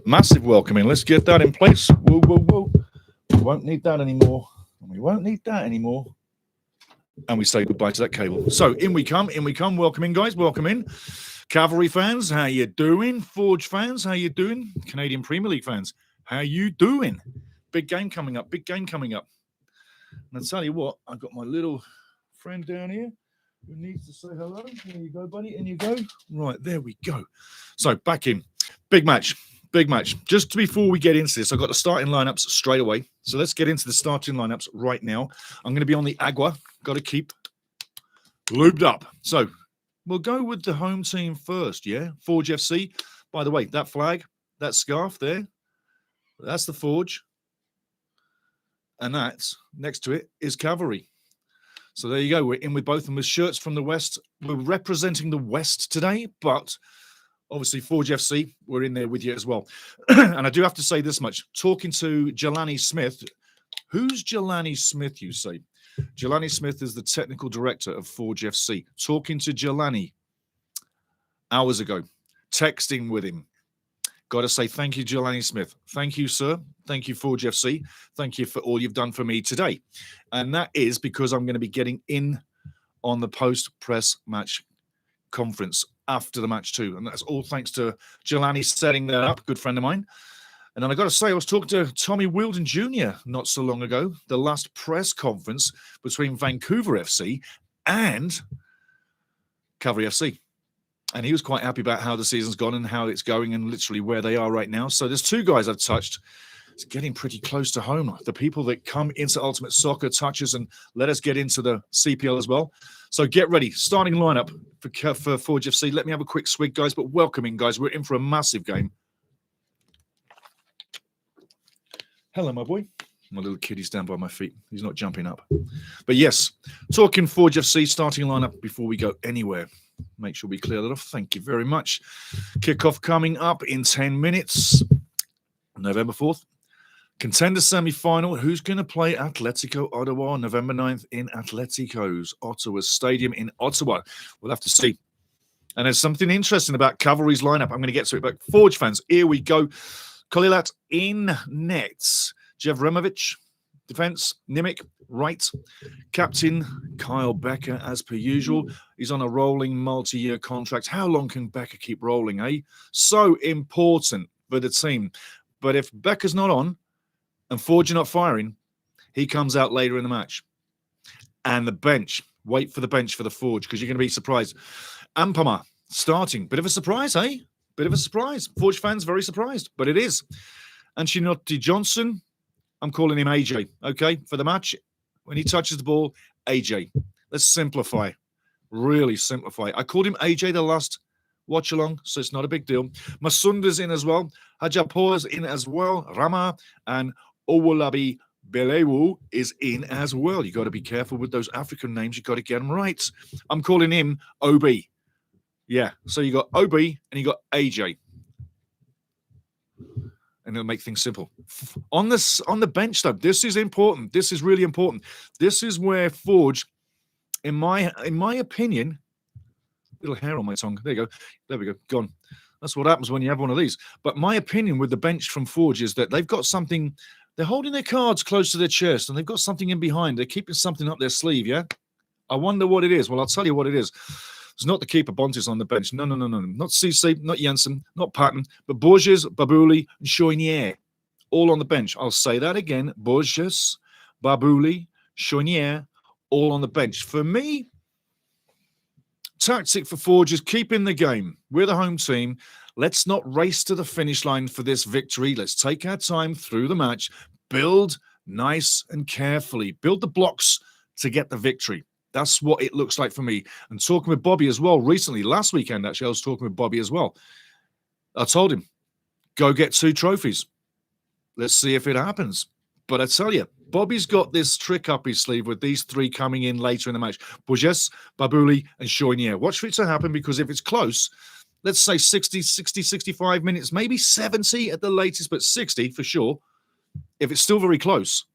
Massive welcoming. Let's get that in place. Whoa, whoa, whoa. We won't need that anymore. We won't need that anymore. And we say goodbye to that cable. So in we come. Welcome in, guys. Welcome in. Cavalry fans, how you doing? Forge fans, how you doing? Canadian Premier League fans, how you doing? Big game coming up. And I'll tell you what, I've got my little friend down here who needs to say hello. There you go, buddy. In you go. Right, there we go. So back in. Big match. Just before we get into this, I've got the starting lineups straight away. So let's get into the starting lineups right now. I'm going to be on the Agua. Got to keep lubed up. So we'll go with the home team first, yeah? Forge FC. By the way, that flag, that scarf there, that's the Forge. And that's, next to it, is Cavalry. So there you go. We're in with both of them with shirts from the West. We're representing the West today, but obviously Forge FC, we're in there with you as well. And I do have to say this much. Talking to Jelani Smith. Who's Jelani Smith, you say? Jelani Smith is the technical director of Forge FC. Talking to Jelani hours ago. Texting with him. Got to say thank you, Jelani Smith. Thank you, sir. Thank you, Forge FC. Thank you for all you've done for me today. And that is because I'm going to be getting in on the post-press match conference after the match too. And that's all thanks to Jelani setting that up, good friend of mine. And then I got to say, I was talking to Tommy Wilden Jr. not so long ago, the last press conference between Vancouver FC and Cavalry FC. And he was quite happy about how the season's gone and how it's going and literally where they are right now. So there's two guys I've touched. It's getting pretty close to home. The people that come into Ultimate Soccer touch us and let us get into the CPL as well. So get ready. Starting lineup for Forge FC. Let me have a quick swig, guys, but welcome in, guys. We're in for a massive game. Hello, my boy. My little kiddie's down by my feet. He's not jumping up. But yes, talking Forge FC starting lineup before we go anywhere. Make sure we clear that off. Thank you very much. Kickoff coming up in 10 minutes. November 4th. Contender semi-final. Who's going to play Atletico Ottawa November 9th in Atletico's Ottawa Stadium in Ottawa? We'll have to see. And there's something interesting about Cavalry's lineup. I'm going to get to it. But Forge fans, here we go. Kolilat in nets. Jevremovic, defense. Nimic, right. Captain Kyle Becker, as per usual. He's on a rolling multi-year contract. How long can Becker keep rolling, eh? So important for the team. But if Becker's not on and Forge are not firing, he comes out later in the match. And the bench. Wait for the bench for the Forge because you're going to be surprised. Ampama starting. Bit of a surprise, eh? Bit of a surprise. Forge fans very surprised, but it is. Ancelotti Johnson, I'm calling him AJ, okay? For the match, when he touches the ball, AJ. Let's simplify. Really simplify. I called him AJ the last watch along, so it's not a big deal. Masunda's in as well. Hajapour's in as well. Rama and Owolabi Belewu is in as well. You got to be careful with those African names. You got to get them right. I'm calling him OB. Yeah, so you got OB and you got AJ. And it'll make things simple. On the bench, though, this is important. This is really important. This is where Forge, in my opinion, little hair on my tongue. There you go. There we go. Gone. That's what happens when you have one of these. But my opinion with the bench from Forge is that they've got something. They're holding their cards close to their chest, and they've got something in behind. They're keeping something up their sleeve, yeah? I wonder what it is. Well, I'll tell you what it is. It's not the keeper Bontes on the bench. No. Not Cisse, not Jensen, not Patton, but Borges, Babouli, and Choinière, all on the bench. I'll say that again. Borges, Babouli, Choinière, all on the bench. For me, tactic for Forge is keep in the game. We're the home team. Let's not race to the finish line for this victory. Let's take our time through the match. Build nice and carefully. Build the blocks to get the victory. That's what it looks like for me. And talking with Bobby as well recently, last weekend, actually, I was talking with Bobby as well. I told him, go get 2 trophies. Let's see if it happens. But I tell you, Bobby's got this trick up his sleeve with these 3 coming in later in the match. Borges, Babouli, and Choinière. Watch for it to happen because if it's close, let's say 60, 65 minutes, maybe 70 at the latest, but 60 for sure. If it's still very close,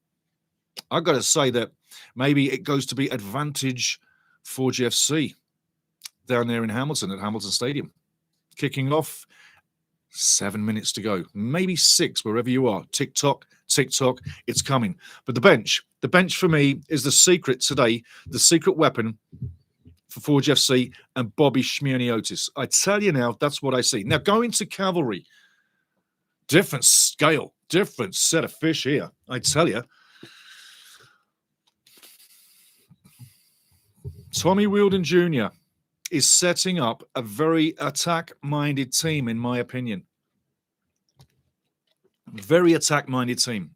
I've got to say that maybe it goes to be advantage for GFC down there in Hamilton at Hamilton Stadium. Kicking off 7 minutes to go, maybe 6, wherever you are. Tick tock, it's coming. But the bench for me is the secret today, the secret weapon for Forge FC and Bobby Schmierny-Otis. I tell you now, that's what I see. Now, going to Cavalry, different scale, different set of fish here, I tell you. Tommy Wheeldon Jr. is setting up a very attack-minded team, in my opinion. Very attack-minded team.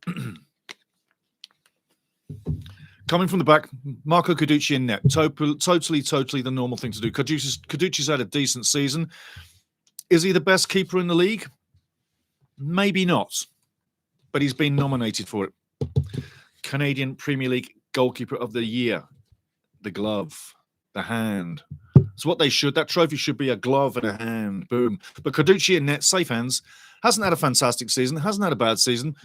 Coming from the back, Marco Carducci in net. Totally the normal thing to do. Carducci's had a decent season. Is he the best keeper in the league? Maybe not. But he's been nominated for it. Canadian Premier League Goalkeeper of the Year. The glove. The hand. It's what they should. That trophy should be a glove and a hand. Boom. But Carducci in net, safe hands. Hasn't had a fantastic season. Hasn't had a bad season.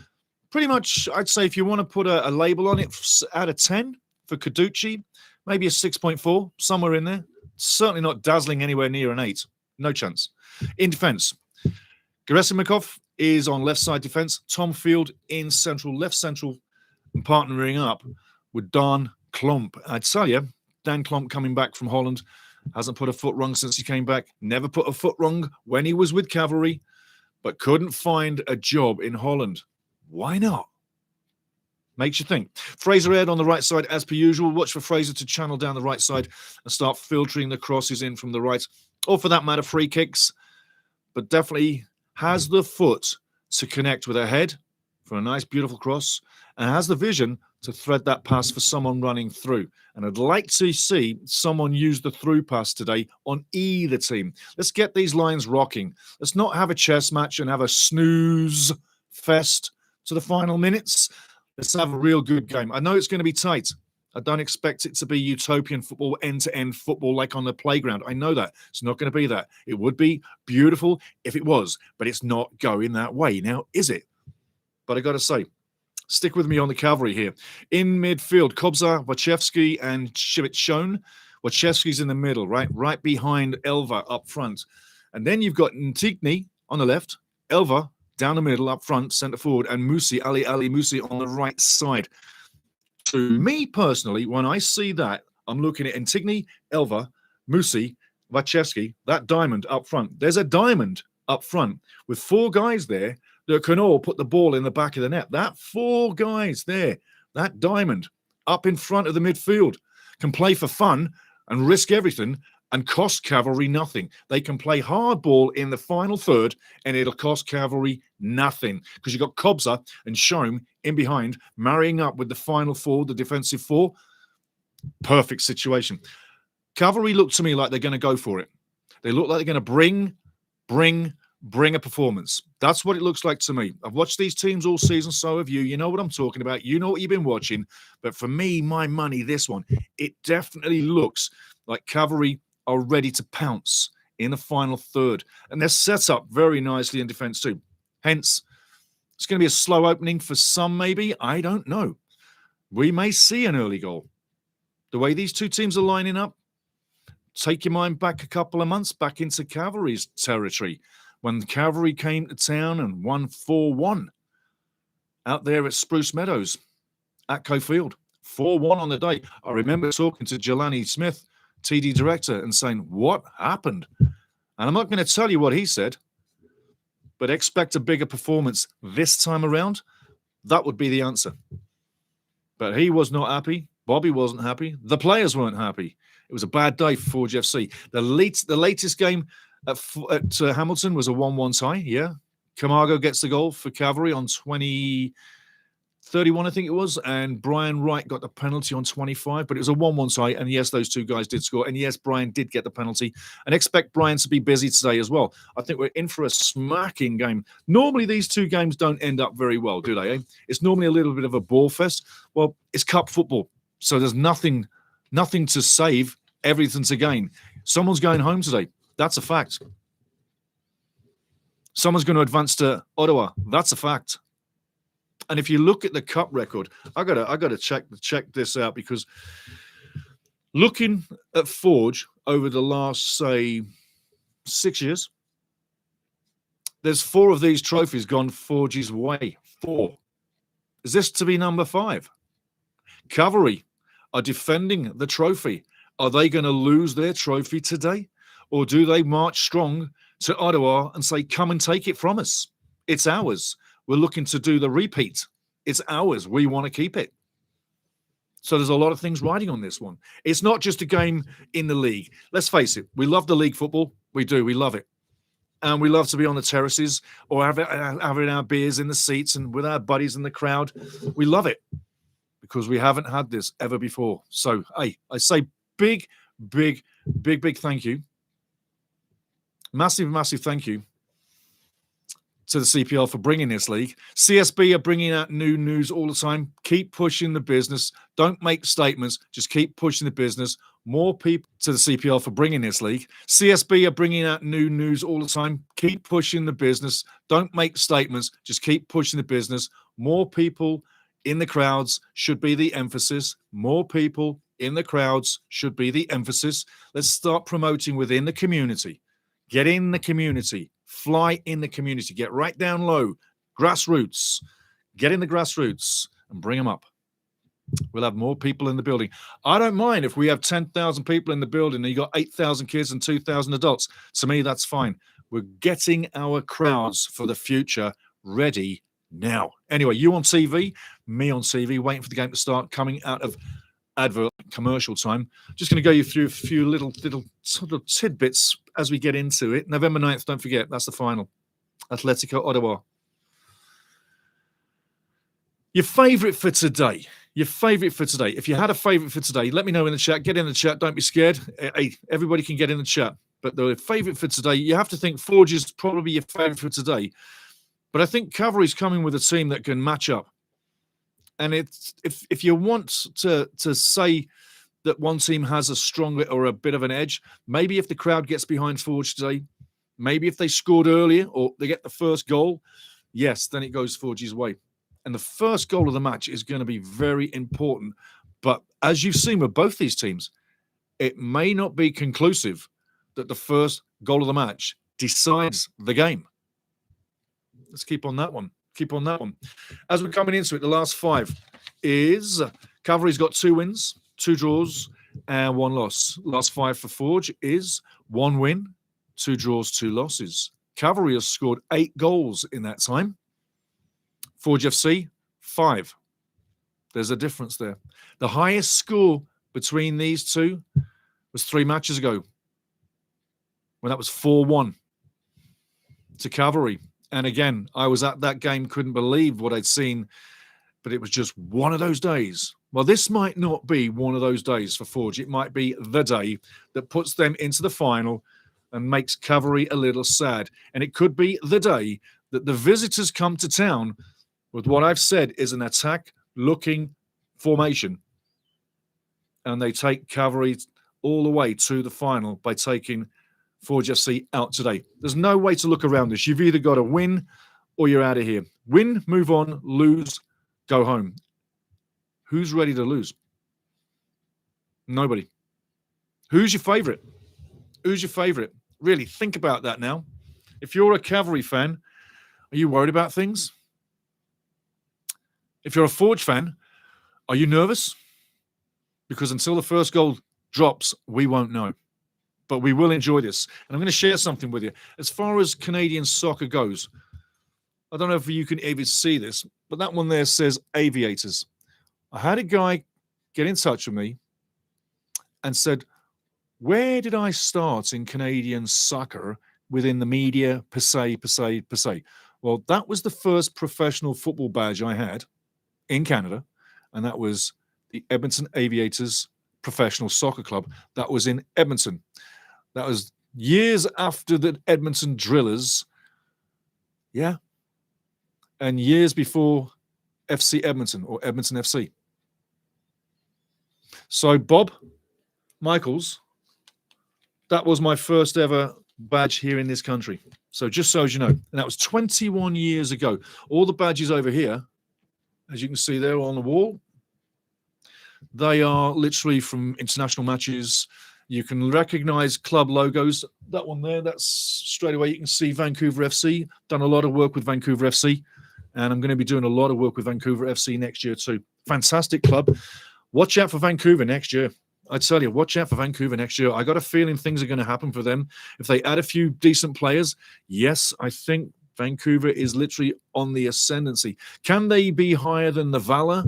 Pretty much, I'd say if you want to put a label on it, out of 10 for Carducci, maybe a 6.4, somewhere in there. Certainly not dazzling anywhere near an 8. No chance. In defence, Gerasimov is on left side defence. Tom Field in central, left central, and partnering up with Dan Klomp. I'd tell you, Dan Klomp coming back from Holland, hasn't put a foot wrong since he came back. Never put a foot wrong when he was with Cavalry, but couldn't find a job in Holland. Why not? Makes you think. Fraser Aird on the right side, as per usual. Watch for Fraser to channel down the right side and start filtering the crosses in from the right, or for that matter, free kicks. But definitely has the foot to connect with her head for a nice, beautiful cross, and has the vision to thread that pass for someone running through. And I'd like to see someone use the through pass today on either team. Let's get these lines rocking. Let's not have a chess match and have a snooze fest to the final minutes. Let's have a real good game. I know it's going to be tight. I don't expect it to be utopian football, end-to-end football like on the playground. I know that. It's not going to be that. It would be beautiful if it was, but it's not going that way. Now, is it? But I got to say, stick with me on the Cavalry here. In midfield, Kobza, Wachewski, and Shivitshone. Wachewski's in the middle, right behind Elva up front. And then you've got Ntigny on the left, Elva down the middle, up front, centre forward, and Musi, Ali Musi on the right side. To me personally, when I see that, I'm looking at Ntigny, Elva, Musi, Wachewski, that diamond up front. There's a diamond up front with 4 guys there that can all put the ball in the back of the net. That 4 guys there, that diamond up in front of the midfield can play for fun and risk everything and cost Cavalry nothing. They can play hardball in the final third and it'll cost Cavalry nothing because you've got Kobza and Shome in behind, marrying up with the final 4, the defensive 4. Perfect situation. Cavalry look to me like they're going to go for it. They look like they're going to bring a performance. That's what it looks like to me. I've watched these teams all season, so have you. You know what I'm talking about. You know what you've been watching. But for me, my money, this one, it definitely looks like Cavalry are ready to pounce in the final third. And they're set up very nicely in defense too. Hence, it's going to be a slow opening for some maybe. I don't know. We may see an early goal. The way these two teams are lining up, take your mind back a couple of months back into Cavalry's territory when the Cavalry came to town and won 4-1 out there at Spruce Meadows at Cofield. 4-1 on the day. I remember talking to Jelani Smith, TD director, and saying, what happened? And I'm not going to tell you what he said, but expect a bigger performance this time around. That would be the answer. But he was not happy. Bobby wasn't happy. The players weren't happy. It was a bad day for Forge FC. The latest game at Hamilton was a 1-1 tie, yeah. Camargo gets the goal for Cavalry on 31, I think it was, and Brian Wright got the penalty on 25, but it was a 1-1 tie, and yes, those 2 guys did score, and yes, Brian did get the penalty, and expect Brian to be busy today as well. I think we're in for a smacking game. Normally, these 2 games don't end up very well, do they? Eh? It's normally a little bit of a ball fest. Well, it's cup football, so there's nothing to save, everything to gain. Someone's going home today. That's a fact. Someone's going to advance to Ottawa. That's a fact. And if you look at the cup record, I gotta check this out, because looking at Forge over the last, say, 6 years, There's 4 of these trophies gone Forge's way. 4. Is this to be number 5? Cavalry are defending the trophy. Are they going to lose their trophy today? Or do they march strong to Ottawa and say, come and take it from us? It's ours. We're looking to do the repeat. It's ours. We want to keep it. So there's a lot of things riding on this one. It's not just a game in the league. Let's face it. We love the league football. We do. We love it. And we love to be on the terraces or having our beers in the seats and with our buddies in the crowd. We love it because we haven't had this ever before. So, hey, I say big thank you. Massive thank you to the CPL for bringing this league. CSB are bringing out new news all the time. Keep pushing the business. Don't make statements. Just keep pushing the business. More people to the CPL for bringing this league. CSB are bringing out new news all the time. Keep pushing the business. Don't make statements. Just keep pushing the business. More people in the crowds should be the emphasis. More people in the crowds should be the emphasis. Let's start promoting within the community. Get in the community. Fly in the community. Get right down low. Grassroots. Get in the grassroots and bring them up. We'll have more people in the building. I don't mind if we have 10,000 people in the building and you got 8,000 kids and 2,000 adults. To me, that's fine. We're getting our crowds for the future ready now. Anyway, you on TV, me on TV, waiting for the game to start, coming out of advert commercial time. Just going to go you through a few little sort of tidbits as we get into it. November 9th, don't forget, that's the final. Atletico Ottawa. Your favourite for today. Your favourite for today. If you had a favourite for today, let me know in the chat. Get in the chat. Don't be scared. Hey, everybody can get in the chat. But the favourite for today, you have to think Forge is probably your favourite for today. But I think Cavalry's coming with a team that can match up. And it's if you want to say that one team has a stronger or a bit of an edge, maybe if the crowd gets behind Forge today, maybe if they scored earlier or they get the first goal, yes, then it goes Forge's way. And the first goal of the match is going to be very important. But as you've seen with both these teams, it may not be conclusive that the first goal of the match decides the game. Let's keep on that one. Keep on that one. As we're coming into it, the last 5 is Cavalry's got 2 wins, 2 draws, and 1 loss. Last 5 for Forge is 1 win, 2 draws, 2 losses. Cavalry has scored 8 goals in that time. Forge FC, 5. There's a difference there. The highest score between these two was 3 matches ago, when that was 4-1 to Cavalry. And again, I was at that game, couldn't believe what I'd seen, but it was just one of those days. Well, this might not be one of those days for Forge. It might be the day that puts them into the final and makes Cavalry a little sad. And it could be the day that the visitors come to town with what I've said is an attack-looking formation. And they take Cavalry all the way to the final by taking Forge FC out today. There's no way to look around this. You've either got to win or you're out of here. Win, move on, lose, go home. Who's ready to lose? Nobody. Who's your favorite? Who's your favorite? Really, think about that now. If you're a Cavalry fan, are you worried about things? If you're a Forge fan, are you nervous? Because until the first goal drops, we won't know. But we will enjoy this. And I'm going to share something with you. As far as Canadian soccer goes, I don't know if you can even see this, but that one there says Aviators. I had a guy get in touch with me and said, where did I start in Canadian soccer within the media per se? Well, that was the first professional football badge I had in Canada, and that was the Edmonton Aviators Professional Soccer Club. That was in Edmonton. That was years after the Edmonton Drillers, yeah, and years before FC Edmonton or Edmonton FC. So Bob Michaels, that was my first ever badge here in this country. So just so as you know, and that was 21 years ago. All the badges over here, as you can see there on the wall, they are literally from international matches, You can recognize club logos. That one there, that's straight away. You can see Vancouver FC. Done a lot of work with Vancouver FC. And I'm going to be doing a lot of work with Vancouver FC next year too. Fantastic club. Watch out for Vancouver next year. I tell you, watch out for Vancouver next year. I got a feeling things are going to happen for them. If they add a few decent players, yes, I think Vancouver is literally on the ascendancy. Can they be higher than the Valor?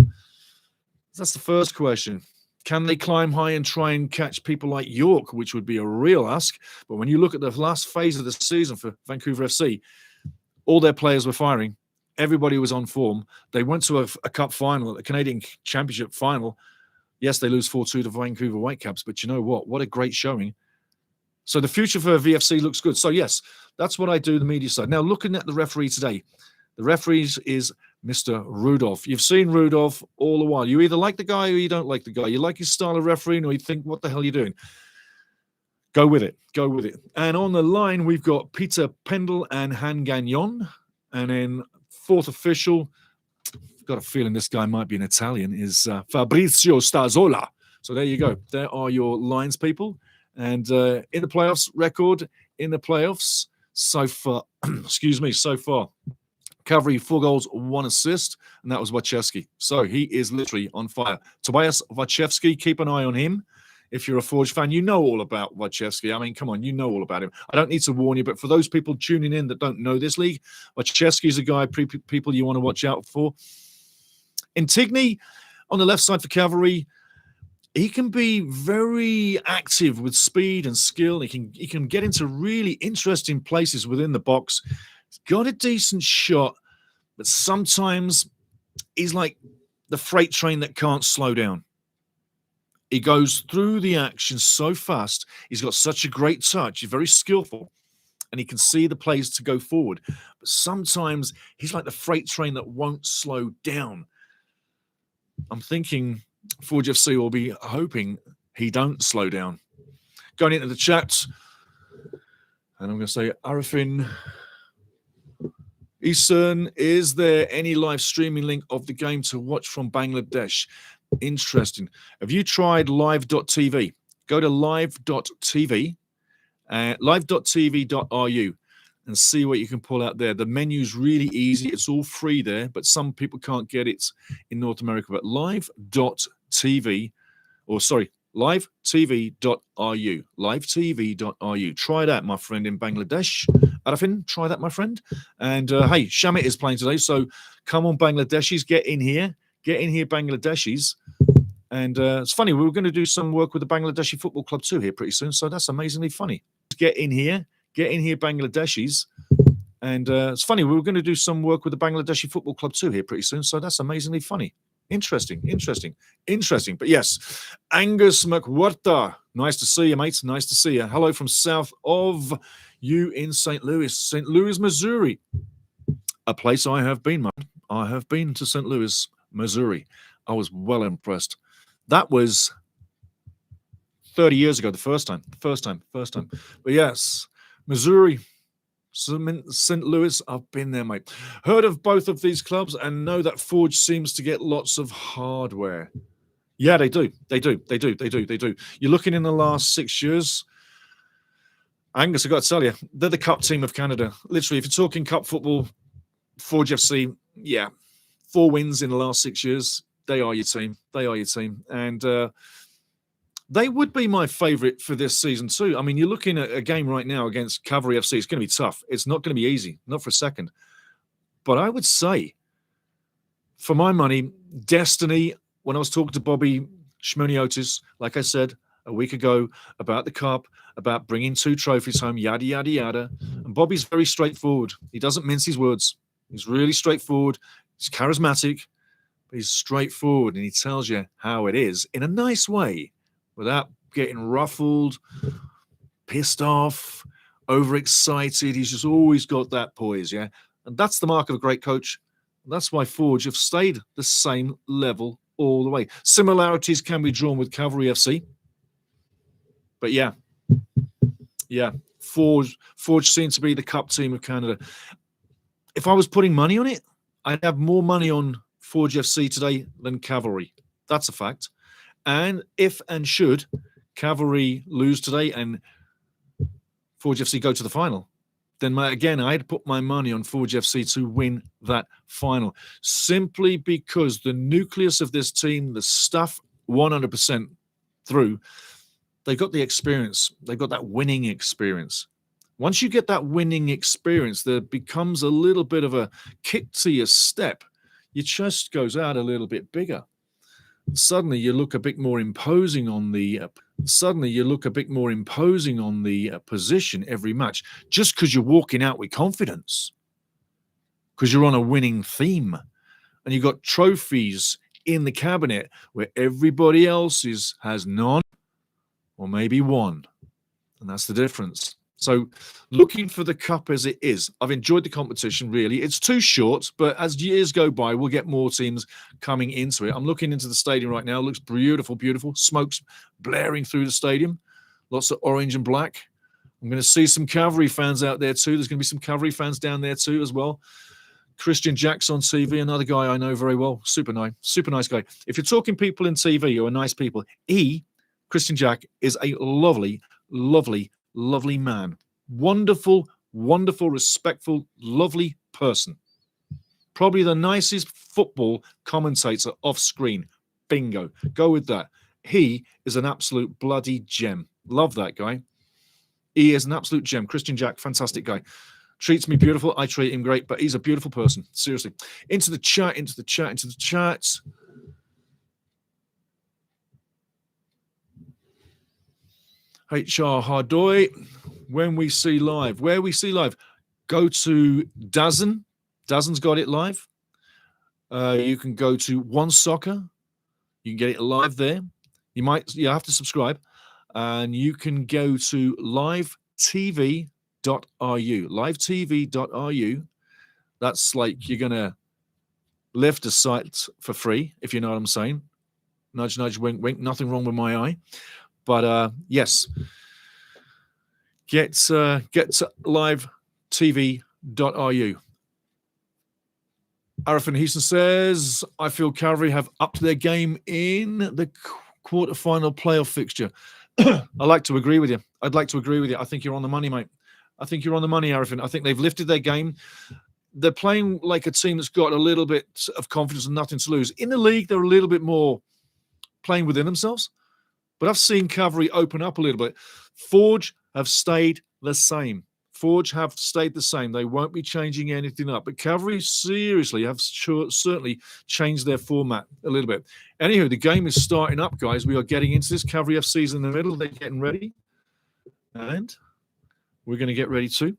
That's the first question. Can they climb high and try and catch people like York, which would be a real ask? But when you look at the last phase of the season for Vancouver FC, all their players were firing. Everybody was on form. They went to a cup final, a Canadian Championship final. Yes, they lose 4-2 to Vancouver Whitecaps, but you know what? What a great showing. So the future for VFC looks good. So yes, that's what I do, the media side. Now, looking at the referee today, the referee is Mr. Rudolph. You've seen Rudolph all the while. You either like the guy or you don't like the guy. You like his style of refereeing or you think, what the hell are you doing? Go with it. Go with it. And on the line, we've got Peter Pendle and Han Gagnon. And then fourth official, got a feeling this guy might be an Italian, is Fabrizio Stazola. So there you go. There are your lines, people. And in the playoffs record, in the playoffs, so far, so far, Cavalry 4 goals, 1 assist, and that was Wachewski. So he is literally on fire. Tobias Wachewski, keep an eye on him. If you're a Forge fan, you know all about Wachewski. I mean, come on, you know all about him. I don't need to warn you, but for those people tuning in that don't know this league, Wachewski is a guy, people you want to watch out for. Intigne, on the left side for Cavalry, he can be very active with speed and skill. He can get into really interesting places within the box. He's got a decent shot, but sometimes he's like the freight train that can't slow down. He goes through the action so fast. He's got such a great touch. He's very skillful, and he can see the plays to go forward. But sometimes he's like the freight train that won't slow down. I'm thinking Forge FC will be hoping he don't slow down. Going into the chat, and I'm going to say, Arifin Isan, is there any live streaming link of the game to watch from Bangladesh? Interesting. Have you tried live.tv? Go to live.tv, live.tv.ru, and see what you can pull out there. The menu's really easy. It's all free there, but some people can't get it in North America. But live.tv, or sorry, live.tv.ru, live.tv.ru. Try that, my friend, in Bangladesh. Arafin, try that, my friend. And hey, Shamit is playing today, so come on, Bangladeshis, get in here. Get in here, Bangladeshis. And it's funny, we were going to do some work with the Bangladeshi Football Club too here pretty soon, so that's amazingly funny. Get in here, Bangladeshis. And it's funny, we were going to do some work with the Bangladeshi Football Club too here pretty soon, so that's amazingly funny. Interesting. But yes, Angus McWhorter, nice to see you, mate. Nice to see you. Hello from south of you in St. Louis, Missouri. A place I have been, man. I have been to St. Louis, Missouri. I was well impressed. That was 30 years ago, the first time. But yes, Missouri, St. Louis, I've been there, mate. Heard of both of these clubs and know that Forge seems to get lots of hardware. Yeah, they do. You're looking in the last 6 years. Angus, I've got to tell you, they're the cup team of Canada. Literally, if you're talking cup football, Forge FC, yeah, 4 wins in the last 6 years. They are your team. And they would be my favorite for this season too. I mean, you're looking at a game right now against Cavalry FC. It's going to be tough. It's not going to be easy, not for a second. But I would say, for my money, Destiny, when I was talking to Bobby Shmoniotis, like I said a week ago, about the cup, about bringing 2 trophies home, yada, yada, yada. And Bobby's very straightforward. He doesn't mince his words. He's really straightforward. He's charismatic, but he's straightforward, and he tells you how it is in a nice way without getting ruffled, pissed off, overexcited. He's just always got that poise, yeah? And that's the mark of a great coach. That's why Forge have stayed the same level all the way. Similarities can be drawn with Cavalry FC. But yeah, Forge seems to be the cup team of Canada. If I was putting money on it, I'd have more money on Forge FC today than Cavalry. That's a fact. And if and should Cavalry lose today and Forge FC go to the final, then again, I'd put my money on Forge FC to win that final, simply because the nucleus of this team, the stuff 100% through, they got the experience. They got that winning experience. Once you get that winning experience, there becomes a little bit of a kick to your step. Your chest goes out a little bit bigger. Suddenly you look a bit more imposing on the position every match, just because you're walking out with confidence, because you're on a winning theme, and you've got trophies in the cabinet where everybody else has none or maybe one, and that's the difference. So looking for the cup as it is, I've enjoyed the competition, really. It's too short, but as years go by, we'll get more teams coming into it. I'm looking into the stadium right now. It looks beautiful, beautiful. Smoke's blaring through the stadium. Lots of orange and black. I'm going to see some Cavalry fans out there too. There's going to be some Cavalry fans down there too as well. Christian Jack's on TV, another guy I know very well. Super nice guy. If you're talking people in TV who are nice people, Christian Jack, is a lovely, lovely, lovely man. Wonderful, wonderful, respectful, lovely person. Probably the nicest football commentator off screen. Bingo. Go with that. He is an absolute bloody gem. Love that guy. He is an absolute gem. Christian Jack, fantastic guy. Treats me beautiful. I treat him great, but he's a beautiful person. Seriously. Into the chat. HR Hardoy, where we see live, go to Dazen. Dazen's got it live. You can go to One Soccer. You can get it live there. You have to subscribe. And you can go to livetv.ru. Livetv.ru. That's like you're going to lift a site for free, if you know what I'm saying. Nudge, nudge, wink, wink. Nothing wrong with my eye. But yes, get to livetv.ru. Arafin Heaton says, I feel Cavalry have upped their game in the quarterfinal playoff fixture. I'd like to agree with you. I think you're on the money, mate. I think you're on the money, Arafin. I think they've lifted their game. They're playing like a team that's got a little bit of confidence and nothing to lose. In the league, they're a little bit more playing within themselves. But I've seen Cavalry open up a little bit. Forge have stayed the same. They won't be changing anything up. But Cavalry seriously have certainly changed their format a little bit. Anywho, the game is starting up, guys. We are getting into this. Cavalry FC's in the middle. They're getting ready. And we're going to get ready too.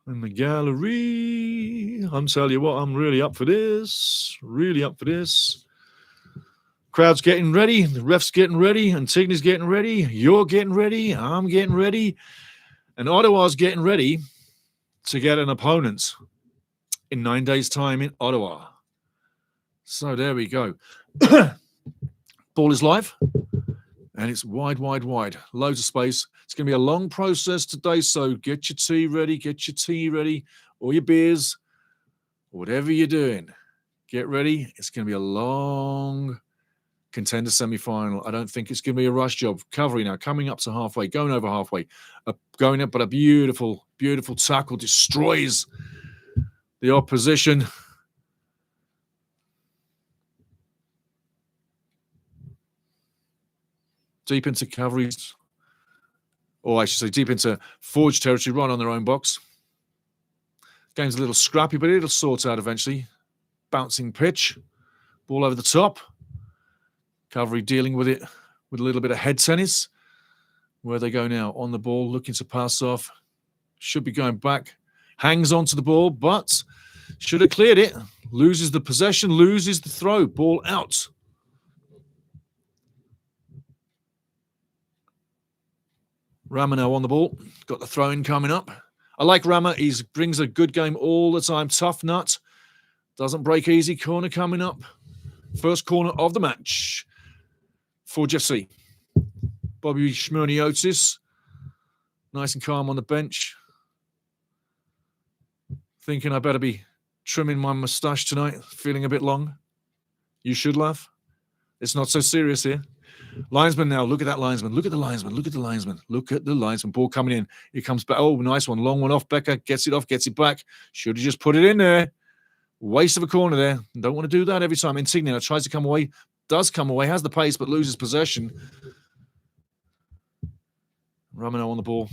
In the gallery. I'm telling you what, I'm really up for this. Crowd's getting ready, the ref's getting ready, Antigoni's getting ready, you're getting ready, I'm getting ready, and Ottawa's getting ready to get an opponent in 9 days' time in Ottawa. So there we go. Ball is live, and it's wide. Loads of space. It's going to be a long process today, so get your tea ready, or your beers, whatever you're doing. Get ready. It's going to be a long contender semi-final. I don't think it's going to be a rush job. Cavalry now coming up to halfway, going over halfway, going up, but a beautiful, beautiful tackle destroys the opposition. Deep into Cavalry's, or I should say deep into Forge territory, right on their own box. Game's a little scrappy, but it'll sort out eventually. Bouncing pitch, ball over the top. Cavalry dealing with it with a little bit of head tennis. Where they go now? On the ball, looking to pass off. Should be going back. Hangs onto the ball, but should have cleared it. Loses the possession, loses the throw. Ball out. Rama now on the ball. Got the throw-in coming up. I like Rama. He brings a good game all the time. Tough nut. Doesn't break easy. Corner coming up. First corner of the match. For Jesse. Bobby Shmurniotis. Nice and calm on the bench. Thinking I better be trimming my moustache tonight. Feeling a bit long. You should laugh. It's not so serious here. Linesman now. Look at that linesman. Look at the linesman. Look at the linesman. Look at the linesman. Ball coming in. He comes back. Oh, nice one. Long one off. Becker gets it off. Gets it back. Should have just put it in there. Waste of a corner there. Don't want to do that every time. Insignia tries to come away. Does come away. Has the pace, but loses possession. Romano on the ball.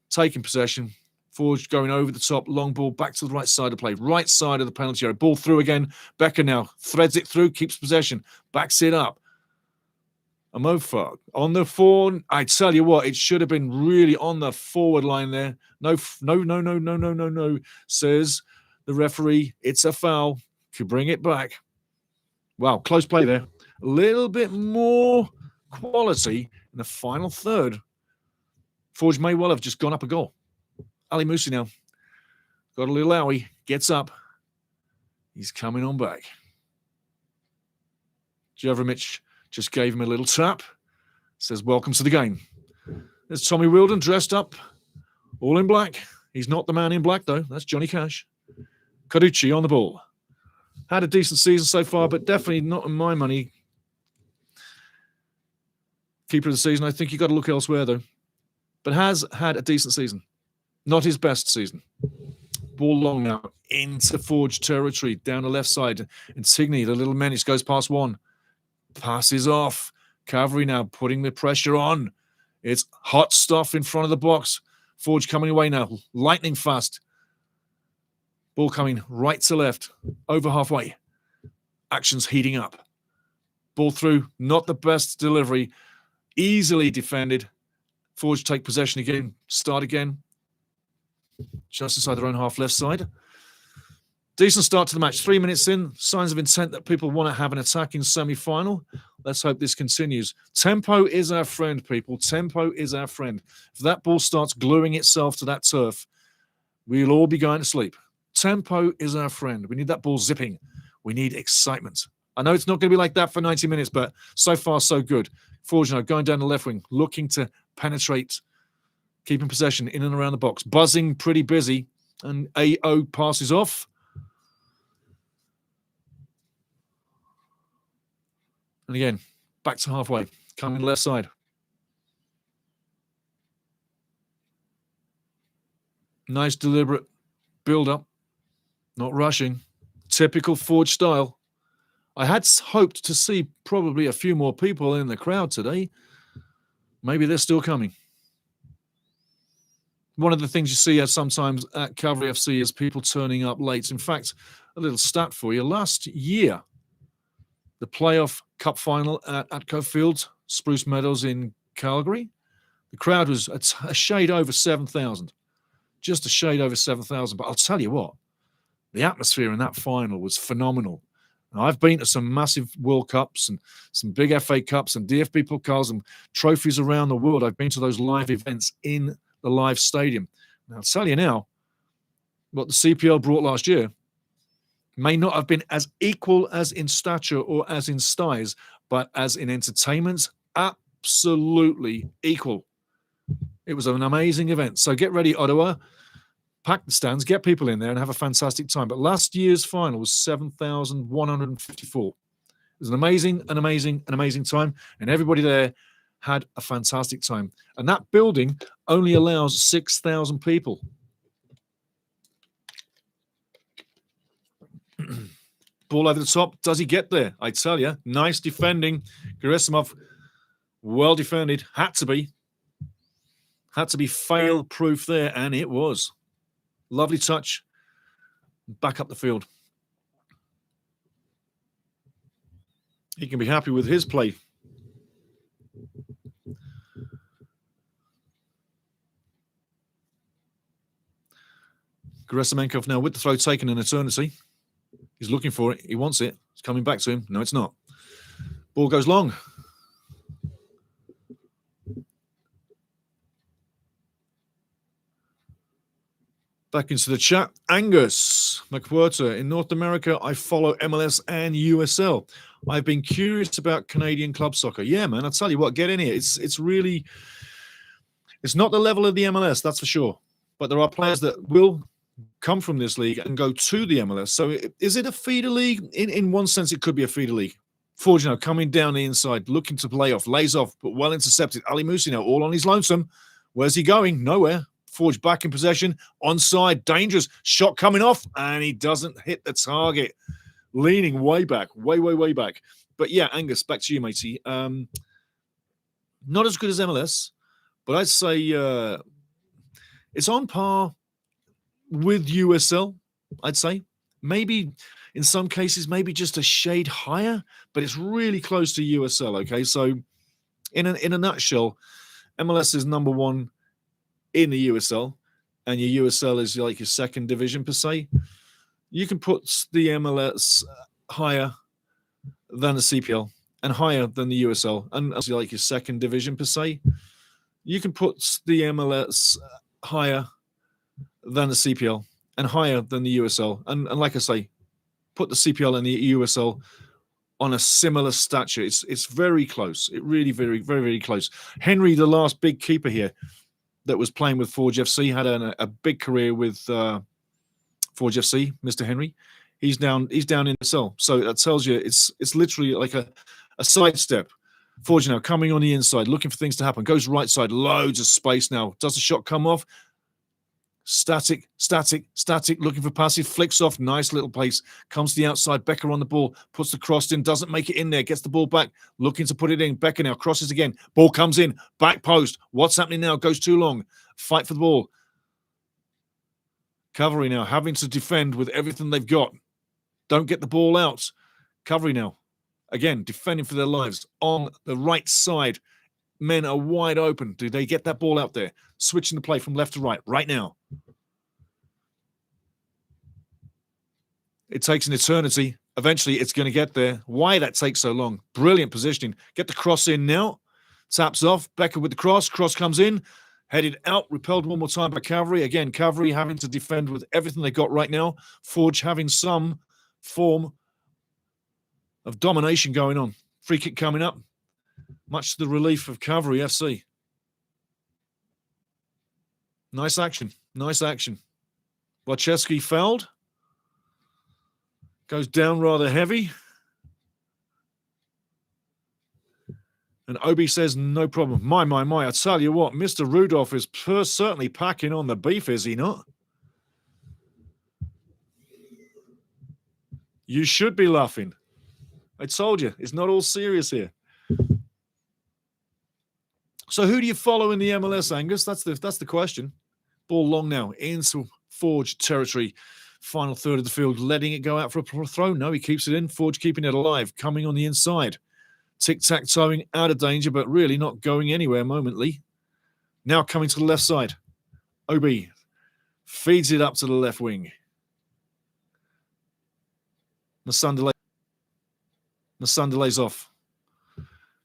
Taking possession. Forge going over the top. Long ball back to the right side of play. Right side of the penalty area. Ball through again. Becker now threads it through. Keeps possession. Backs it up. A Mofog on the forward. I tell you what, it should have been really on the forward line there. No, says the referee. It's a foul. Could bring it back. Wow, close play there. A little bit more quality in the final third. Forge may well have just gone up a goal. Ali Musi now. Got a little owie. Gets up. He's coming on back. Jevramich just gave him a little tap. Says, welcome to the game. There's Tommy Wilden dressed up, all in black. He's not the man in black, though. That's Johnny Cash. Carucci on the ball. Had a decent season so far, but definitely not in my money. Keeper of the season. I think you've got to look elsewhere, though. But has had a decent season. Not his best season. Ball long now into Forge territory, down the left side. Insigne, the little menace, goes past one. Passes off. Cavalry now putting the pressure on. It's hot stuff in front of the box. Forge coming away now. Lightning fast. Ball coming right to left. Over halfway. Action's heating up. Ball through. Not the best delivery. Easily defended. Forge take possession again. Start again. Just inside their own half left side. Decent start to the match. 3 minutes in. Signs of intent that people want to have an attacking semi-final. Let's hope this continues. Tempo is our friend, people. Tempo is our friend. If that ball starts gluing itself to that turf, we'll all be going to sleep. Tempo is our friend. We need that ball zipping. We need excitement. I know it's not going to be like that for 90 minutes, but so far, so good. Forge now going down the left wing, looking to penetrate, keeping possession in and around the box. Buzzing, pretty busy, and AO passes off. And again, back to halfway, coming left side. Nice deliberate build-up, not rushing. Typical Forge style. I had hoped to see probably a few more people in the crowd today. Maybe they're still coming. One of the things you see sometimes at Cavalry FC is people turning up late. In fact, a little stat for you. Last year, the playoff cup final at Atco Field, Spruce Meadows in Calgary, the crowd was a shade over 7,000. Just a shade over 7,000. But I'll tell you what, the atmosphere in that final was phenomenal. Now, I've been to some massive World Cups and some big FA Cups and DFB Pokals and trophies around the world. I've been to those live events in the live stadium. Now, I'll tell you now, what the CPL brought last year may not have been as equal as in stature or as in size, but as in entertainment, absolutely equal. It was an amazing event. So get ready, Ottawa. Pack the stands, get people in there and have a fantastic time. But last year's final was 7,154. It was an amazing time. And everybody there had a fantastic time. And that building only allows 6,000 people. Ball over the top. Does he get there? I tell you, nice defending. Gerasimov, well defended. Had to be fail-proof there, and it was. Lovely touch. Back up the field. He can be happy with his play. Gerasimenkov now with the throw taken an eternity. He's looking for it. He wants it. It's coming back to him. No, it's not. Ball goes long. Back into the chat. Angus McWhirter. In North America, I follow MLS and USL. I've been curious about Canadian club soccer. Yeah, man, I'll tell you what, get in here. It's really, it's not the level of the MLS, that's for sure. But there are players that will come from this league and go to the MLS. So is it a feeder league? In one sense, it could be a feeder league Forge now coming down the inside, looking to play off, lays off, but well intercepted. Ali Musi now all on his lonesome. Where's he going? Nowhere. Forge back in possession, onside, dangerous. Shot coming off, and he doesn't hit the target. Leaning way back, way back. But yeah, Angus, back to you, matey. Not as good as MLS, but I'd say it's on par with USL, I'd say. Maybe in some cases, maybe just a shade higher, but it's really close to USL, okay? So in a nutshell, MLS is number one in the USL, and your USL is like your second division per se. You can put the MLS higher than the CPL and higher than the USL, and like your second division per se. You can put the MLS higher than the CPL and higher than the USL, and like I say, put the CPL and the USL on a similar stature. It's very close. It really very close. Henry, the last big keeper here that was playing with Forge FC, had a big career with Forge FC. Mr. Henry, he's down in the cell. So that tells you it's literally like a sidestep. Forge now coming on the inside, looking for things to happen. Goes right side, loads of space now. Does the shot come off? Static, looking for passive, flicks off, nice little pace, comes to the outside, Becker on the ball, puts the cross in, doesn't make it in there, gets the ball back, looking to put it in, Becker now crosses again, ball comes in, back post, what's happening now, goes too long, fight for the ball. Cavalry now having to defend with everything they've got, don't get the ball out. Cavalry now, again, defending for their lives, on the right side, men are wide open, do they get that ball out there? Switching the play from left to right now. It takes an eternity. Eventually, it's going to get there. Why that takes so long? Brilliant positioning. Get the cross in now. Taps off. Becker with the cross. Cross comes in. Headed out. Repelled one more time by Cavalry. Again, Cavalry having to defend with everything they got right now. Forge having some form of domination going on. Free kick coming up. Much to the relief of Cavalry FC. Nice action. Nice action. Wachowski fouled. Goes down rather heavy. And Obi says, no problem. My. I tell you what, Mr. Rudolph is certainly packing on the beef, is he not? You should be laughing. I told you, it's not all serious here. So who do you follow in the MLS, Angus? That's the question. Ball long now into Forge territory. Final third of the field, letting it go out for a throw. No, he keeps it in. Forge keeping it alive, coming on the inside. Tic-tac-toeing, out of danger, but really not going anywhere momently. Now coming to the left side. OB feeds it up to the left wing. Masunda lays off.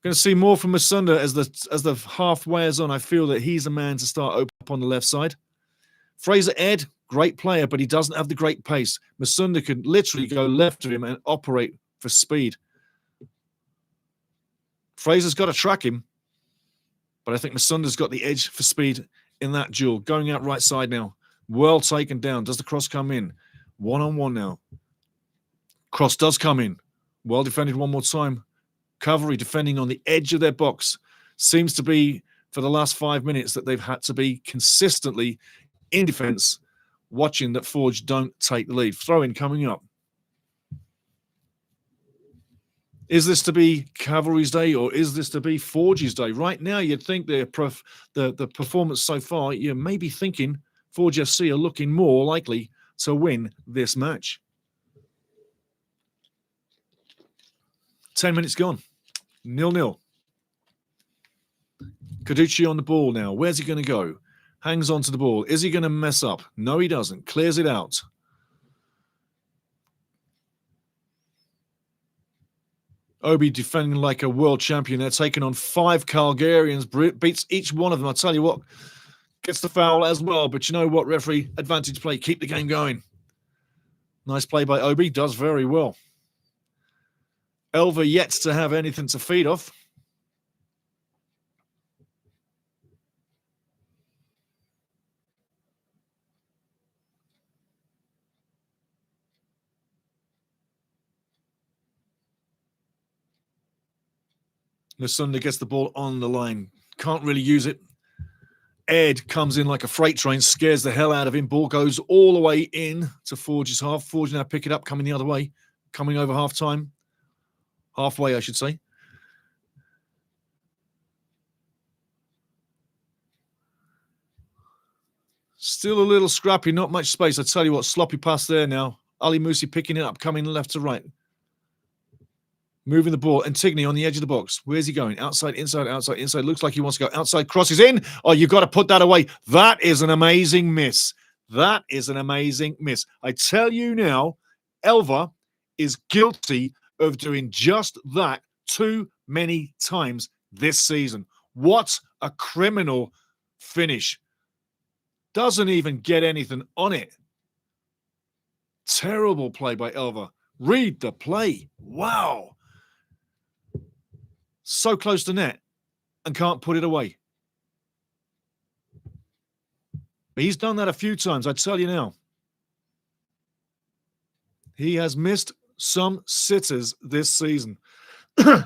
Going to see more from Masunda as the half wears on. I feel that he's a man to start open up on the left side. Fraser Ed, great player, but he doesn't have the great pace. Masunda could literally go left of him and operate for speed. Fraser's got to track him, but I think Masunda's got the edge for speed in that duel. Going out right side now. Well taken down. Does the cross come in? One-on-one now. Cross does come in. Well defended one more time. Cavalry defending on the edge of their box. Seems to be, for the last 5 minutes, that they've had to be consistently in defense, watching that Forge don't take the lead. Throw-in coming up. Is this to be Cavalry's day or is this to be Forge's day? Right now, you'd think the performance so far, you may be thinking Forge FC are looking more likely to win this match. 10 minutes gone. 0-0. Caducci on the ball now. Where's he going to go? Hangs on to the ball. Is he going to mess up? No, he doesn't. Clears it out. Obi defending like a world champion. They're taking on 5 Calgarians. Beats each one of them. I'll tell you what. Gets the foul as well. But you know what, referee? Advantage play. Keep the game going. Nice play by Obi. Does very well. Elva yet to have anything to feed off. Lusunda gets the ball on the line. Can't really use it. Ed comes in like a freight train, scares the hell out of him. Ball goes all the way in to Forge's half. Forge now pick it up, coming the other way. Coming over half-time. Halfway, I should say. Still a little scrappy, not much space. I tell you what, sloppy pass there now. Ali Musi picking it up, coming left to right. Moving the ball. Antigone on the edge of the box. Where's he going? Outside, inside, outside, inside. Looks like he wants to go outside. Crosses in. Oh, you've got to put that away. That is an amazing miss. That is an amazing miss. I tell you now, Elva is guilty of doing just that too many times this season. What a criminal finish. Doesn't even get anything on it. Terrible play by Elva. Read the play. Wow. So close to net and can't put it away. But he's done that a few times, I tell you now. He has missed some sitters this season. I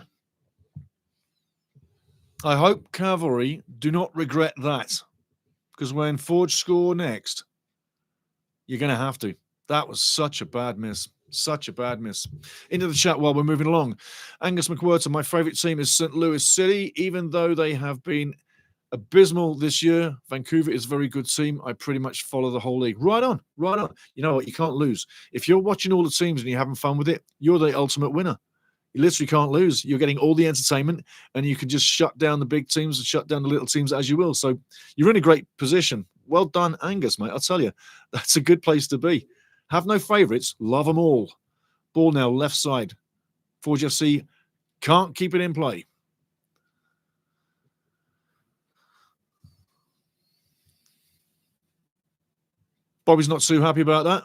hope Cavalry do not regret that. Because when Forge score next, you're going to have to. That was such a bad miss. Such a bad miss. Into the chat while we're moving along. Angus McWhirter, my favourite team is St. Louis City. Even though they have been abysmal this year, Vancouver is a very good team. I pretty much follow the whole league. Right on, right on. You know what? You can't lose. If you're watching all the teams and you're having fun with it, you're the ultimate winner. You literally can't lose. You're getting all the entertainment and you can just shut down the big teams and shut down the little teams as you will. So you're in a great position. Well done, Angus, mate. I'll tell you, that's a good place to be. Have no favourites. Love them all. Ball now left side. Forge FC can't keep it in play. Bobby's not too happy about that.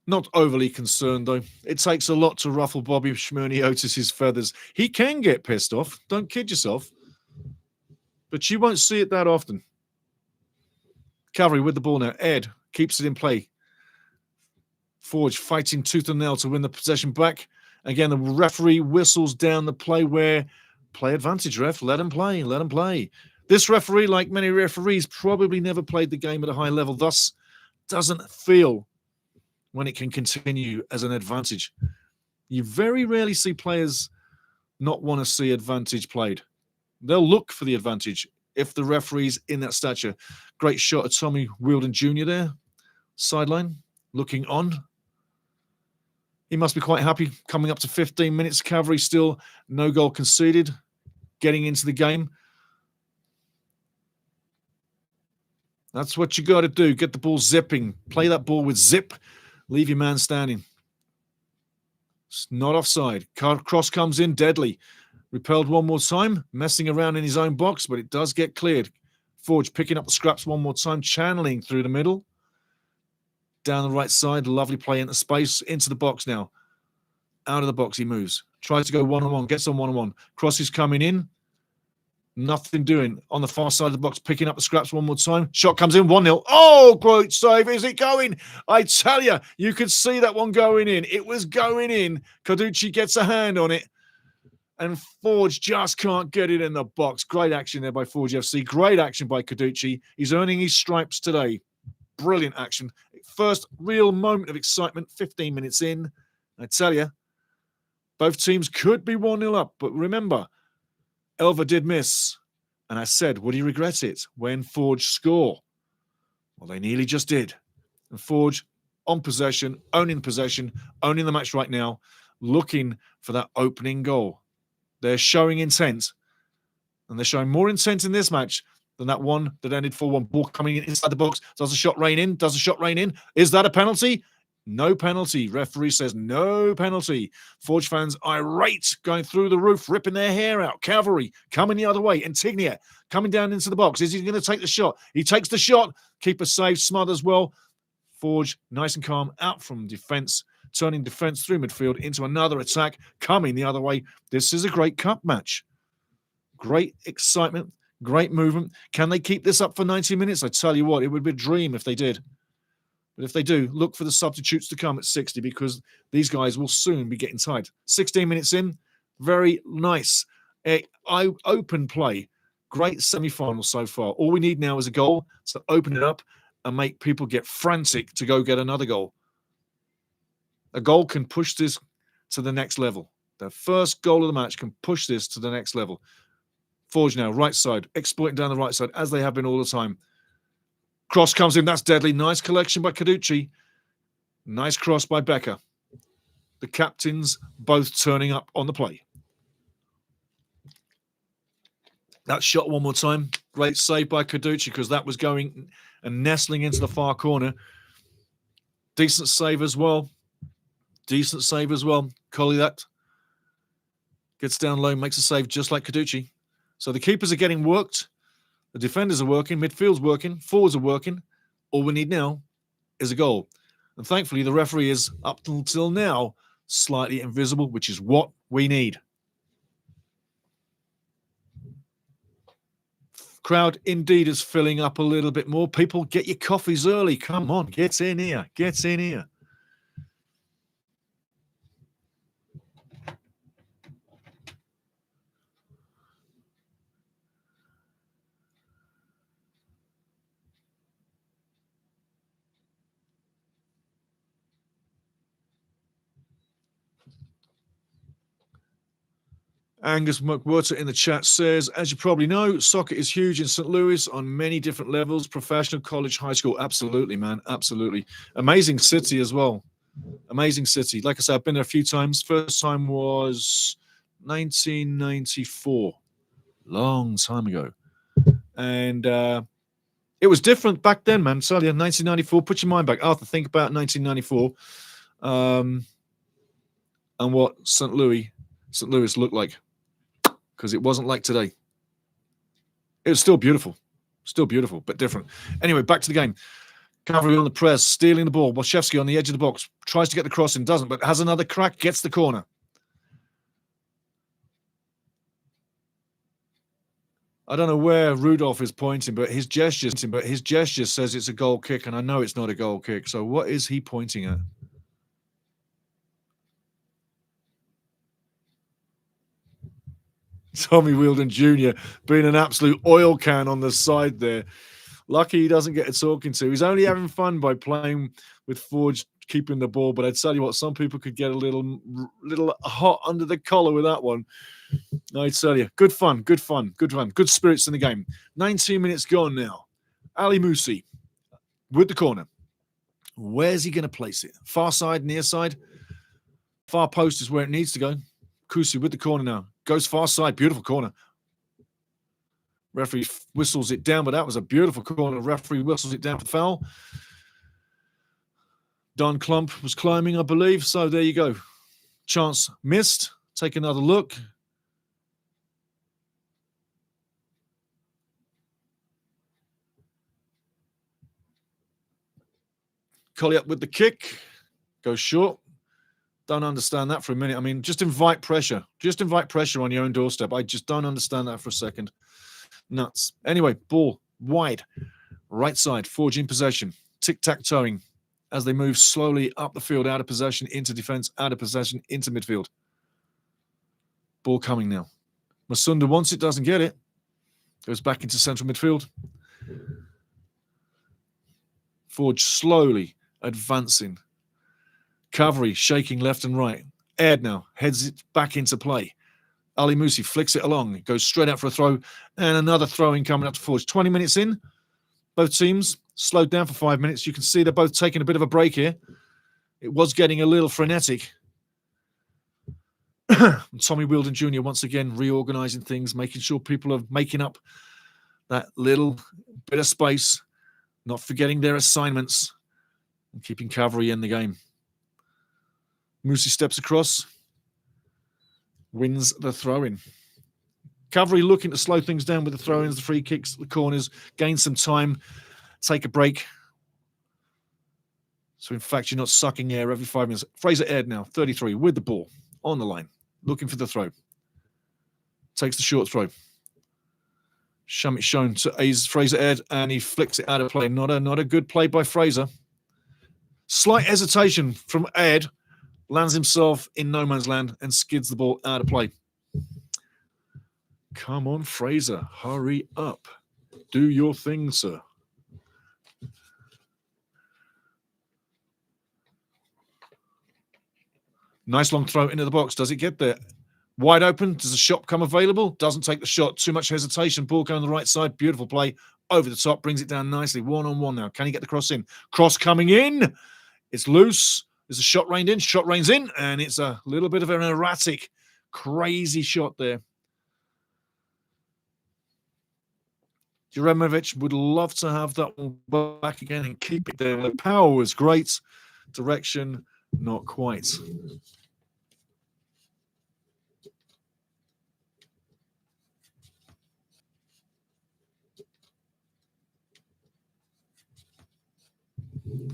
Not overly concerned, though. It takes a lot to ruffle Bobby Schmurney Otis's feathers. He can get pissed off. Don't kid yourself. But you won't see it that often. Cavalry with the ball now. Ed keeps it in play. Forge fighting tooth and nail to win the possession back. Again, the referee whistles down the play where play advantage, ref. Let him play. Let him play. This referee, like many referees, probably never played the game at a high level, thus doesn't feel when it can continue as an advantage. You very rarely see players not want to see advantage played. They'll look for the advantage if the referee's in that stature. Great shot of Tommy Wielden Jr. there. Sideline, looking on. He must be quite happy. Coming up to 15 minutes. Cavalry still no goal conceded. Getting into the game. That's what you got to do. Get the ball zipping. Play that ball with zip. Leave your man standing. It's not offside. Cross comes in, deadly. Repelled one more time, messing around in his own box, but it does get cleared. Forge picking up the scraps one more time, channeling through the middle. Down the right side, lovely play into space, into the box now. Out of the box he moves. Tries to go one-on-one, gets on one-on-one. Cross is coming in. Nothing doing. On the far side of the box, picking up the scraps one more time. Shot comes in, 1-0. Oh, great save. Is it going? I tell you, you could see that one going in. It was going in. Carducci gets a hand on it. And Forge just can't get it in the box. Great action there by Forge FC. Great action by Carducci. He's earning his stripes today. Brilliant action. First real moment of excitement, 15 minutes in. I tell you, both teams could be 1-0 up. But remember, Elva did miss. And I said, would he regret it when Forge score? Well, they nearly just did. And Forge on possession, owning the match right now, looking for that opening goal. They're showing intent. And they're showing more intent in this match than that one that ended 4-1. Ball coming in inside the box. Does the shot rain in? Does the shot rain in? Is that a penalty? No penalty. Referee says no penalty. Forge fans irate, going through the roof, ripping their hair out. Cavalry coming the other way. Insignia coming down into the box. Is he going to take the shot? He takes the shot. Keeper saves, smothers well. Forge nice and calm out from defense, turning defense through midfield into another attack, coming the other way. This is a great cup match. Great excitement, great movement. Can they keep this up for 90 minutes? I tell you what, it would be a dream if they did. But if they do, look for the substitutes to come at 60 because these guys will soon be getting tired. 16 minutes in, very nice. Open play. Great semi-final so far. All we need now is a goal to open it up and make people get frantic to go get another goal. A goal can push this to the next level. The first goal of the match can push this to the next level. Forge now, right side, exploiting down the right side, as they have been all the time. Cross comes in, that's deadly. Nice collection by Carducci. Nice cross by Becker. The captains both turning up on the play. That shot one more time. Great save by Carducci because that was going and nestling into the far corner. Decent save as well. Decent save as well. Collie that. Gets down low, makes a save just like Carducci. So the keepers are getting worked. The defenders are working. Midfield's working. Forwards are working. All we need now is a goal. And thankfully, the referee is, up until now, slightly invisible, which is what we need. Crowd indeed is filling up a little bit more. People, get your coffees early. Come on, get in here. Get in here. Angus McWhirter in the chat says, as you probably know, soccer is huge in St. Louis on many different levels, professional, college, high school. Absolutely, man. Absolutely. Amazing city as well. Amazing city. Like I said, I've been there a few times. First time was 1994. Long time ago. And it was different back then, man. So, yeah, 1994. Put your mind back. Arthur, think about 1994 and what St. Louis looked like. Because it wasn't like today. It was still beautiful, but different. Anyway, back to the game. Cavalry on the press, stealing the ball. Waszewski on the edge of the box, tries to get the cross in, doesn't, but has another crack, gets the corner. I don't know where Rudolph is pointing, but his gesture says it's a goal kick, and I know it's not a goal kick. So what is he pointing at? Tommy Wheeldon Jr. being an absolute oil can on the side there. Lucky he doesn't get a talking to. He's only having fun by playing with Forge keeping the ball, but I tell you what, some people could get a little hot under the collar with that one. I tell you, good fun, good spirits in the game. 19 minutes gone now. Ali Musi with the corner. Where's he going to place it? Far side, near side? Far post is where it needs to go. Kusi with the corner now. Goes far side. Beautiful corner. Referee whistles it down, but that was a beautiful corner. Referee whistles it down for the foul. Don Klump was climbing, I believe. So there you go. Chance missed. Take another look. Collie up with the kick. Goes short. Don't understand that for a minute. I mean, just invite pressure. Just invite pressure on your own doorstep. I just don't understand that for a second. Nuts. Anyway, ball wide. Right side. Forge in possession. Tic-tac-toeing as they move slowly up the field, out of possession, into defense, out of possession, into midfield. Ball coming now. Masunda wants it, doesn't get it. Goes back into central midfield. Forge slowly advancing. Cavalry shaking left and right. Aird now heads it back into play. Ali Musi flicks it along. It goes straight out for a throw. And another throw-in coming up to Forge. 20 minutes in. Both teams slowed down for 5 minutes. You can see they're both taking a bit of a break here. It was getting a little frenetic. Tommy Wheeldon Jr. once again reorganizing things, making sure people are making up that little bit of space, not forgetting their assignments, and keeping Cavalry in the game. Musi steps across, wins the throw-in. Cavalry looking to slow things down with the throw-ins, the free kicks, the corners, gain some time, take a break. So, in fact, you're not sucking air every 5 minutes. Fraser Aird now, 33, with the ball, on the line, looking for the throw. Takes the short throw. Shamit shown to Fraser Aird, and he flicks it out of play. Not a good play by Fraser. Slight hesitation from Ed. Lands himself in no man's land and skids the ball out of play. Come on, Fraser. Hurry up. Do your thing, sir. Nice long throw into the box. Does it get there? Wide open. Does the shot come available? Doesn't take the shot. Too much hesitation. Ball going on the right side. Beautiful play. Over the top. Brings it down nicely. 1-on-1 now. Can he get the cross in? Cross coming in. It's loose. There's a shot reined in. Shot reins in. And it's a little bit of an erratic, crazy shot there. Jeremovic would love to have that one back again and keep it there. The power was great. Direction, not quite.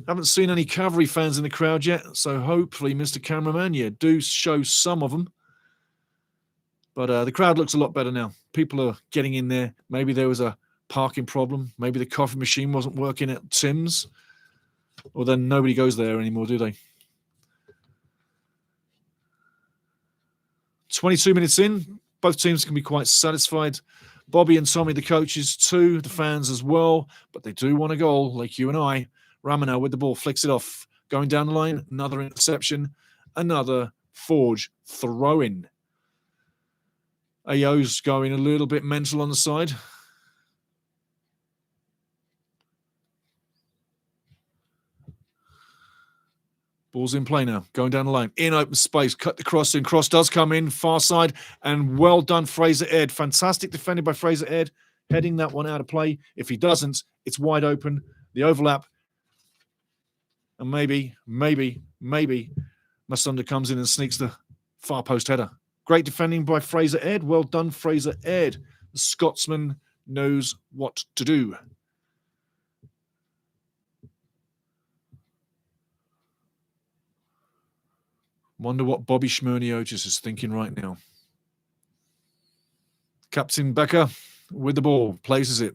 Haven't seen any Cavalry fans in the crowd yet, so hopefully, Mr. Cameraman, you do show some of them. But the crowd looks a lot better now. People are getting in there. Maybe there was a parking problem. Maybe the coffee machine wasn't working at Tim's. Or then nobody goes there anymore, do they? 22 minutes in. Both teams can be quite satisfied. Bobby and Tommy, the coaches, too. The fans as well. But they do want a goal, like you and I. Ramana with the ball, flicks it off. Going down the line, another interception. Another Forge throw-in. AO's going a little bit mental on the side. Ball's in play now, going down the line, in open space, cut the cross in. Cross does come in, far side, and well done, Fraser Ed. Fantastic defended by Fraser Ed, heading that one out of play. If he doesn't, it's wide open, the overlap, and maybe Masunda comes in and sneaks the far post header. Great defending by Fraser Ed. Well done, Fraser Ed. The Scotsman knows what to do. Wonder what Bobby Schmerniotis is thinking right now. Captain Becker with the ball, places it.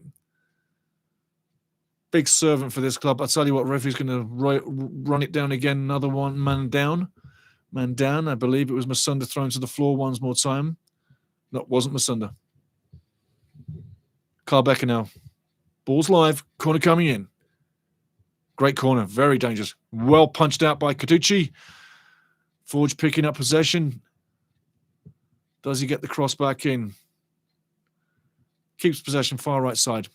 Big servant for this club. I'll tell you what, referee's going to run it down again. Another one, man down. Man down. I believe it was Masunda thrown to the floor once more time. No, it wasn't Masunda. Carl Becker now. Ball's live. Corner coming in. Great corner. Very dangerous. Well punched out by Carducci. Forge picking up possession. Does he get the cross back in? Keeps possession far right side.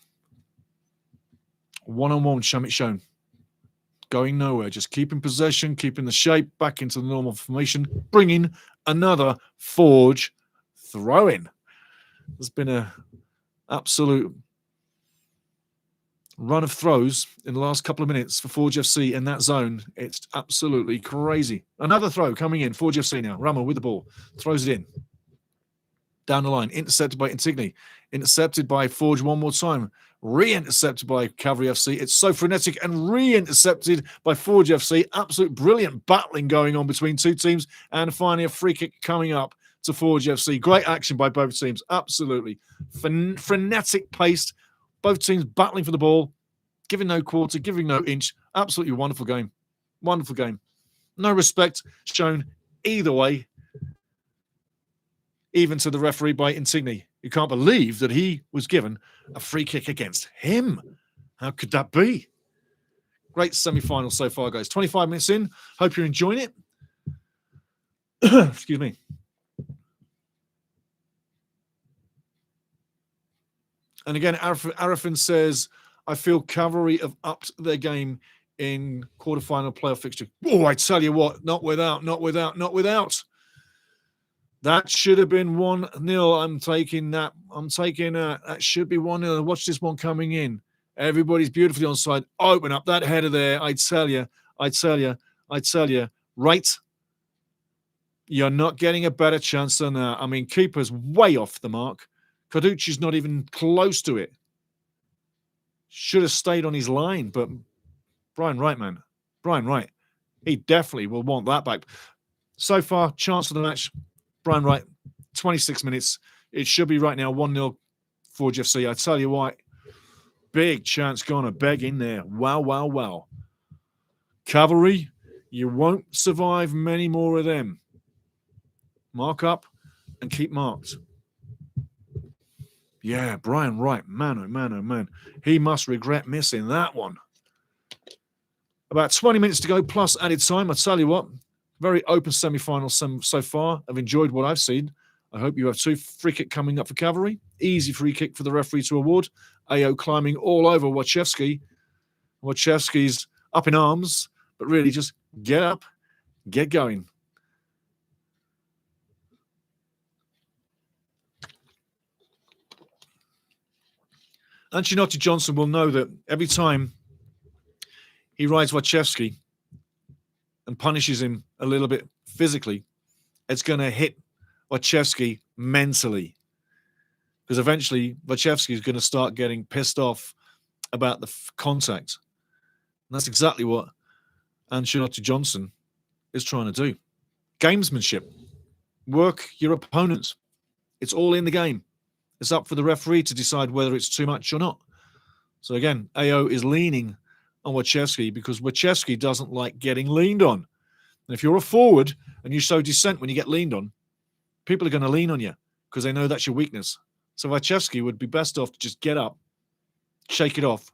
One-on-one, Shamit shown. Going nowhere. Just keeping possession, keeping the shape back into the normal formation. Bringing another Forge throw-in. There's been an absolute run of throws in the last couple of minutes for Forge FC in that zone. It's absolutely crazy. Another throw coming in. Forge FC now. Rama with the ball. Throws it in. Down the line. Intercepted by Insigne. Intercepted by Forge one more time. Re-intercepted by Cavalry FC. It's so frenetic and re-intercepted by Forge FC. Absolute brilliant battling going on between two teams. And finally a free kick coming up to Forge FC. Great action by both teams. Absolutely. Frenetic pace. Both teams battling for the ball, giving no quarter, giving no inch. Absolutely wonderful game. Wonderful game. No respect shown either way, even to the referee by Insigne. You can't believe that he was given a free kick against him. How could that be? Great semi-final so far, guys. 25 minutes in. Hope you're enjoying it. Excuse me. And again, Arafin says, I feel Cavalry have upped their game in quarterfinal playoff fixture. Oh, I tell you what, not without. That should have been 1-0. I'm taking that. That should be 1-0. Watch this one coming in. Everybody's beautifully onside. Open up that header there. I tell you. Right. You're not getting a better chance than that. I mean, keeper's way off the mark. Carducci's not even close to it. Should have stayed on his line, but Brian Wright, man. Brian Wright. He definitely will want that back. So far, chance of the match. Brian Wright, 26 minutes. It should be right now 1-0 Forge FC. I tell you what, big chance gone a beg in there. Wow. Cavalry, you won't survive many more of them. Mark up and keep marked. Yeah, Brian Wright, man, oh man, oh man. He must regret missing that one. About 20 minutes to go plus added time. I tell you what, very open semi-final so far. I've enjoyed what I've seen. I hope you have 2 free kick coming up for Cavalry. Easy free kick for the referee to award. AO climbing all over Wachewski. Wachewski's up in arms, but really just get up, get going. Ancelotti Johnson will know that every time he rides Wachewski and punishes him a little bit physically, it's going to hit Wachewski mentally. Because eventually Wachewski is going to start getting pissed off about the contact. And that's exactly what Ancelotti Johnson is trying to do. Gamesmanship. Work your opponent. It's all in the game. It's up for the referee to decide whether it's too much or not. So again, AO is leaning on Wachewski because Wachewski doesn't like getting leaned on. And if you're a forward and you show dissent when you get leaned on, people are going to lean on you because they know that's your weakness. So Wachewski would be best off to just get up, shake it off,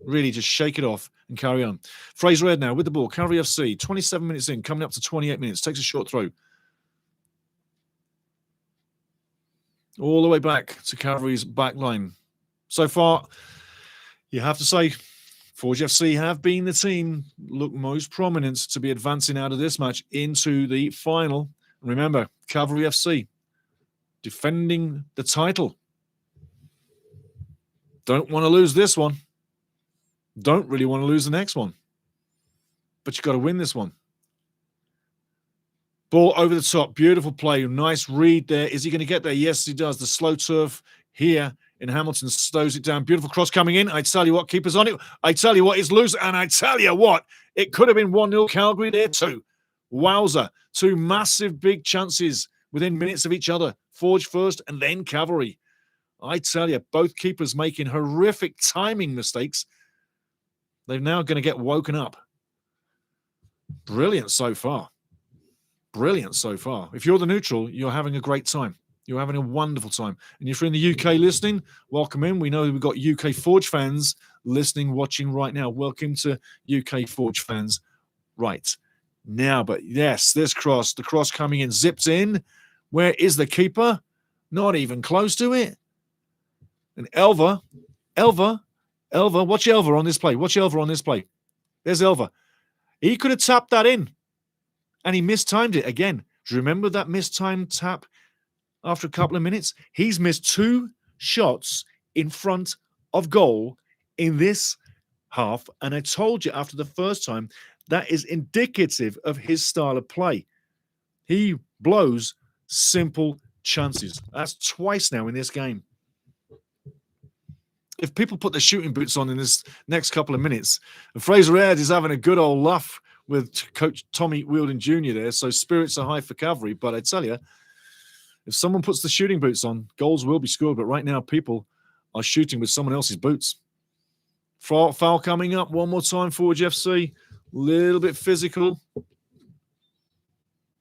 really just shake it off and carry on. Fraser Ed now with the ball. Cavalry FC, 27 minutes in, coming up to 28 minutes. Takes a short throw. All the way back to Cavalry's back line. So far, you have to say, Forge FC have been the team look most prominent to be advancing out of this match into the final. Remember, Cavalry FC defending the title. Don't want to lose this one. Don't really want to lose the next one. But you've got to win this one. Ball over the top. Beautiful play. Nice read there. Is he going to get there? Yes, he does. The slow turf here in Hamilton stows it down. Beautiful cross coming in. I tell you what, keeper's on it. I tell you what, it's loose. And I tell you what, it could have been 1-0 Calgary there too. Wowza. 2 massive big chances within minutes of each other. Forge first and then Cavalry. I tell you, both keepers making horrific timing mistakes. They're now going to get woken up. Brilliant so far. Brilliant so far. If you're the neutral, you're having a great time. You're having a wonderful time. And if you're in the UK listening, welcome in. We know we've got UK Forge fans listening, watching right now. Welcome to UK Forge fans right now. But yes, this cross, the cross coming in, zipped in. Where is the keeper? Not even close to it. And Elva, watch Elva on this play. Watch Elva on this play. There's Elva. He could have tapped that in. And he mistimed it again. Do you remember that mistimed tap after a couple of minutes? He's missed 2 shots in front of goal in this half. And I told you after the first time, that is indicative of his style of play. He blows simple chances. That's twice now in this game. If people put their shooting boots on in this next couple of minutes, Fraser Aird is having a good old laugh with Coach Tommy Wheeldon Jr. there, so spirits are high for Cavalry. But I tell you, if someone puts the shooting boots on, goals will be scored. But right now, people are shooting with someone else's boots. Foul coming up one more time for FC. Little bit physical.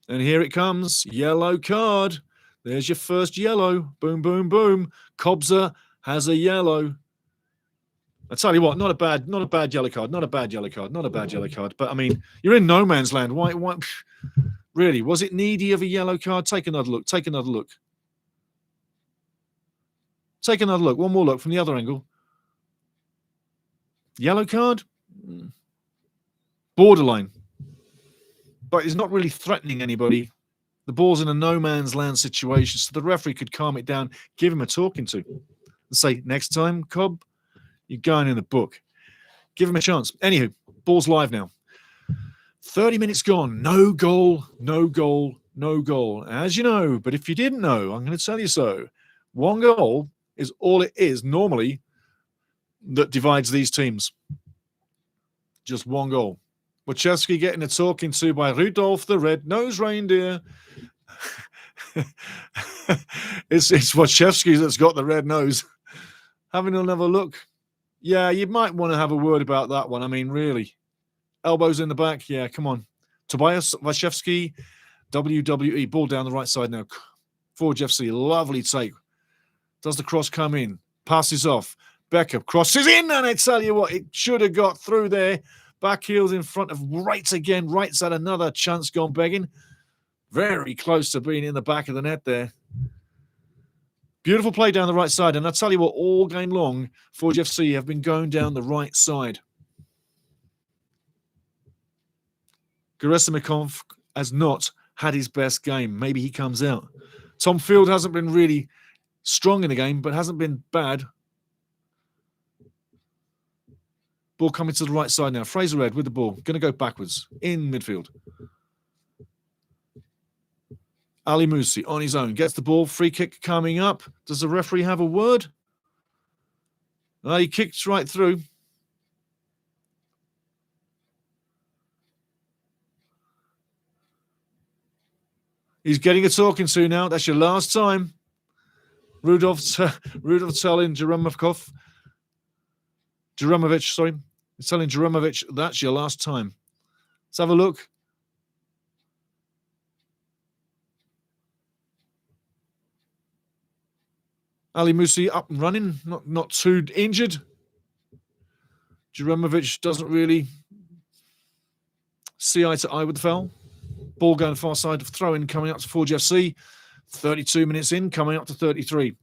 And here it comes. Yellow card. There's your first yellow. Boom, boom, boom. Kobza has a yellow. I tell you what, not a bad yellow card, not a bad yellow card. But I mean, you're in no man's land. Why? Really? Was it needy of a yellow card? Take another look. Take another look. Take another look. One more look from the other angle. Yellow card? Borderline. But it's not really threatening anybody. The ball's in a no man's land situation, so the referee could calm it down, give him a talking to, and say, next time, Cobb, you're going in the book. Give him a chance. Anywho, ball's live now. 30 minutes gone. No goal, no goal, no goal. As you know, but if you didn't know, I'm going to tell you so. 1 goal is all it is normally that divides these teams. Just 1 goal. Wachowski getting a talking to by Rudolph the Red-Nosed Reindeer. It's Wachowski that's got the red nose. Having another look. Yeah, you might want to have a word about that one. I mean, really. Elbows in the back. Yeah, come on. Tobias Waszewski, WWE. Ball down the right side now. Forge FC. Lovely take. Does the cross come in? Passes off. Becker crosses in, and I tell you what, it should have got through there. Back heels in front of Wright again. Wright's had another chance gone begging. Very close to being in the back of the net there. Beautiful play down the right side. And I tell you what, all game long, Forge FC have been going down the right side. Gerasimov has not had his best game. Maybe he comes out. Tom Field hasn't been really strong in the game, but hasn't been bad. Ball coming to the right side now. Fraser Ed with the ball. Going to go backwards in midfield. Ali Musi on his own. Gets the ball. Free kick coming up. Does the referee have a word? He kicks right through. He's getting a talking to now. That's your last time. Rudolf telling Jeremovich, sorry. He's telling Jeremovich, that's your last time. Let's have a look. Ali Musi up and running, not too injured. Jeremovich doesn't really see eye to eye with the foul. Ball going far side of throw-in coming up to Forge FC. 32 minutes in, coming up to 33.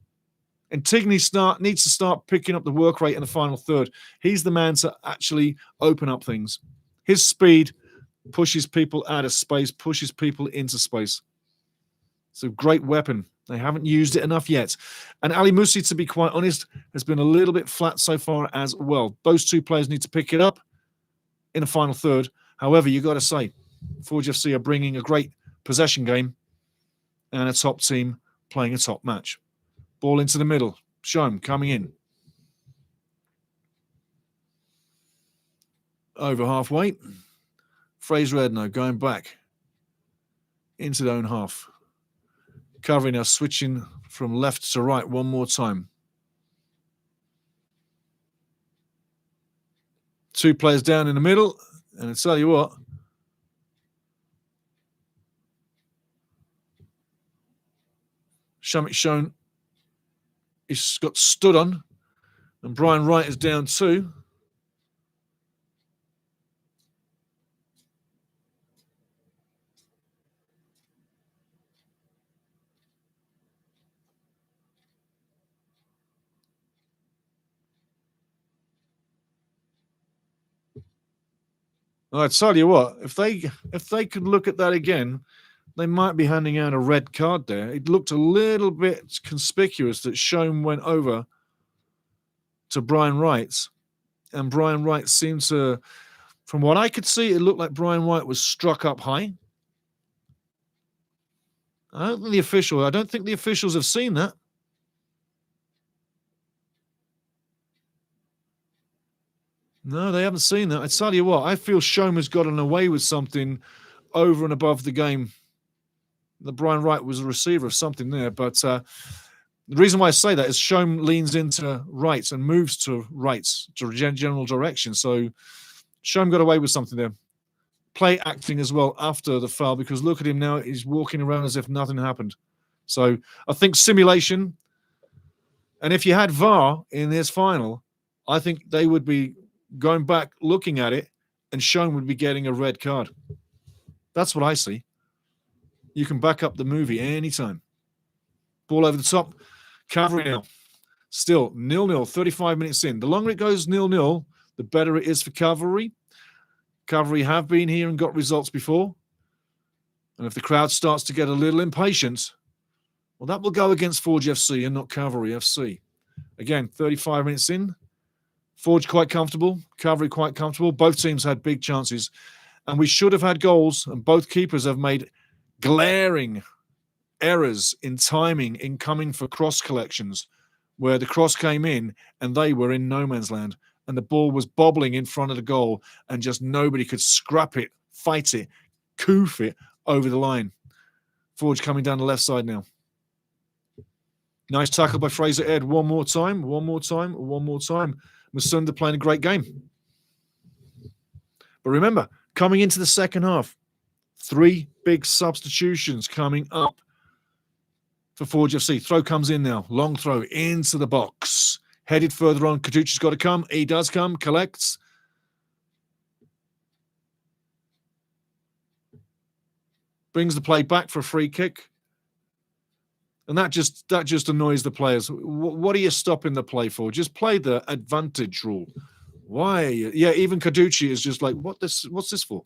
And Tigney needs to start picking up the work rate in the final third. He's the man to actually open up things. His speed pushes people out of space, pushes people into space. It's a great weapon. They haven't used it enough yet. And Ali Musi, to be quite honest, has been a little bit flat so far as well. Those two players need to pick it up in the final third. However, you've got to say, Forge FC are bringing a great possession game and a top team playing a top match. Ball into the middle. Shom coming in. Over halfway. Fraser Edno going back into their own half. Covering now, switching from left to right one more time. Two players down in the middle. And I tell you what, Shamik Shone, he's got stood on, and Brian Wright is down too. I tell you what, if they could look at that again, they might be handing out a red card there. It looked a little bit conspicuous that Shome went over to Brian Wright, and Brian Wright seemed to, from what I could see, it looked like Brian Wright was struck up high. I don't think the officials have seen that. No, they haven't seen that. I tell you what, I feel Shome has gotten away with something over and above the game. The Brian Wright was a receiver of something there, but the reason why I say that is Shome leans into right and moves to right, to general direction. So Shome got away with something there. Play acting as well after the foul, because look at him now. He's walking around as if nothing happened. So I think simulation, and if you had VAR in this final, I think they would be going back, looking at it, and Shome would be getting a red card. That's what I see. You can back up the movie anytime. Ball over the top. Cavalry now. Still 0-0, 35 minutes in. The longer it goes 0-0, the better it is for Cavalry. Cavalry have been here and got results before. And if the crowd starts to get a little impatient, well, that will go against Forge FC and not Cavalry FC. Again, 35 minutes in. Forge quite comfortable. Cavalry quite comfortable. Both teams had big chances. And we should have had goals. And both keepers have made glaring errors in timing in coming for cross collections, where the cross came in and they were in no man's land. And the ball was bobbling in front of the goal and just nobody could scrap it, fight it, coof it over the line. Forge coming down the left side now. Nice tackle by Fraser Ed. One more time. Musunda playing a great game. But remember, coming into the second half, 3 big substitutions coming up for Forge FC. Throw comes in now. Long throw into the box. Headed further on. Caducci's got to come. He does come. Collects. Brings the play back for a free kick. And that just annoys the players. What are you stopping the play for? Just play the advantage rule. Why? Yeah, even Caducci is just like, what's this for?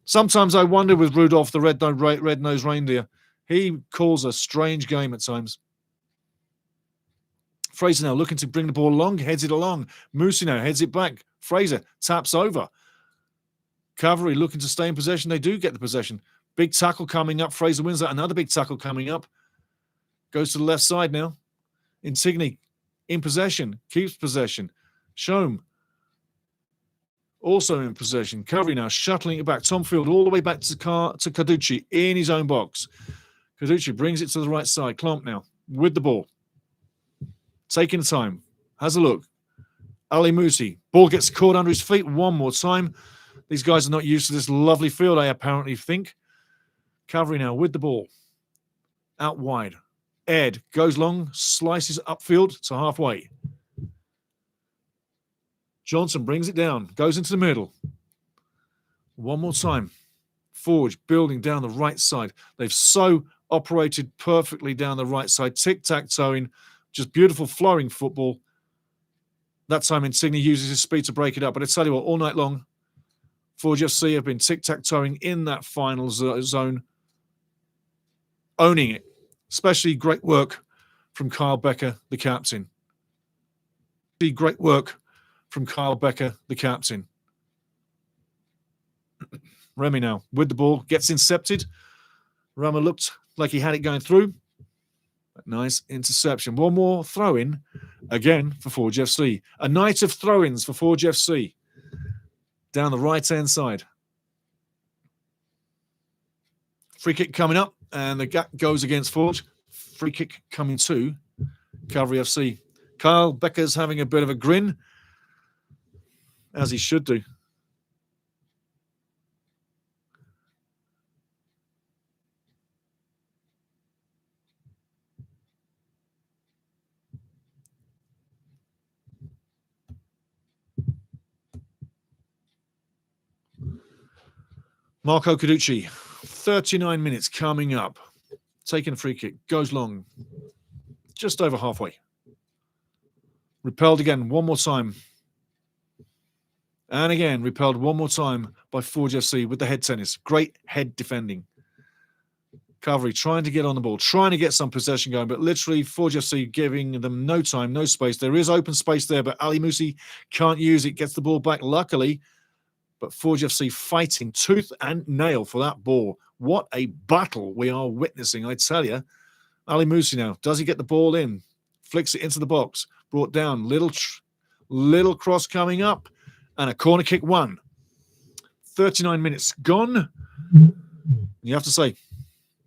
Sometimes I wonder with Rudolph the red-nosed reindeer. He calls a strange game at times. Fraser now looking to bring the ball along, heads it along. Moussi now heads it back. Fraser taps over. Cavalry looking to stay in possession. They do get the possession. Big tackle coming up. Fraser wins that. Another big tackle coming up. Goes to the left side now. Insigne in possession. Keeps possession. Shome also in possession. Cavalry now shuttling it back. Tom Field all the way back to Caducci in his own box. Caducci brings it to the right side. Klomp now with the ball. Taking the time. Has a look. Ali Moussi. Ball gets caught under his feet one more time. These guys are not used to this lovely field, I apparently think. Cavalry now with the ball. Out wide. Ed goes long, slices upfield to halfway. Johnson brings it down, goes into the middle. One more time. Forge building down the right side. They've so operated perfectly down the right side. Tic-tac-toeing. Just beautiful flowing football. That time Insigne uses his speed to break it up. But I tell you what, all night long, Forge FC have been tic-tac-toeing in that final zone. Owning it. Especially great work from Kyle Becker, the captain. Great work from Kyle Becker, the captain. Remy now with the ball. Gets incepted. Rama looked like he had it going through. Nice interception. One more throw-in again for Forge FC. A night of throw-ins for Forge FC. Down the right-hand side. Free kick coming up, and the gap goes against Forge. Free kick coming to Cavalry FC. Kyle Becker's having a bit of a grin, as he should do. Marco Caducci, 39 minutes coming up. Taking a free kick, goes long. Just over halfway. Repelled again, one more time. And again, repelled one more time by Forge FC with the head tennis. Great head defending. Cavalry trying to get on the ball, trying to get some possession going, but literally Forge FC giving them no time, no space. There is open space there, but Ali Moussi can't use it, gets the ball back, luckily. But Forge FC fighting tooth and nail for that ball. What a battle we are witnessing, I tell you. Ali Moussi now, does he get the ball in? Flicks it into the box, brought down, little cross coming up, and a corner kick won. 39 minutes gone. You have to say,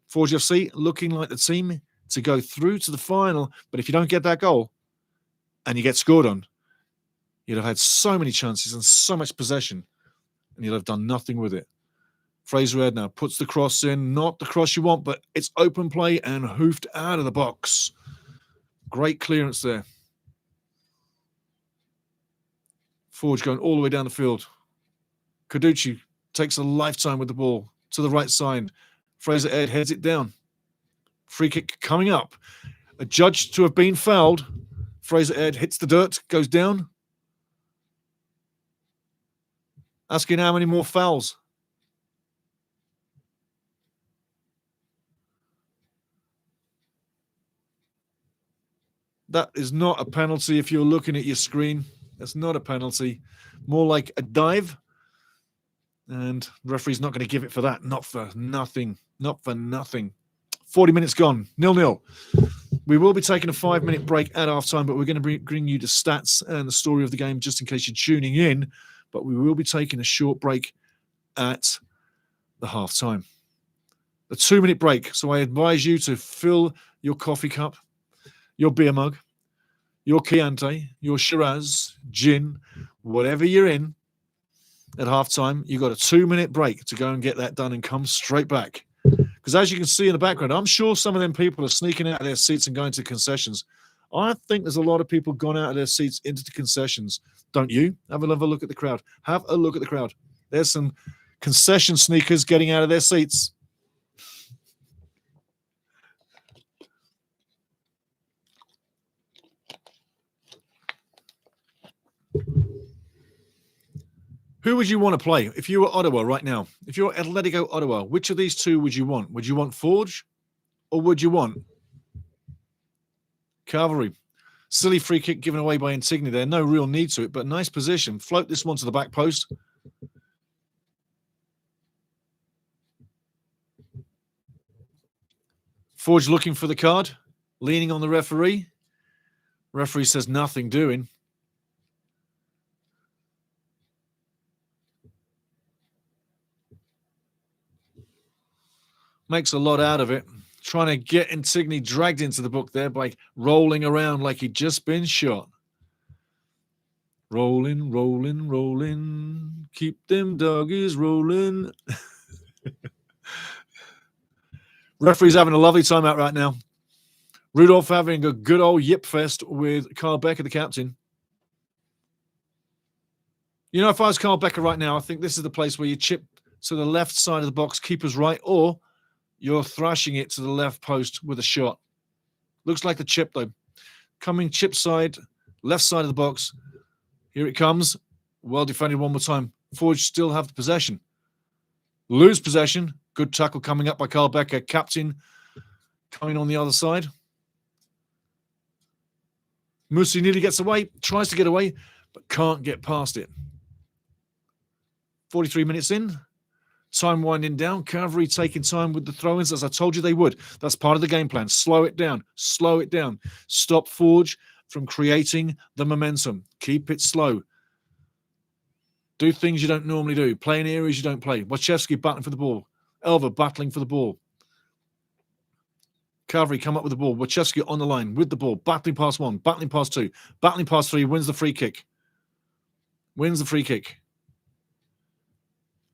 Forge FC looking like the team to go through to the final, but if you don't get that goal and you get scored on, you'd have had so many chances and so much possession, and you'll have done nothing with it. Fraser Ed now puts the cross in, not the cross you want, but it's open play and hoofed out of the box. Great clearance there. Forge going all the way down the field. Caducci takes a lifetime with the ball to the right side. Fraser Ed heads it down. Free kick coming up. Adjudged to have been fouled. Fraser Ed hits the dirt, goes down. Asking how many more fouls. That is not a penalty if you're looking at your screen. That's not a penalty. More like a dive. And the referee's not going to give it for that. Not for nothing. Not for nothing. 40 minutes gone. 0-0. We will be taking a 5-minute break at halftime, but we're going to bring you the stats and the story of the game just in case you're tuning in. But we will be taking a short break at the halftime. A 2-minute break. So I advise you to fill your coffee cup, your beer mug, your Chianti, your Shiraz, gin, whatever you're in. at halftime. You've got a 2-minute break to go and get that done and come straight back. Because as you can see in the background, I'm sure some of them people are sneaking out of their seats and going to concessions. I think there's a lot of people gone out of their seats into the concessions. Don't you? Have a look at the crowd. Have a look at the crowd. There's some concession sneakers getting out of their seats. Who would you want to play if you were Ottawa right now? If you're Atletico Ottawa, which of these two would you want? Would you want Forge or would you want Cavalry? Silly free kick given away by Insigne there. No real need to it, but nice position. Float this one to the back post. Forge looking for the card, leaning on the referee. Referee says nothing doing. Makes a lot out of it. Trying to get Insigne dragged into the book there by rolling around like he'd just been shot. Rolling, rolling, rolling. Keep them doggies rolling. Referee's having a lovely time out right now. Rudolph having a good old yip fest with Carl Becker, the captain. You know, if I was Carl Becker right now, I think this is the place where you chip to the left side of the box, keeper's right, or you're thrashing it to the left post with a shot. Looks like the chip, though. Coming chip side, left side of the box. Here it comes. Well defended one more time. Forge still have the possession. Lose possession. Good tackle coming up by Carl Becker. Captain coming on the other side. Musi nearly gets away. Tries to get away, but can't get past it. 43 minutes in. Time winding down. Cavalry taking time with the throw-ins, as I told you they would. That's part of the game plan. Slow it down. Slow it down. Stop Forge from creating the momentum. Keep it slow. Do things you don't normally do. Play in areas you don't play. Wachowski battling for the ball. Elva battling for the ball. Cavalry come up with the ball. Wachowski on the line with the ball. Battling past one. Battling past two. Battling past three. Wins the free kick. Wins the free kick.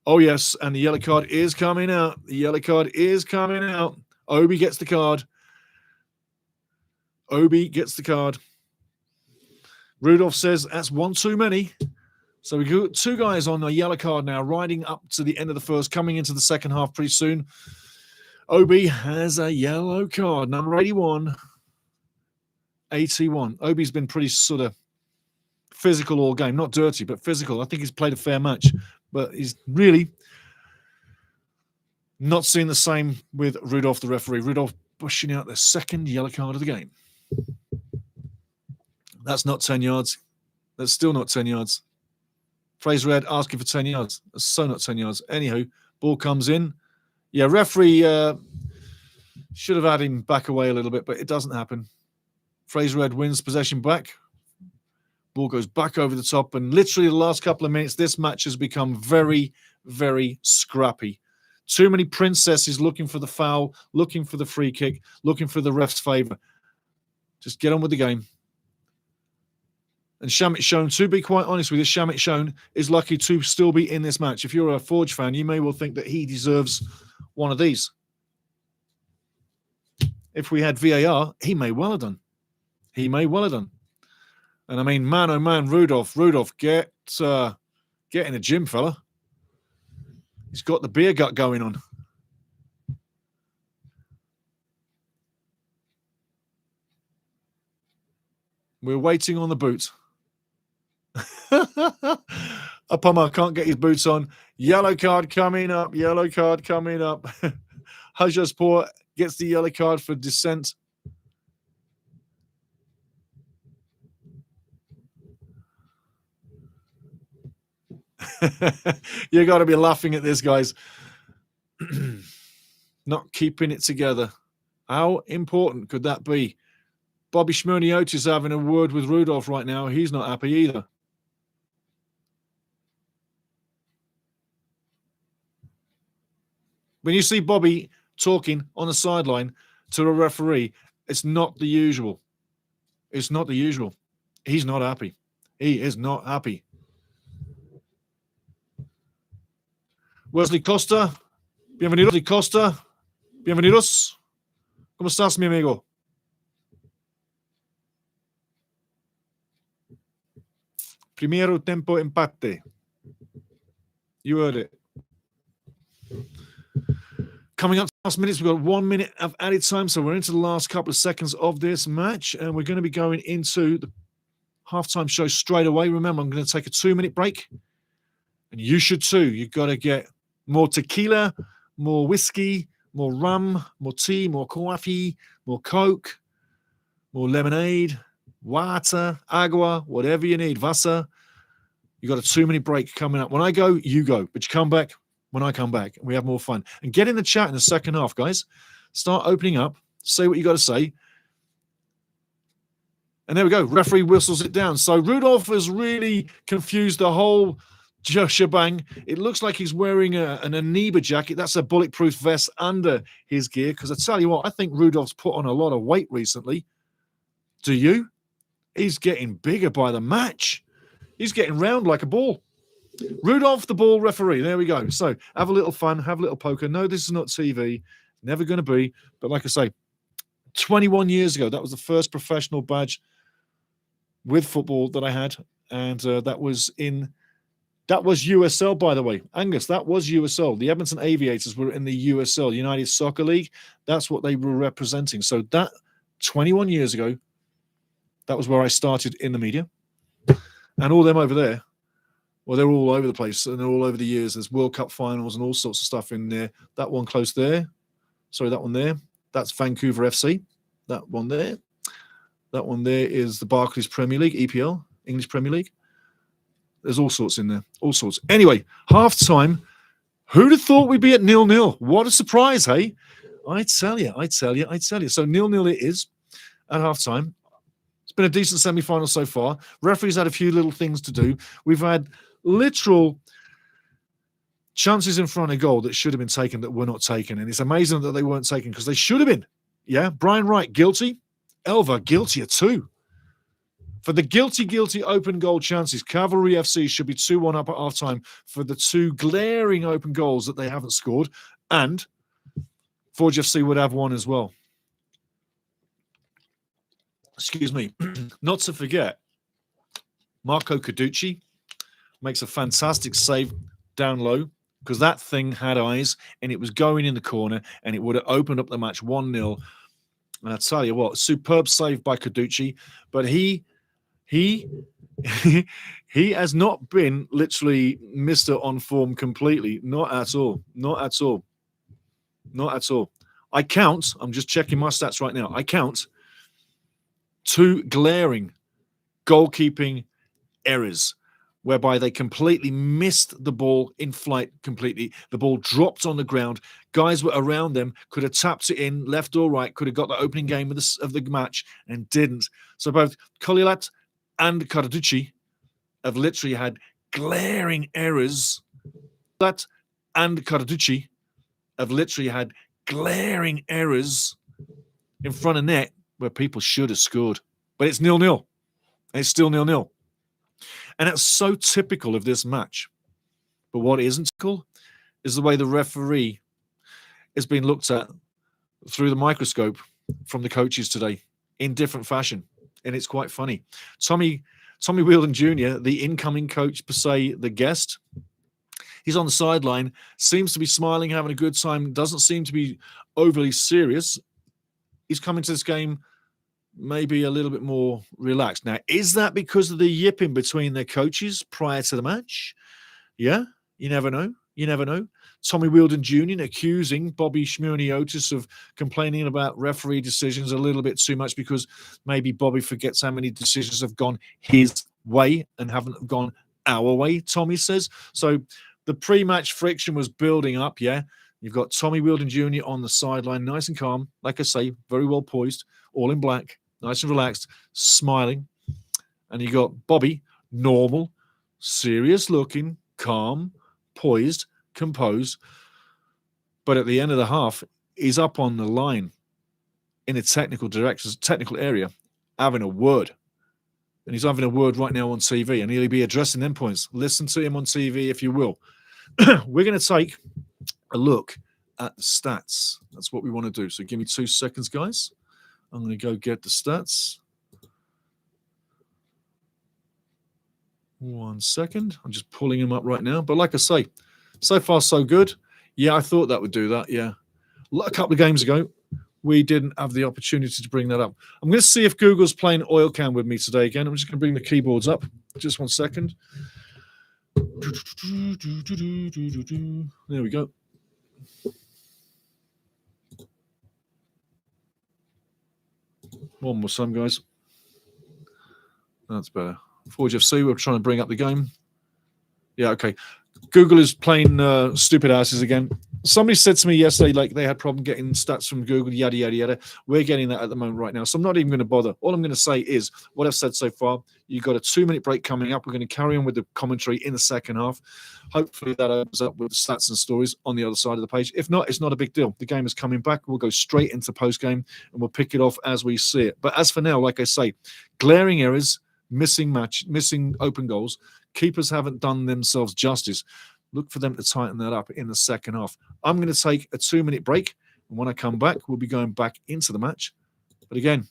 Oh, yes, and the yellow card is coming out. The yellow card is coming out. Obi gets the card. Obi gets the card. Rudolph says that's one too many. So we've got two guys on a yellow card now, riding up to the end of the first, coming into the second half pretty soon. Obi has a yellow card, number 81. 81. Obi's been pretty sort of physical all game. Not dirty, but physical. I think he's played a fair match. But he's really not seen the same with Rudolph, the referee. Rudolph pushing out the second yellow card of the game. That's not 10 yards. That's still not 10 yards. Fraser Ed asking for 10 yards. That's so not 10 yards. Anywho, ball comes in. Yeah, referee should have had him back away a little bit, but it doesn't happen. Fraser Ed wins possession back. Ball goes back over the top, and literally the last couple of minutes, this match has become very, very scrappy. Too many princesses looking for the foul, looking for the free kick, looking for the ref's favour. Just get on with the game. And Shamit Shone, to be quite honest with you, Shamit Shone is lucky to still be in this match. If you're a Forge fan, you may well think that he deserves one of these. If we had VAR, he may well have done. He may well have done. And I mean, man, oh man, Rudolph, get in the gym, fella. He's got the beer gut going on. We're waiting on the boot. Apama can't get his boots on. Yellow card coming up. Yellow card coming up. Hajaspor gets the yellow card for dissent. You got to be laughing at this, guys. Not keeping it together. How important could that be? Bobby Schmerniotis having a word with Rudolph right now. He's not happy either. When you see Bobby talking on the sideline to a referee, it's not the usual. It's not the usual. He's not happy. He is not happy. Wesley Costa. Bienvenido. Wesley Costa. Bienvenidos. ¿Cómo estás, mi amigo? Primero tempo empate. You heard it. Coming up to the last minutes, we've got 1 minute of added time, so we're into the last couple of seconds of this match, and we're going to be going into the halftime show straight away. Remember, I'm going to take a 2-minute break, and you should too. You've got to get more tequila, more whiskey, more rum, more tea, more coffee, more Coke, more lemonade, water, agua, whatever you need, Wasser. You got a 2-minute break coming up. When I go, you go, but you come back when I come back, and we have more fun. And get in the chat in the second half, guys. Start opening up. Say what you got to say. And there we go. Referee whistles it down. So Rudolph has really confused the whole shebang. It looks like he's wearing an Aniba jacket. That's a bulletproof vest under his gear. Because I tell you what, I think Rudolph's put on a lot of weight recently. Do you? He's getting bigger by the match. He's getting round like a ball. Rudolph, the ball referee. There we go. So have a little fun. Have a little poker. No, this is not TV. Never going to be. But like I say, 21 years ago, that was the first professional badge with football that I had. And that was USL, by the way. Angus, that was USL. The Edmonton Aviators were in the USL, United Soccer League. That's what they were representing. So that 21 years ago, that was where I started in the media. And all them over there, well, they're all over the place, and they're all over the years. There's World Cup finals and all sorts of stuff in there. That one close there. Sorry, that one there. That's Vancouver FC. That one there. That one there is the Barclays Premier League, EPL, English Premier League. There's all sorts in there. All sorts. Anyway, half-time. Who'd have thought we'd be at 0-0? What a surprise, hey? I tell you. So 0-0 it is at half-time. It's been a decent semi-final so far. Referees had a few little things to do. We've had literal chances in front of goal that should have been taken that were not taken. And it's amazing that they weren't taken because they should have been. Yeah, Brian Wright, guilty. Elva, guilty of 2. For the guilty open goal chances, Cavalry FC should be 2-1 up at half-time for the 2 glaring open goals that they haven't scored. And Forge FC would have 1 as well. Excuse me. Not to forget, Marco Carducci makes a fantastic save down low because that thing had eyes and it was going in the corner and it would have opened up the match 1-0. And I tell you what, superb save by Carducci, but he has not been literally Mr. on form completely. Not at all. I count, I'm just checking my stats right now. I count 2 glaring goalkeeping errors whereby they completely missed the ball in flight completely. The ball dropped on the ground. Guys were around them, could have tapped it in left or right, could have got the opening game of the match and didn't. So both Kolilat and Carducci have literally had glaring errors. That and Carducci have literally had glaring errors in front of net where people should have scored. But it's 0-0. It's still 0-0. And it's so typical of this match. But what isn't typical is the way the referee is being looked at through the microscope from the coaches today in different fashion. And it's quite funny. Tommy Wheeldon Jr., the incoming coach, per se, the guest, he's on the sideline, seems to be smiling, having a good time, doesn't seem to be overly serious. He's coming to this game maybe a little bit more relaxed. Now, is that because of the yipping between their coaches prior to the match? Yeah, you never know. Tommy Wheeldon Jr. accusing Bobby Schmurney-Otis of complaining about referee decisions a little bit too much because maybe Bobby forgets how many decisions have gone his way and haven't gone our way, Tommy says. So the pre-match friction was building up, yeah. You've got Tommy Wheeldon Jr. on the sideline, nice and calm, like I say, very well poised, all in black, nice and relaxed, smiling. And you got Bobby, normal, serious looking, calm, poised, composed. But at the end of the half, he's up on the line in a technical area, having a word. And he's having a word right now on TV, and he'll be addressing them points. Listen to him on TV if you will. we're going to take a look at the stats. That's what we want to do. So give me 2 seconds, guys. I'm going to go get the stats. 1 second. I'm just pulling them up right now. But like I say, so far so good. Yeah, I thought that would do that. Yeah. A couple of games ago, we didn't have the opportunity to bring that up. I'm going to see if Google's playing oil can with me today again. I'm just going to bring the keyboards up. Just 1 second. There we go. One more time, guys. That's better. Forge FC, we're trying to bring up the game. Yeah, okay. Google is playing stupid asses again. Somebody said to me yesterday, like they had problem getting stats from Google, yada, yada, yada. We're getting that at the moment right now. So I'm not even going to bother. All I'm going to say is what I've said so far. You've got a 2-minute break coming up. We're going to carry on with the commentary in the second half. Hopefully that opens up with the stats and stories on the other side of the page. If not, it's not a big deal. The game is coming back. We'll go straight into post-game and we'll pick it off as we see it. But as for now, like I say, glaring errors, missing open goals. Keepers haven't done themselves justice. Look for them to tighten that up in the second half. I'm going to take a 2-minute break. And when I come back, we'll be going back into the match. But again,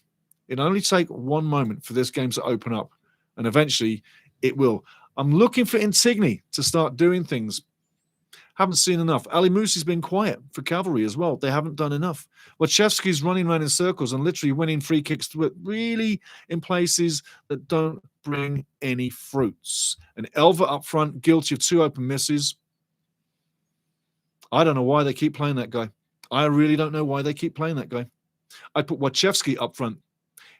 it'll only take 1 moment for this game to open up. And eventually it will. I'm looking for Insigne to start doing things. Haven't seen enough. Ali Musi's been quiet for Cavalry as well. They haven't done enough. Wachewski's running around in circles and literally winning free kicks to it really in places that don't bring any fruits. And Elva up front, guilty of 2 open misses. I don't know why they keep playing that guy. I really don't know why they keep playing that guy. I put Wachewski up front.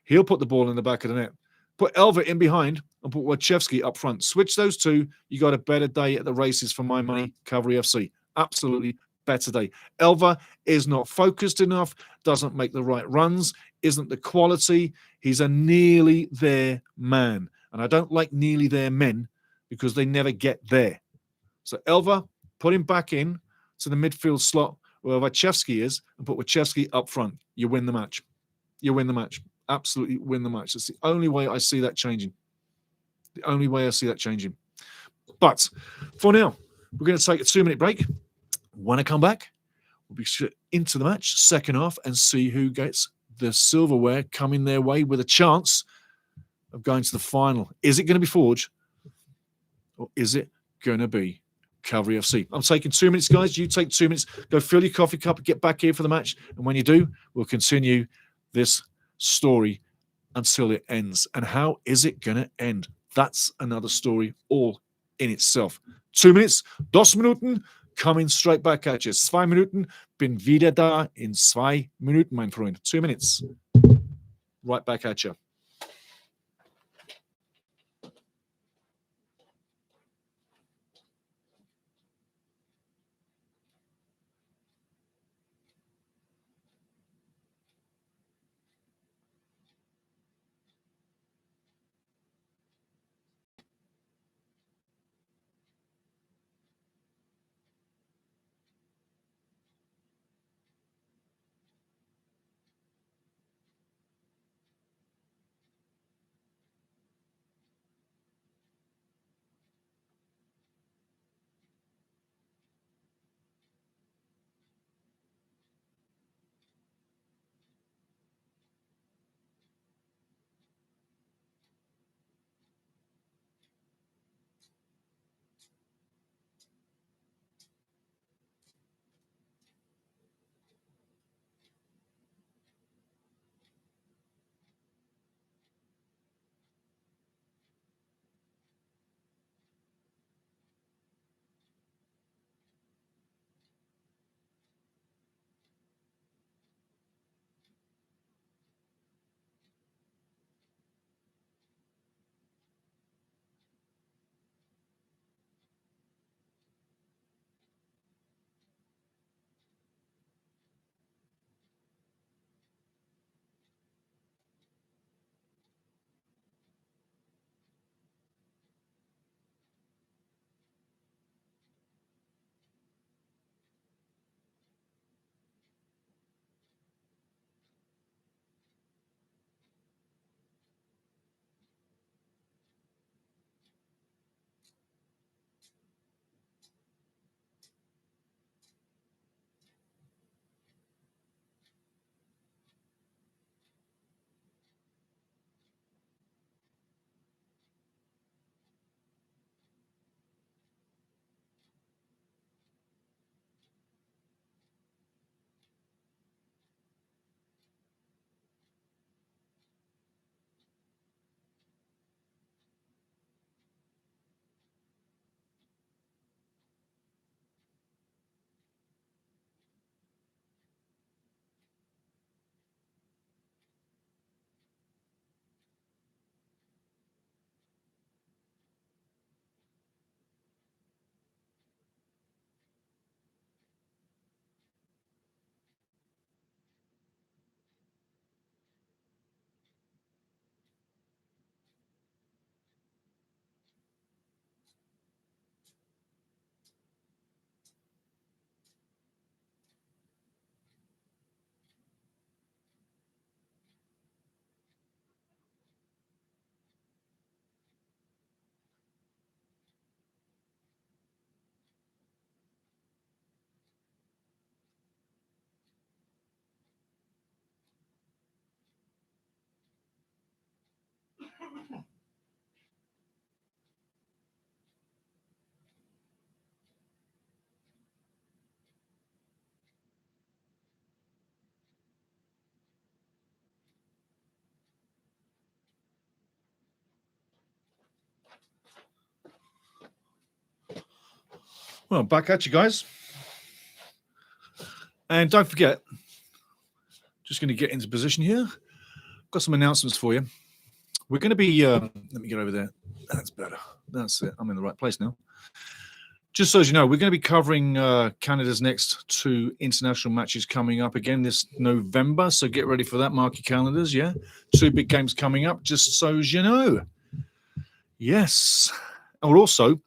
He'll put the ball in the back of the net. Put Elva in behind and put Wachewski up front. Switch those two. You got a better day at the races for my money, Cavalry FC. Absolutely better day. Elva is not focused enough, doesn't make the right runs, isn't the quality. He's a nearly there man. And I don't like nearly there men because they never get there. So Elva, put him back in to the midfield slot where Wachewski is and put Wachewski up front. You win the match. You win the match. Absolutely win the match. That's the only way I see that changing. The only way I see that changing. But for now, we're going to take a 2-minute break. When I come back, we'll be into the match, second half, and see who gets the silverware coming their way with a chance of going to the final. Is it going to be Forge or is it going to be Cavalry FC? I'm taking 2 minutes, guys. You take 2 minutes. Go fill your coffee cup, get back here for the match. And when you do, we'll continue this story until it ends. And how is it going to end? That's another story all in itself. 2 minutes, 2 Minuten, coming straight back at you. 2 Minuten, bin wieder da in 2 Minuten, mein Freund. 2 minutes, right back at you. Well, back at you guys. And don't forget, just going to get into position here. Got some announcements for you. We're going to be, let me get over there. That's better. That's it. I'm in the right place now. Just so as you know, we're going to be covering Canada's next 2 international matches coming up again this November. So get ready for that. Mark your calendars, yeah? 2 big games coming up, just so as you know. Yes. And we're also going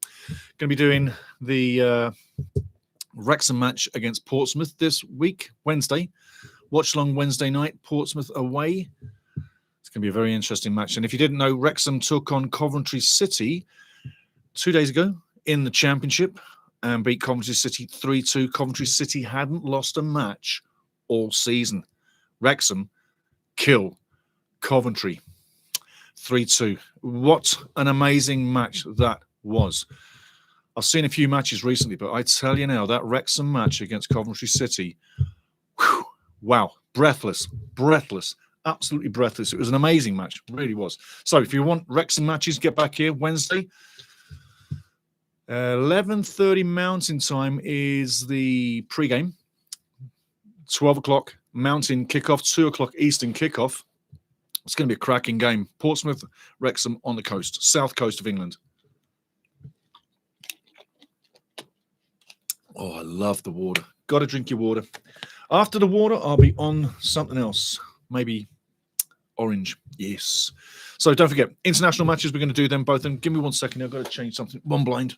to be doing the Wrexham match against Portsmouth this week, Wednesday. Watch along Wednesday night, Portsmouth away. It's going to be a very interesting match. And if you didn't know, Wrexham took on Coventry City 2 days ago in the Championship and beat Coventry City 3-2. Coventry City hadn't lost a match all season. Wrexham kill Coventry 3-2. What an amazing match that was. I've seen a few matches recently, but I tell you now, that Wrexham match against Coventry City, whew, wow, breathless, absolutely breathless. It was an amazing match, it really was. So if you want Wrexham matches, get back here Wednesday. 11:30 Mountain Time is the pre-game. 12 o'clock Mountain kickoff, 2 o'clock Eastern kickoff. It's going to be a cracking game. Portsmouth, Wrexham on the coast, south coast of England. Oh, I love the water. Got to drink your water. After the water, I'll be on something else. Maybe orange. Yes. So don't forget, international matches, we're going to do them both. And give me 1 second. I've got to change something. One blind.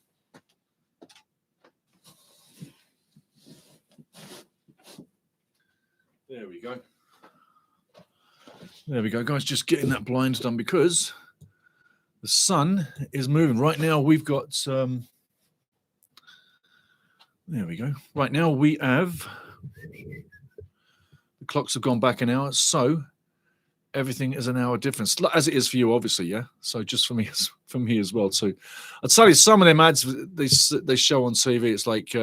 There we go. There we go, guys. Just getting that blind done because the sun is moving. Right now, we've got... there we go. Right now, we have... The clocks have gone back an hour, so everything is an hour difference, as it is for you, obviously, yeah? So just for me as well, too. I'll tell you, some of them ads they show on TV, it's like...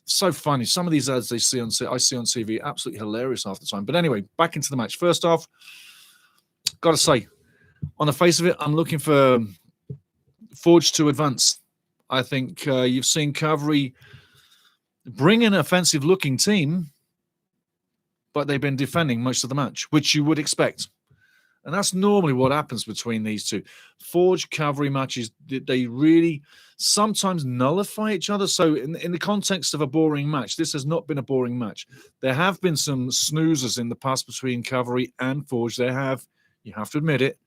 so funny. Some of these ads I see on TV, absolutely hilarious half the time. But anyway, back into the match. First off, got to say, on the face of it, I'm looking for Forge to advance. I think you've seen Cavalry bring an offensive-looking team, but they've been defending most of the match, which you would expect. And that's normally what happens between these two. Forge Cavalry matches, they really sometimes nullify each other. So in the context of a boring match, this has not been a boring match. There have been some snoozers in the past between Cavalry and Forge. There have, you have to admit it,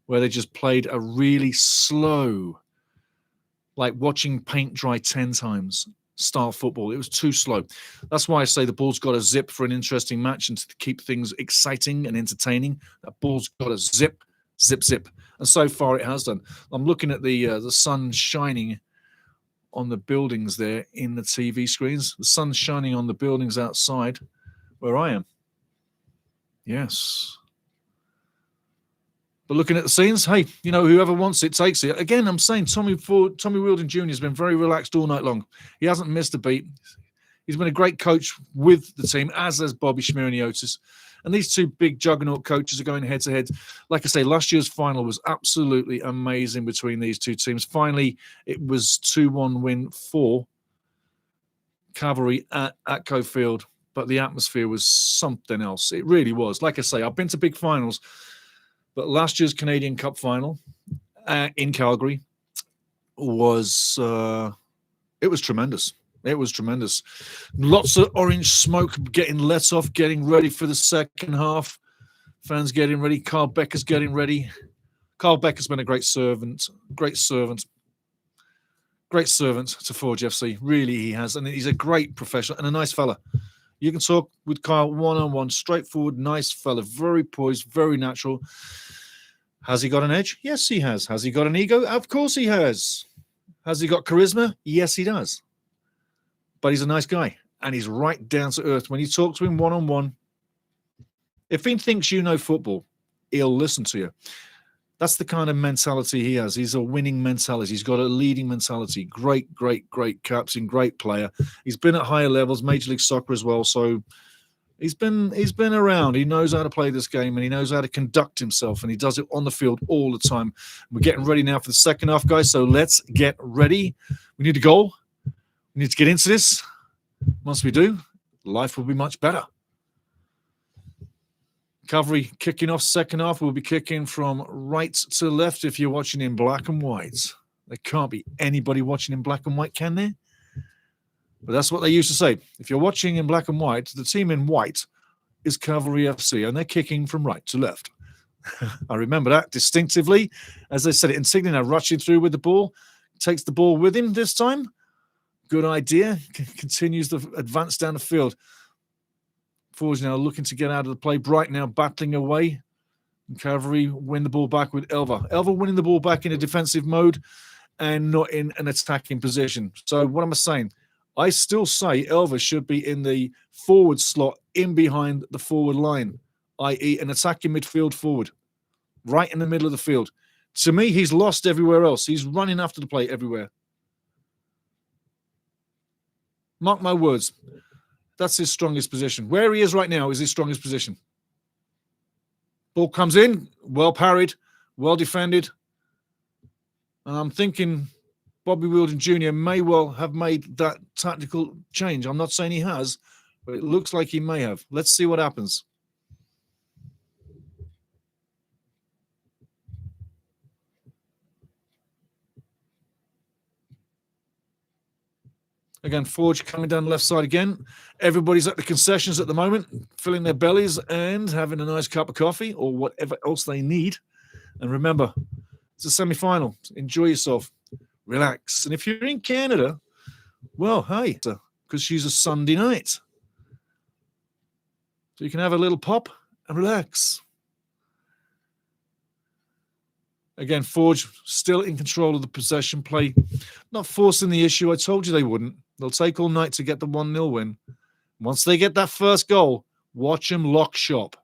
where they just played a really slow, like watching paint dry 10 times style football. It was too slow. That's why I say the ball's got to zip for an interesting match and to keep things exciting and entertaining. That ball's got to zip, zip, zip. And so far it has done. I'm looking at the sun shining on the buildings there in the TV screens. The sun's shining on the buildings outside where I am. Yes. But looking at the scenes, hey, you know, whoever wants it takes it. Again, I'm saying Tommy Wheeldon Jr. has been very relaxed all night long. He hasn't missed a beat. He's been a great coach with the team, as has Bobby Schmiereniotis. And these two big juggernaut coaches are going head-to-head. Like I say, last year's final was absolutely amazing between these two teams. Finally, it was 2-1 win for Cavalry at Atco Field. But the atmosphere was something else. It really was. Like I say, I've been to big finals. But last year's Canadian Cup final in Calgary was it was tremendous. It was tremendous. Lots of orange smoke getting let off, getting ready for the second half. Fans getting ready. Carl Becker's getting ready. Carl Becker's been a great servant to Forge FC. Really, he has. And he's a great professional and a nice fella. You can talk with Kyle one-on-one, straightforward, nice fella, very poised, very natural. Has he got an edge? Yes, he has. Has he got an ego? Of course he has. Has he got charisma? Yes, he does. But he's a nice guy, and he's right down to earth. When you talk to him one-on-one, if he thinks you know football, he'll listen to you. That's the kind of mentality he has. He's a winning mentality. He's got a leading mentality. Great captain, great player. He's been at higher levels, Major League Soccer as well. So he's been around. He knows how to play this game, and he knows how to conduct himself, and he does it on the field all the time. We're getting ready now for the second half, guys. So let's get ready. We need a goal. We need to get into this. Once we do, life will be much better. Cavalry kicking off second half. We'll be kicking from right to left if you're watching in black and white. There can't be anybody watching in black and white, can there? But that's what they used to say. If you're watching in black and white, the team in white is Cavalry FC, and they're kicking from right to left. I remember that distinctively. As they said, Insigne now rushing through with the ball. Takes the ball with him this time. Good idea. Continues the advance down the field. Forge now looking to get out of the play. Bright now battling away. And Cavalry win the ball back with Elva. Elva winning the ball back in a defensive mode and not in an attacking position. So what am I saying? I still say Elva should be in the forward slot in behind the forward line, i.e. an attacking midfield forward, right in the middle of the field. To me, he's lost everywhere else. He's running after the play everywhere. Mark my words. That's his strongest position. Where he is right now is his strongest position. Ball comes in, well parried, well defended. And I'm thinking Bobby Wheeldon Jr. may well have made that tactical change. I'm not saying he has, but it looks like he may have. Let's see what happens. Again, Forge coming down the left side again. Everybody's at the concessions at the moment, filling their bellies and having a nice cup of coffee or whatever else they need. And remember, it's a semi-final. Enjoy yourself. Relax. And if you're in Canada, well, hey, because she's a Sunday night. So you can have a little pop and relax. Again, Forge still in control of the possession play. Not forcing the issue. I told you they wouldn't. They'll take all night to get the 1-0 win. Once they get that first goal, watch them lock shop.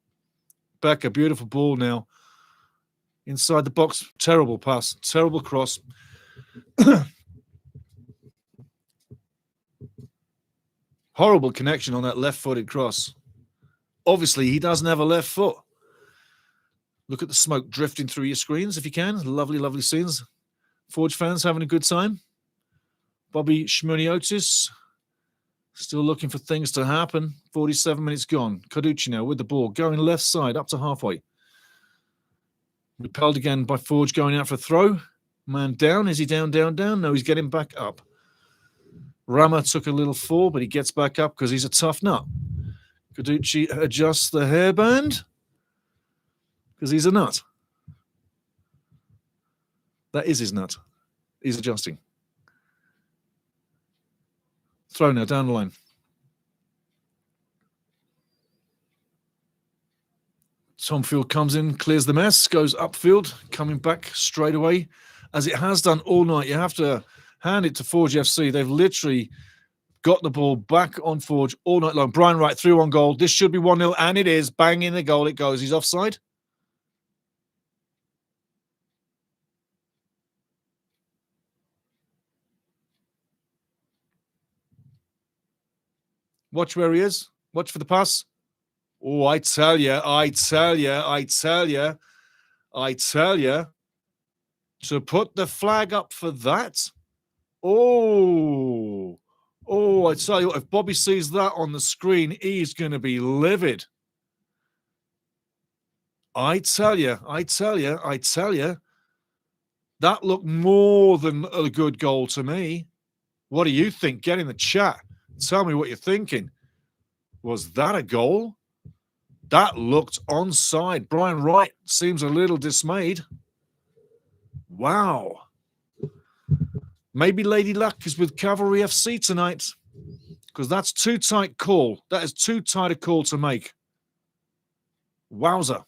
Becker, beautiful ball now. Inside the box, terrible pass, terrible cross. Horrible connection on that left-footed cross. Obviously, he doesn't have a left foot. Look at the smoke drifting through your screens if you can. Lovely, lovely scenes. Forge fans having a good time. Bobby Shmuniotis still looking for things to happen. 47 minutes gone. Carducci now with the ball. Going left side up to halfway. Repelled again by Forge going out for a throw. Man down. Is he down, down, down? No, he's getting back up. Rama took a little fall, but he gets back up because he's a tough nut. Carducci adjusts the hairband because he's a nut. That is his nut. He's adjusting. Throw now down the line. Tomfield comes in, clears the mess, goes upfield, coming back straight away, as it has done all night. You have to hand it to Forge FC. They've literally got the ball back on Forge all night long. Brian Wright through on goal. This should be 1-0, and it is. Bang in the goal it goes. He's offside. Watch where he is. Watch for the pass. Oh, I tell you. To put the flag up for that. Oh, I tell you what, if Bobby sees that on the screen, he's going to be livid. I tell you. That looked more than a good goal to me. What do you think? Get in the chat. Tell me what you're thinking. Was that a goal? That looked onside. Brian Wright seems a little dismayed. Wow. Maybe Lady Luck is with Cavalry FC tonight, because that's too tight call. That is too tight a call to make. Wowza.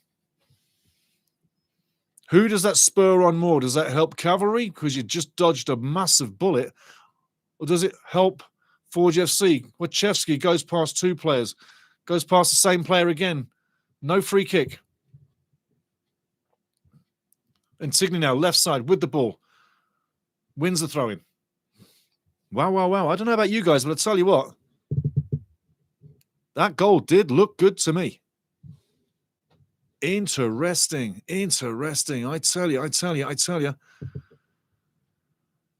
Who does that spur on more? Does that help Cavalry because you just dodged a massive bullet? Or does it help Forge FC? Wachewski goes past two players, goes past the same player again. No free kick. Insigne now, left side with the ball. Wins the throw-in. Wow. I don't know about you guys, but I'll tell you what. That goal did look good to me. Interesting. I tell you.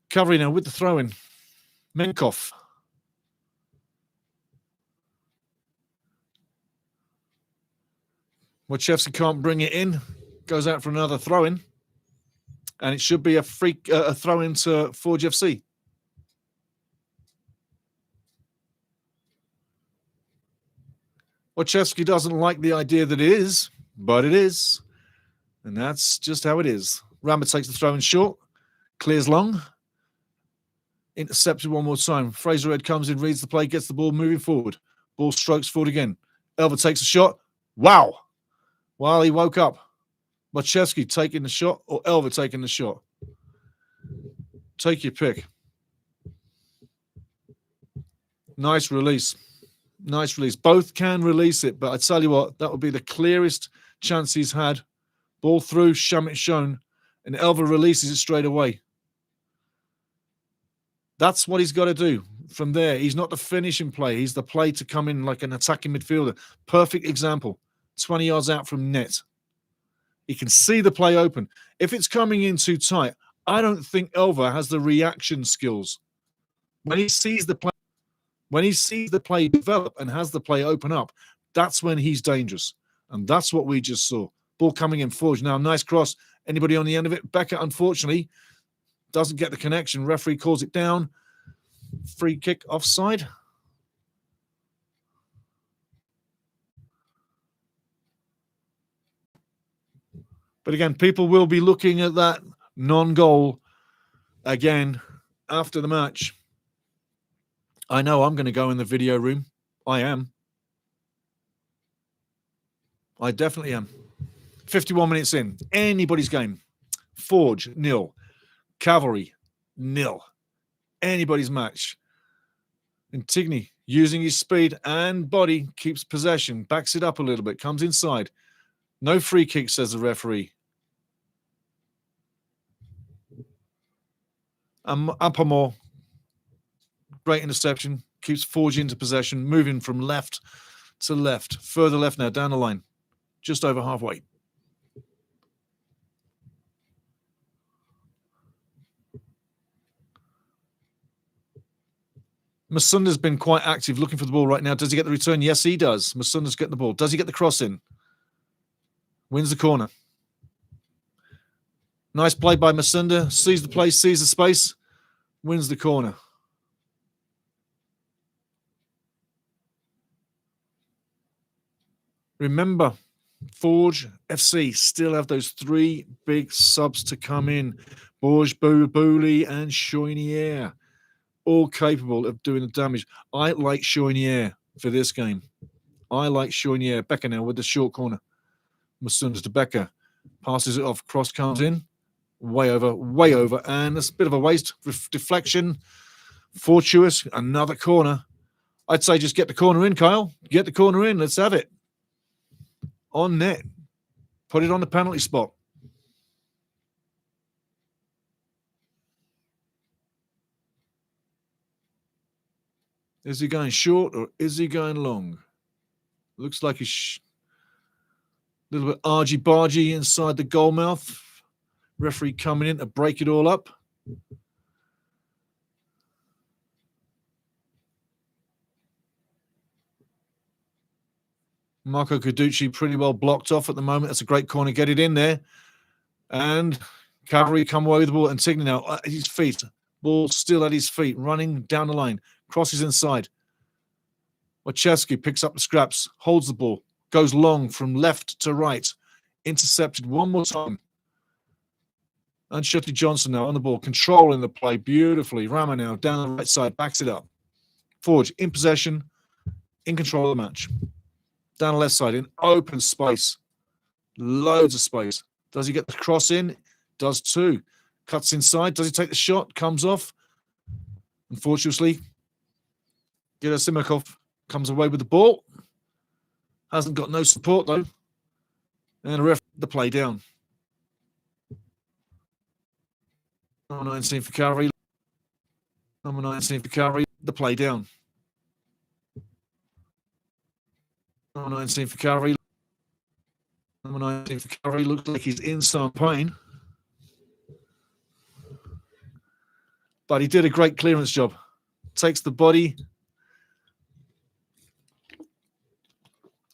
Cavalry now with the throw-in. Menkov Wachowski can't bring it in. Goes out for another throw-in. And it should be a throw-in to Forge FC. Wachowski doesn't like the idea that it is, but it is. And that's just how it is. Rammer takes the throw in short. Clears long. Intercepted one more time. Fraserhead comes in, reads the play, gets the ball moving forward. Ball strokes forward again. Elva takes a shot. Wow. While he woke up. Wachowski taking the shot or Elva taking the shot? Take your pick. Nice release. Nice release. Both can release it, but I tell you what, that would be the clearest chance he's had. Ball through, Shamit shown, and Elva releases it straight away. That's what he's got to do. From there, he's not the finishing play. He's the play to come in like an attacking midfielder. Perfect example. 20 yards out from net. He can see the play open. If it's coming in too tight, I don't think Elva has the reaction skills. When he sees the play develop and has the play open up, that's when he's dangerous. And that's what we just saw. Ball coming in Forge. Now, nice cross. Anybody on the end of it? Becker, unfortunately, doesn't get the connection. Referee calls it down. Free kick offside. But again, people will be looking at that non-goal again after the match. I know I'm going to go in the video room. I am. I definitely am. 51 minutes in. Anybody's game. Forge, 0. Cavalry, 0. Anybody's match. Intigne, using his speed and body, keeps possession, backs it up a little bit, comes inside. No free kick, says the referee. Ampamore, great interception, keeps Forge into possession, moving from left to left. Further left now, down the line, just over halfway. Masunda's been quite active looking for the ball right now. Does he get the return? Yes, he does. Masunda's getting the ball. Does he get the cross in? Wins the corner. Nice play by Masunda. Sees the play, sees the space. Wins the corner. Remember, Forge FC still have those 3 big subs to come in. Borges, Bouli, and Choinière. All capable of doing the damage. I like Choinière for this game. I like Choinière. Becker now with the short corner. Masunda to Becker. Passes it off. Cross comes in. Way over. And it's a bit of a waste. Deflection. Fortuitous. Another corner. I'd say just get the corner in, Kyle. Get the corner in. Let's have it. On net. Put it on the penalty spot. Is he going short or is he going long? Looks like he's a little bit argy-bargy inside the goal mouth. Referee coming in to break it all up. Marco Carducci pretty well blocked off at the moment. That's a great corner. Get it in there. And Cavalry come away with the ball. And Tignan now at his feet. Ball still at his feet. Running down the line. Crosses inside. Wachowski picks up the scraps. Holds the ball. Goes long from left to right. Intercepted one more time. And Shetty Johnson now on the ball. Controlling the play beautifully. Rama now down the right side. Backs it up. Forge in possession. In control of the match. Down the left side in open space. Loads of space. Does he get the cross in? Does too. Cuts inside. Does he take the shot? Comes off. Unfortunately, Gerasimikov comes away with the ball. Hasn't got no support though. And the ref the play down. Number 19 for Cavalry. Number 19 for Cavalry. The play down. Number 19 for Cavalry. Number 19 for Cavalry looks like he's in some pain. But he did a great clearance job. Takes the body.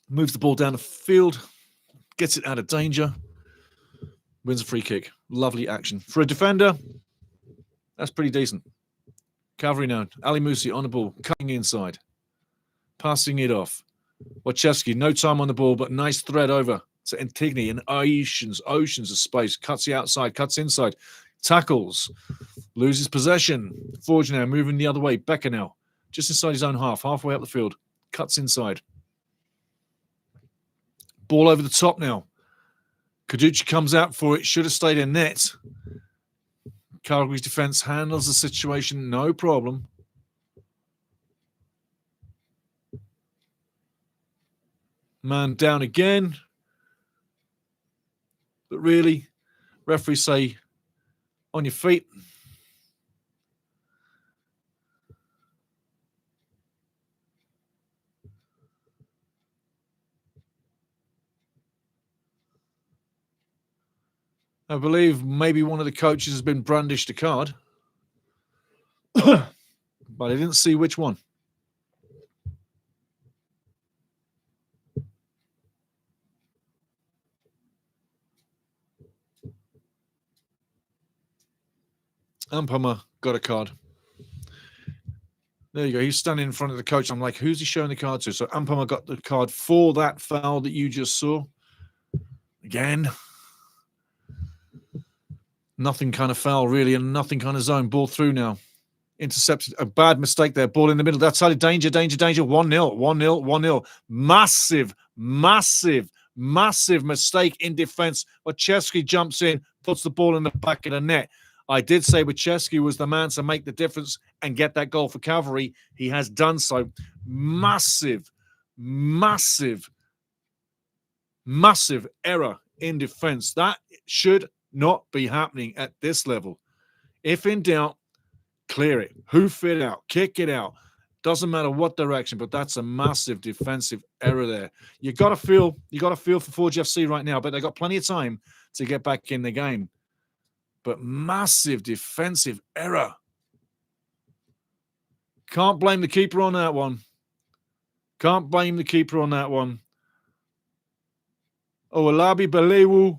Moves the ball down the field. Gets it out of danger. Wins a free kick. Lovely action. For a defender, that's pretty decent. Cavalry now. Ali Musi on the ball. Cutting inside. Passing it off. Wachewski, no time on the ball, but nice thread over to Antigone and oceans of space. Cuts the outside, cuts inside. Tackles. Loses possession. Forge now moving the other way. Becker now. Just inside his own half. Halfway up the field. Cuts inside. Ball over the top now. Caducci comes out for it. Should have stayed in net. Calgary's defense handles the situation. No problem. Man down again. But really, referees say, on your feet. I believe maybe one of the coaches has been brandished a card. But I didn't see which one. Ampama got a card. There you go. He's standing in front of the coach. I'm like, who's he showing the card to? So Ampama got the card for that foul that you just saw. Again. Nothing kind of foul, really, and nothing kind of zone. Ball through now. Intercepted. A bad mistake there. Ball in the middle. That's side. Danger, danger, danger. 1-0, 1-0, 1-0. Massive, massive, massive mistake in defense. Wachewski jumps in, puts the ball in the back of the net. I did say Wachewski was the man to make the difference and get that goal for Cavalry. He has done so. Massive, massive, massive error in defense. That should not be happening at this level. If in doubt, clear it. Hoof it out. Kick it out. Doesn't matter what direction, but that's a massive defensive error there. You got to feel for Forge FC right now, but they got plenty of time to get back in the game. But massive defensive error. Can't blame the keeper on that one. Can't blame the keeper on that one. Owolabi Balewu,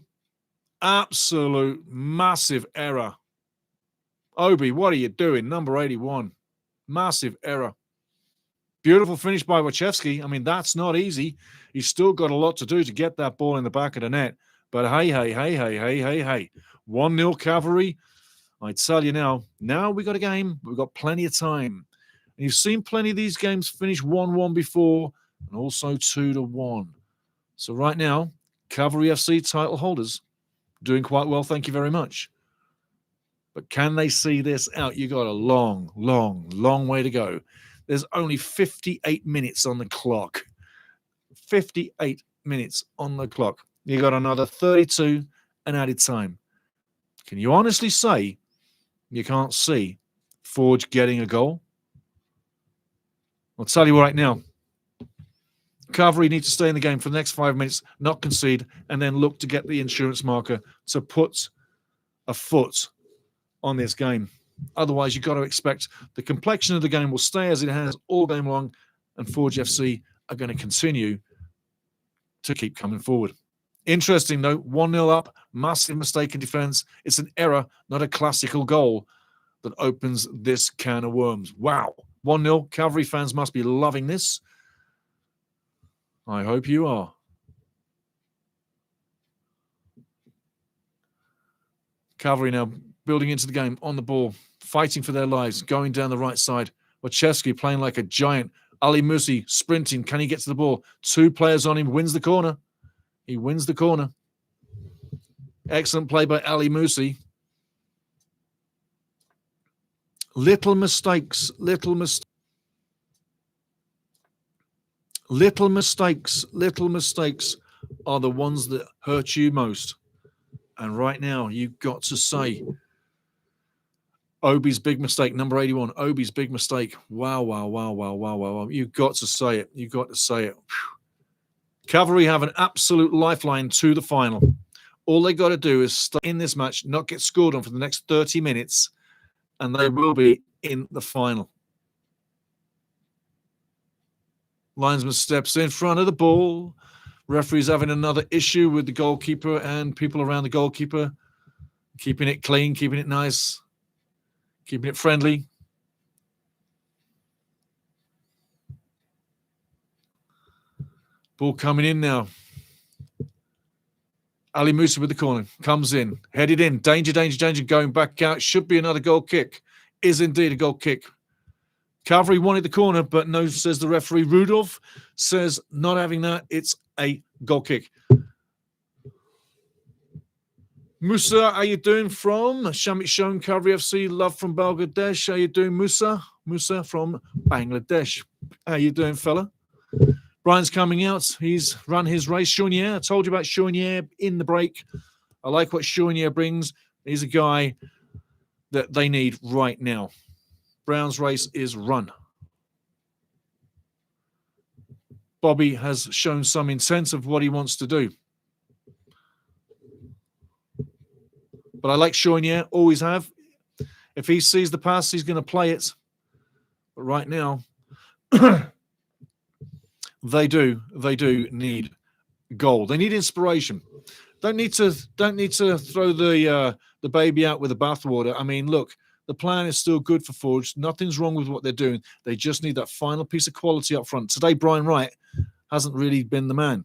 absolute massive error. Obi, what are you doing? Number 81. Massive error. Beautiful finish by Wachewski. I mean, that's not easy. He's still got a lot to do to get that ball in the back of the net. But hey, hey, hey, hey, hey, hey, hey. 1-0 Cavalry. I tell you now we got a game. We've got plenty of time. And you've seen plenty of these games finish 1-1 before and also 2-1. So right now, Cavalry FC title holders doing quite well. Thank you very much. But can they see this out? You got a long, long, long way to go. There's only 58 minutes on the clock. 58 minutes on the clock. You got another 32 and added time. Can you honestly say you can't see Forge getting a goal? I'll tell you right now. Cavalry need to stay in the game for the next 5 minutes, not concede, and then look to get the insurance marker to put a foot on this game. Otherwise, you've got to expect the complexion of the game will stay as it has all game long, and Forge FC are going to continue to keep coming forward. Interesting, though, 1-0 up, massive mistake in defense. It's an error, not a classical goal that opens this can of worms. Wow. 1-0. Cavalry fans must be loving this. I hope you are. Cavalry now building into the game, on the ball, fighting for their lives, going down the right side. Wachewski playing like a giant. Ali Musi sprinting. Can he get to the ball? 2 players on him. Wins the corner. He wins the corner. Excellent play by Ali Musi. Little mistakes are the ones that hurt you most. And right now, you've got to say, Obi's big mistake, number 81, Obi's big mistake. Wow, wow, wow, wow, wow, wow, wow. You've got to say it. You've got to say it. Whew. Cavalry have an absolute lifeline to the final. All they got to do is stay in this match, not get scored on for the next 30 minutes, and they will be in the final. Linesman steps in front of the ball, Referee's having another issue with the goalkeeper and people around the goalkeeper. Keeping it clean, keeping it nice, keeping it friendly. Ball coming in now. Ali Musa with the corner. Comes in. Headed in. Danger, danger, danger. Going back out. Should be another goal kick. Is indeed a goal kick. Cavalry wanted the corner, but no, says the referee. Rudolph says not having that. It's a goal kick. Musa, how you doing from Shamit Shon, Cavalry FC, love from Bangladesh. How you doing, Musa? Musa from Bangladesh. How you doing, fella? Brian's coming out. He's run his race. Chournier, I told you about Chournier in the break. I like what Chournier brings. He's a guy that they need right now. Brown's race is run. Bobby has shown some intent of what he wants to do. But I like Chournier, always have. If he sees the pass, he's going to play it. But right now, they do need goal. They need inspiration. Don't need to throw the baby out with the bathwater. I mean, look, the plan is still good for Forge. Nothing's wrong with what they're doing. They just need that final piece of quality up front. Today, Brian Wright hasn't really been the man.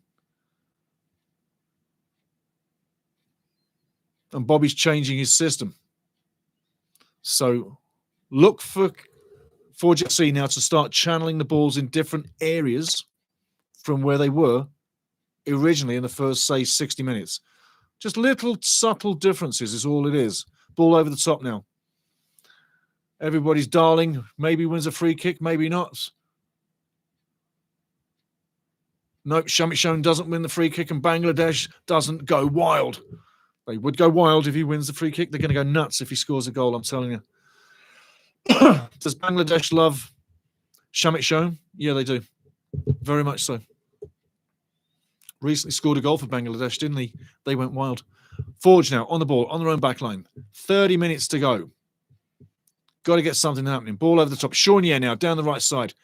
And Bobby's changing his system. So look for Forge FC now to start channeling the balls in different areas from where they were originally in the first, say, 60 minutes. Just little subtle differences is all it is. Ball over the top now. Everybody's darling. Maybe wins a free kick, maybe not. Nope, Shamit Shon doesn't win the free kick and Bangladesh doesn't go wild. They would go wild if he wins the free kick. They're going to go nuts if he scores a goal, I'm telling you. Does Bangladesh love Shamit Shon? Yeah, they do. Very much so. Recently scored a goal for Bangladesh, didn't he? They went wild. Forge now on the ball, on their own back line. 30 minutes to go. Got to get something happening. Ball over the top. Chournier now down the right side.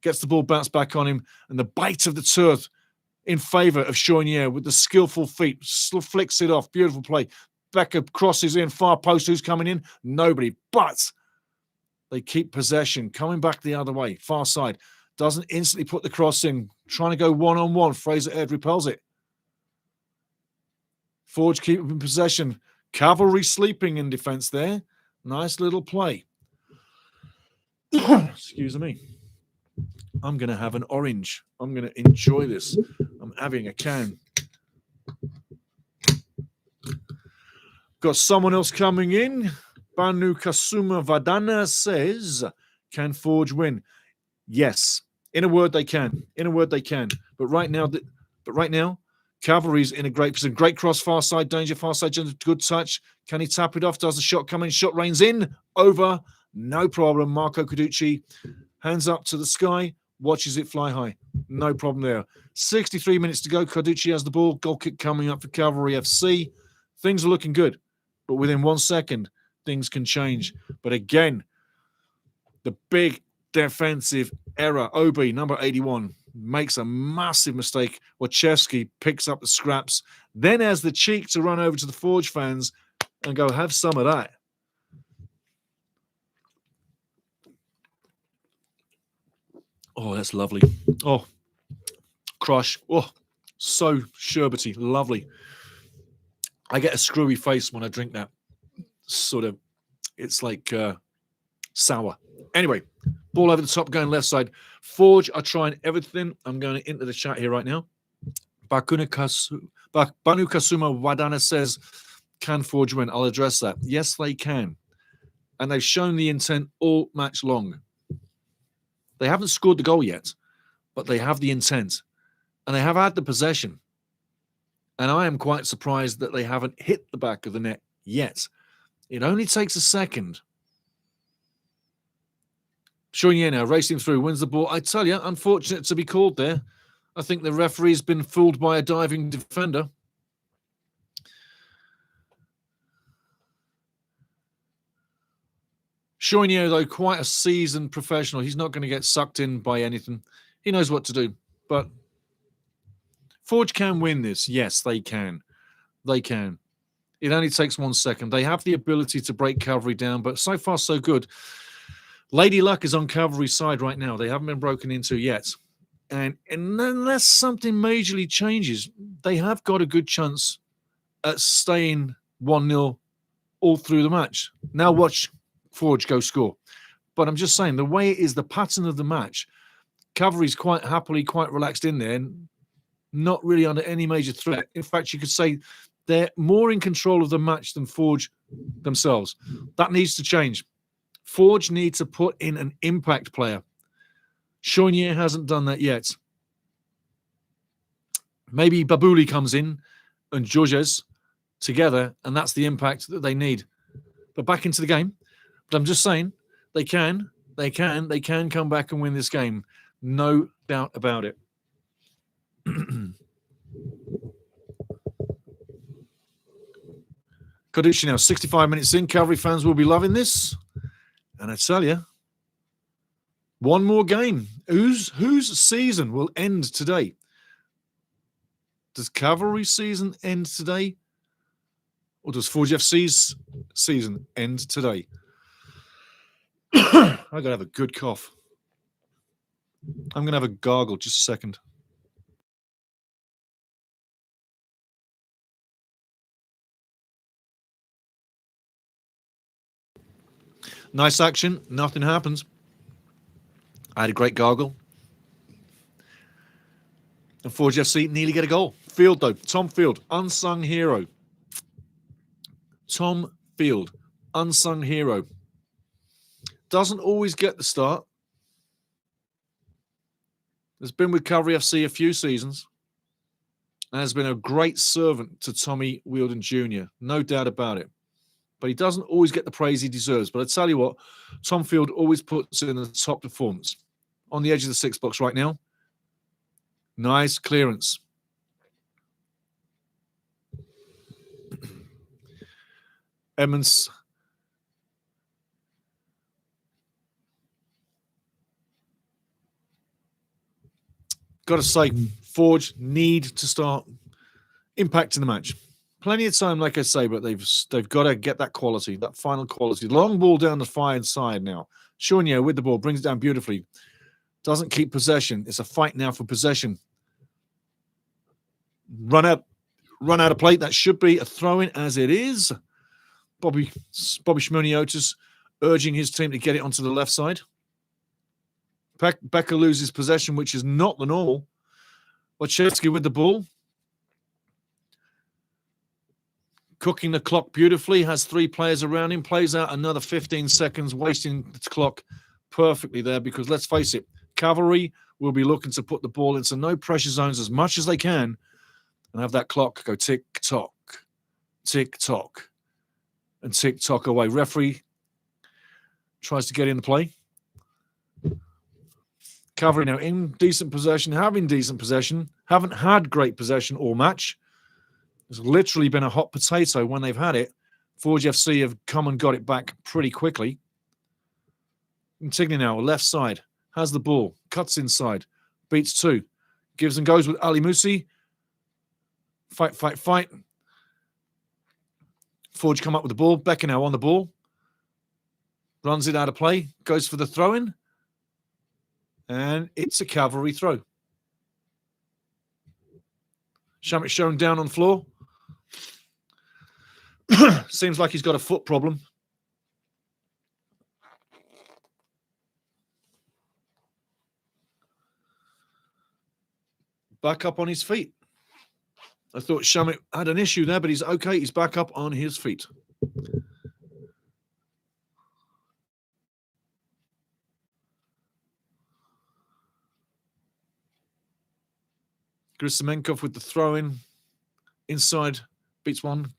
Gets the ball bounced back on him. And the bite of the turf in favour of Chournier with the skillful feet. Flicks it off. Beautiful play. Becker crosses in. Far post. Who's coming in? Nobody. But they keep possession. Coming back the other way. Far side. Doesn't instantly put the cross in. Trying to go one-on-one. Fraser Ed repels it. Forge keeping possession. Cavalry sleeping in defence there. Nice little play. Excuse me. I'm going to have an orange. I'm going to enjoy this. I'm having a can. Got someone else coming in. Banu Kasuma Vadana says, can Forge win? Yes. In a word, they can. In a word, they can. But right now, Cavalry's in a great position. Great cross, far side danger, far side danger, good touch. Can he tap it off? Does the shot come in? Shot rains in. Over. No problem. Marco Carducci, hands up to the sky, watches it fly high. No problem there. 63 minutes to go. Carducci has the ball. Goal kick coming up for Cavalry FC. Things are looking good. But within 1 second, things can change. But again, the big defensive error. Obi, number 81, makes a massive mistake. Wachewski picks up the scraps, then has the cheek to run over to the Forge fans and go, have some of that. Oh, that's lovely. Oh, crush. Oh, so sherbety. Lovely. I get a screwy face when I drink that. Sort of, it's like sour. Anyway, ball over the top, going left side. Forge are trying everything. I'm going into the chat here right now. Banu Kasuma Wadana says, can Forge win? I'll address that. Yes, they can. And they've shown the intent all match long. They haven't scored the goal yet, but they have the intent. And they have had the possession. And I am quite surprised that they haven't hit the back of the net yet. It only takes a second. Chournier now racing through, wins the ball. I tell you, unfortunate to be called there. I think the referee's been fooled by a diving defender. Chournier, though, quite a seasoned professional. He's not going to get sucked in by anything. He knows what to do. But Forge can win this. Yes, they can. They can. It only takes 1 second. They have the ability to break Cavalry down, but so far so good. Lady Luck is on Cavalry's side right now. They haven't been broken into yet. And unless something majorly changes, they have got a good chance at staying 1-0 all through the match. Now watch Forge go score. But I'm just saying, the way it is, the pattern of the match, Cavalry's quite happily, quite relaxed in there, and not really under any major threat. In fact, you could say they're more in control of the match than Forge themselves. That needs to change. Forge needs to put in an impact player. Chaunier hasn't done that yet. Maybe Babouli comes in and Georges together, and that's the impact that they need. But back into the game. But I'm just saying, they can come back and win this game. No doubt about it. Kadushi now, 65 minutes in. Cavalry fans will be loving this. And I tell you, one more game. Whose season will end today? Does Cavalry season end today? Or does Forge FC's season end today? I gotta have a good cough. I'm gonna have a gargle. Just a second. Nice action. Nothing happens. I had a great gargle. And Forge FC nearly get a goal. Field, though. Tom Field, unsung hero. Tom Field, unsung hero. Doesn't always get the start. Has been with Cavalry FC a few seasons. And has been a great servant to Tommy Wheeldon Jr. No doubt about it. But he doesn't always get the praise he deserves. But I tell you what, Tom Field always puts in the top performance. On the edge of the 6 box right now. Nice clearance. Edmonds. Got to say, Forge need to start impacting the match. Plenty of time, like I say, but they've got to get that quality, that final quality. Long ball down the far side now. Chaunier with the ball, brings it down beautifully. Doesn't keep possession. It's a fight now for possession. Run out of play. That should be a throw-in as it is. Bobby Schmoniotis urging his team to get it onto the left side. Becker loses possession, which is not the normal. Wachowski with the ball. Cooking the clock beautifully. Has 3 players around him. Plays out another 15 seconds, wasting the clock perfectly there because, let's face it, Cavalry will be looking to put the ball into no-pressure zones as much as they can and have that clock go tick-tock, tick-tock, and tick-tock away. Referee tries to get in the play. Cavalry now in decent possession, having decent possession, haven't had great possession all match. It's literally been a hot potato when they've had it. Forge FC have come and got it back pretty quickly. Intigny now, left side, has the ball, cuts inside, beats 2, gives and goes with Ali Musi. Fight, fight, fight. Forge come up with the ball. Becker now on the ball. Runs it out of play, goes for the throw-in. And it's a Cavalry throw. Shamit shown down on the floor. Seems like he's got a foot problem. Back up on his feet. I thought Shamit had an issue there, but he's okay. He's back up on his feet. Grisimenkov with the throw-in. Inside, beats 1.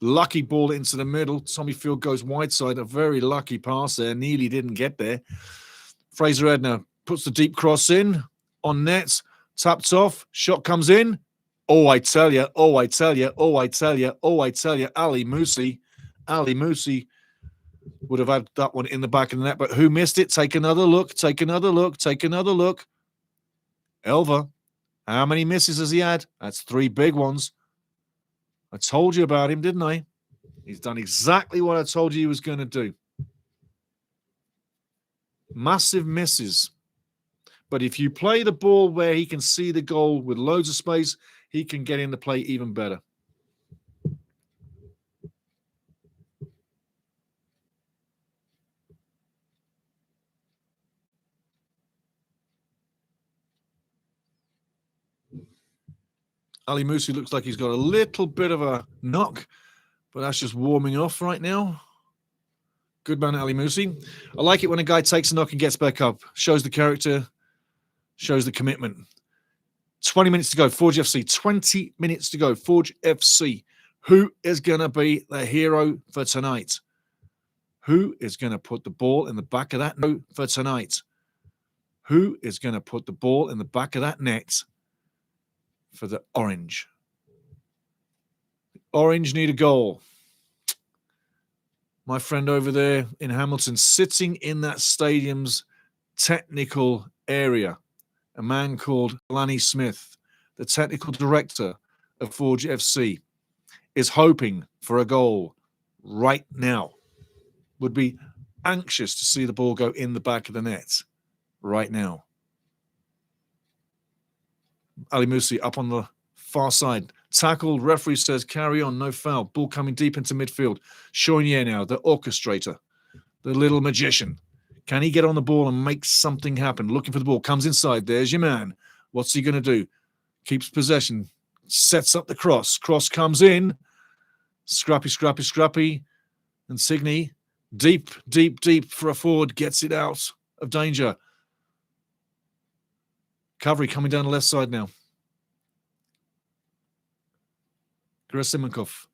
Lucky ball into the middle. Tommy Field goes wide side. A very lucky pass there. Nearly didn't get there. Fraser Edna puts the deep cross in. On net. Tapped off. Shot comes in. Oh, I tell you. Oh, I tell you. Oh, I tell you. Oh, I tell you. Ali Musi would have had that one in the back of the net. But who missed it? Take another look. Take another look. Take another look. Elva. How many misses has he had? That's 3 big ones. I told you about him, didn't I? He's done exactly what I told you he was going to do. Massive misses. But if you play the ball where he can see the goal with loads of space, he can get into play even better. Ali Musi looks like he's got a little bit of a knock, but that's just warming off right now. Good man, Ali Musi. I like it when a guy takes a knock and gets back up. Shows the character, shows the commitment. 20 minutes to go, Forge FC. 20 minutes to go, Forge FC. Who is going to be the hero for tonight? Who is going to put the ball in the back of that net for tonight? Who is going to put the ball in the back of that net for the Orange? Orange need a goal. My friend over there in Hamilton, sitting in that stadium's technical area, a man called Lanny Smith, the technical director of Forge FC, is hoping for a goal right now. Would be anxious to see the ball go in the back of the net right now. Ali Musi up on the far side. Tackled, referee says carry on, no foul. Ball coming deep into midfield. Chaunier now, the orchestrator, the little magician. Can he get on the ball and make something happen? Looking for the ball, comes inside. There's your man. What's he going to do? Keeps possession, sets up the cross. Cross comes in. Scrappy, scrappy, scrappy. And Signy, deep, deep, deep for a forward, gets it out of danger. Cavalry coming down the left side now. Gerasimenkov.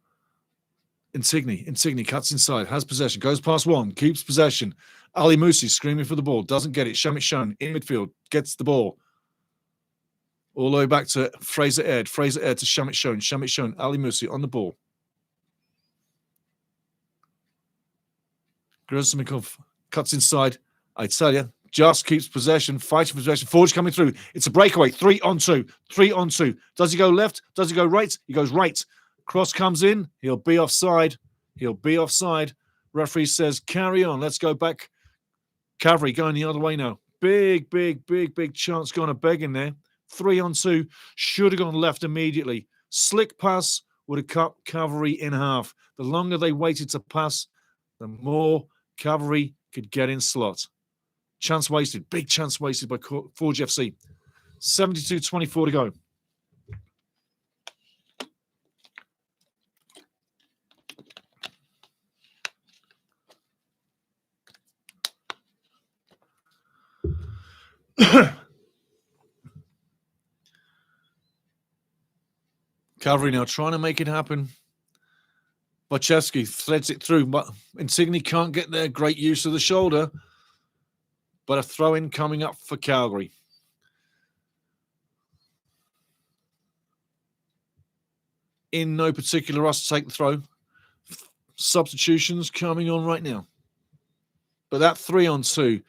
Insigne cuts inside, has possession, goes past one, keeps possession. Ali Musi screaming for the ball, doesn't get it. Shamit Shone in midfield, gets the ball. All the way back to Fraser Aird. Fraser Aird to Shamit Shone. Shamit Shone, Ali Musi on the ball. Gerasimenkov cuts inside. I tell you, just keeps possession, fighting for possession. Forge coming through. It's a breakaway. 3 on 2. 3 on 2. Does he go left? Does he go right? He goes right. Cross comes in. He'll be offside. He'll be offside. Referee says, carry on. Let's go back. Cavalry going the other way now. Big, big, big, big chance going to beg in there. 3 on 2. Should have gone left immediately. Slick pass would have cut Cavalry in half. The longer they waited to pass, the more Cavalry could get in slot. Chance wasted. Big chance wasted by Forge FC. 72-24 to go. Cavalry now trying to make it happen. Wachowski threads it through, but Insigne can't get there. Great use of the shoulder. But a throw-in coming up for Calgary. In no particular rush to take the throw. Substitutions coming on right now. But that 3 on 2,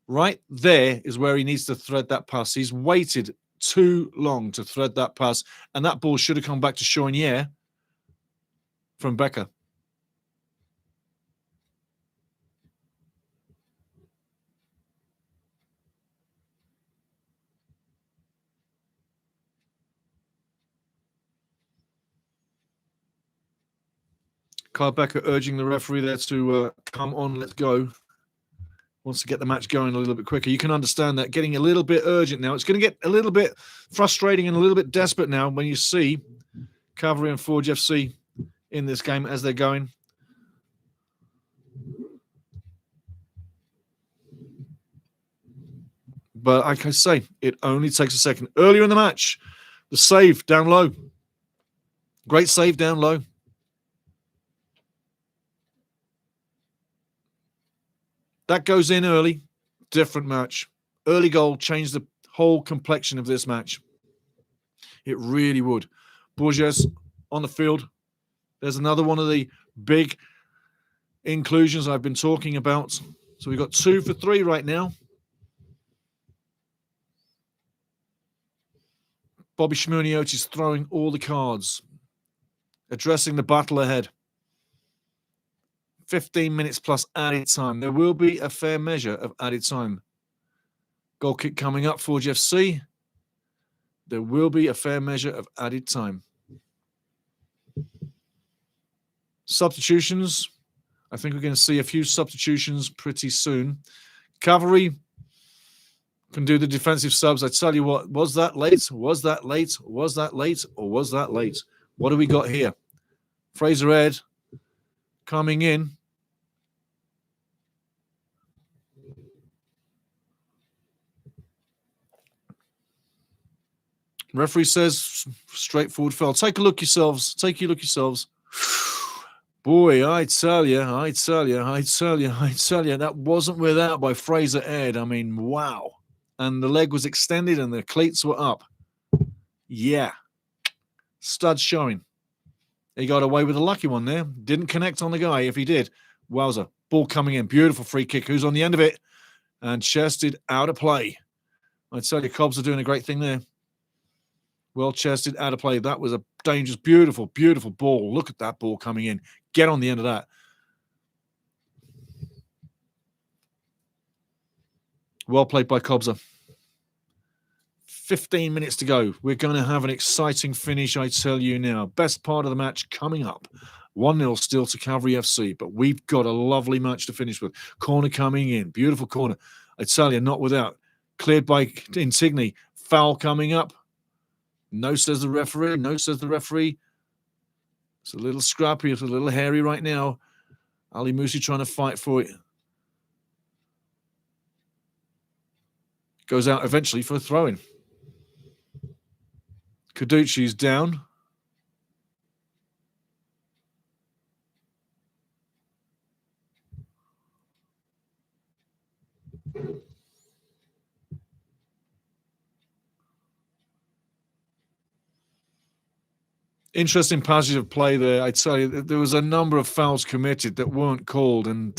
right there is where he needs to thread that pass. He's waited too long to thread that pass, and that ball should have come back to Chaunier from Becker. Kyle Becker urging the referee there to come on, let's go. Wants to get the match going a little bit quicker. You can understand that getting a little bit urgent now. It's going to get a little bit frustrating and a little bit desperate now when you see Cavalry and Forge FC in this game as they're going. But like I say, it only takes a second. Earlier in the match, the save down low. Great save down low. That goes in early. Different match. Early goal changed the whole complexion of this match. It really would. Bourges on the field. There's another one of the big inclusions I've been talking about. So we've got 2 for 3 right now. Bobby Schmuniotis is throwing all the cards, addressing the battle ahead. 15 minutes plus added time. There will be a fair measure of added time. Goal kick coming up for GFC. There will be a fair measure of added time. Substitutions. I think we're going to see a few substitutions pretty soon. Cavalry can do the defensive subs. I tell you what, was that late? Was that late? Was that late? Or was that late? What do we got here? Fraser Ed coming in. Referee says straightforward foul. Take a look yourselves. Take a look yourselves. Boy, I tell you, that wasn't without by Fraser Ed. I mean, wow. And the leg was extended and the cleats were up. Yeah. Stud showing. He got away with a lucky one there. Didn't connect on the guy. If he did, wowza. Ball coming in. Beautiful free kick. Who's on the end of it? And chested out of play. I tell you, Cobbs are doing a great thing there. Well chested, out of play. That was a dangerous, beautiful, beautiful ball. Look at that ball coming in. Get on the end of that. Well played by Cobser. 15 minutes to go. We're going to have an exciting finish, I tell you now. Best part of the match coming up. 1-0 still to Cavalry FC, but we've got a lovely match to finish with. Corner coming in. Beautiful corner. I tell you, not without. Cleared by Insigne. Foul coming up. No, says the referee. No, says the referee. It's a little scrappy. It's a little hairy right now. Ali Musi trying to fight for it. Goes out eventually for a throw-in. Caducci's down. Interesting passage of play there. I'd say there was a number of fouls committed that weren't called. And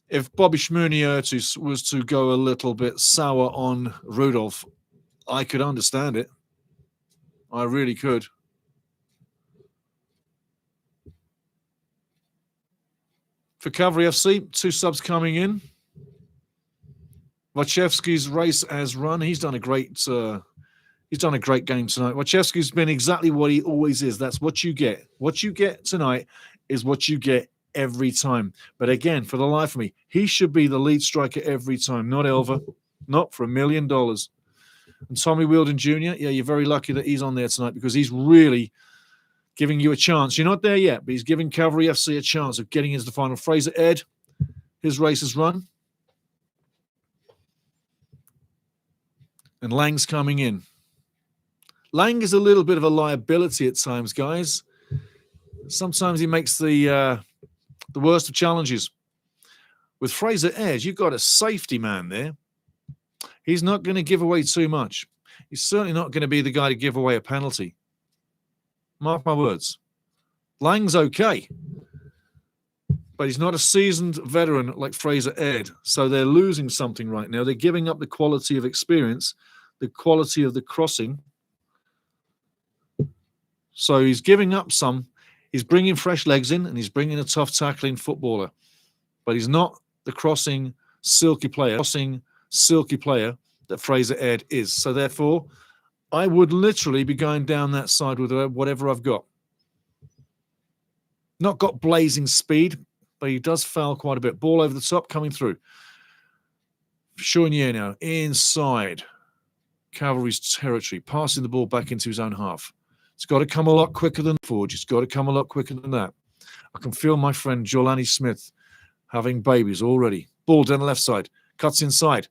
if Bobby Schmuniotis was to go a little bit sour on Rudolph, I could understand it. I really could. For Cavalry FC, 2 subs coming in. Wachewski's race has run. He's done a great game tonight. Wachewski's been exactly what he always is. That's what you get. What you get tonight is what you get every time. But again, for the life of me, he should be the lead striker every time, not Elva. Not for $1 million. And Tommy Wheeldon Jr., yeah, you're very lucky that he's on there tonight because he's really giving you a chance. You're not there yet, but he's giving Cavalry FC a chance of getting into the final. Fraser Ed, his race has run. And Lang's coming in. Lang is a little bit of a liability at times, guys. Sometimes he makes the worst of challenges. With Fraser Ed, you've got a safety man there. He's not going to give away too much. He's certainly not going to be the guy to give away a penalty. Mark my words. Lang's okay. But he's not a seasoned veteran like Fraser Ed. So they're losing something right now. They're giving up the quality of experience, the quality of the crossing. So he's giving up some. He's bringing fresh legs in and he's bringing a tough tackling footballer. But he's not the crossing, silky player that Fraser Ed is. So therefore, I would literally be going down that side with whatever I've got. Not got blazing speed, but he does foul quite a bit. Ball over the top, coming through. Chournier now, inside Cavalry's territory, passing the ball back into his own half. It's got to come a lot quicker than Forge. It's got to come a lot quicker than that. I can feel my friend Jolani Smith having babies already. Ball down the left side, cuts inside.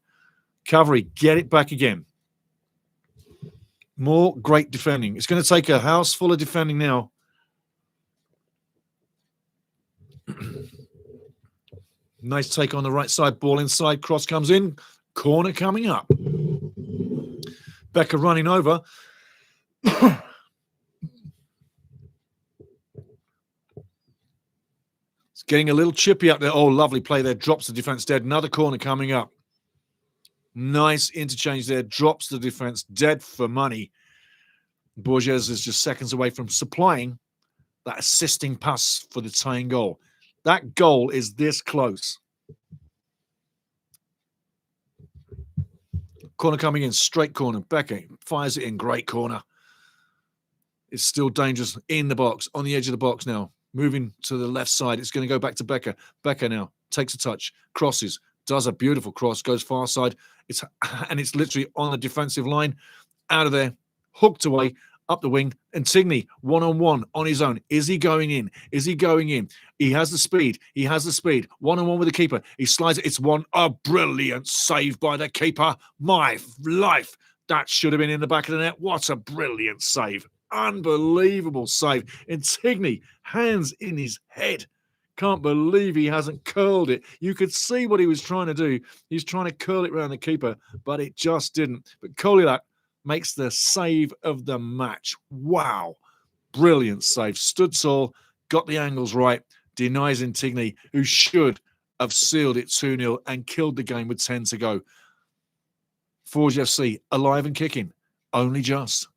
Cavalry, get it back again. More great defending. It's going to take a house full of defending now. Nice take on the right side. Ball inside. Cross comes in. Corner coming up. Becker running over. It's getting a little chippy up there. Oh, lovely play there. Drops the defense dead. Another corner coming up. Nice interchange there. Drops the defense dead for money. Borges is just seconds away from supplying that assisting pass for the tying goal. That goal is this close. Corner coming in, straight corner. Becker fires it in, great corner. It's still dangerous in the box, on the edge of the box now. Moving to the left side. It's going to go back to Becker. Becker now takes a touch, crosses, does a beautiful cross, goes far side. It's literally on the defensive line, out of there, hooked away, up the wing. Insigne, one-on-one on his own. Is he going in? Is he going in? He has the speed. He has the speed. One-on-one with the keeper. He slides it. It's one. A brilliant save by the keeper. My life. That should have been in the back of the net. What a brilliant save. Unbelievable save. Insigne, hands in his head. Can't believe he hasn't curled it. You could see what he was trying to do. He's trying to curl it around the keeper, but it just didn't. But Koliak makes the save of the match. Wow. Brilliant save. Stood tall, got the angles right, denies Insigne, who should have sealed it 2-0 and killed the game with 10 to go. Forge FC, alive and kicking. Only just.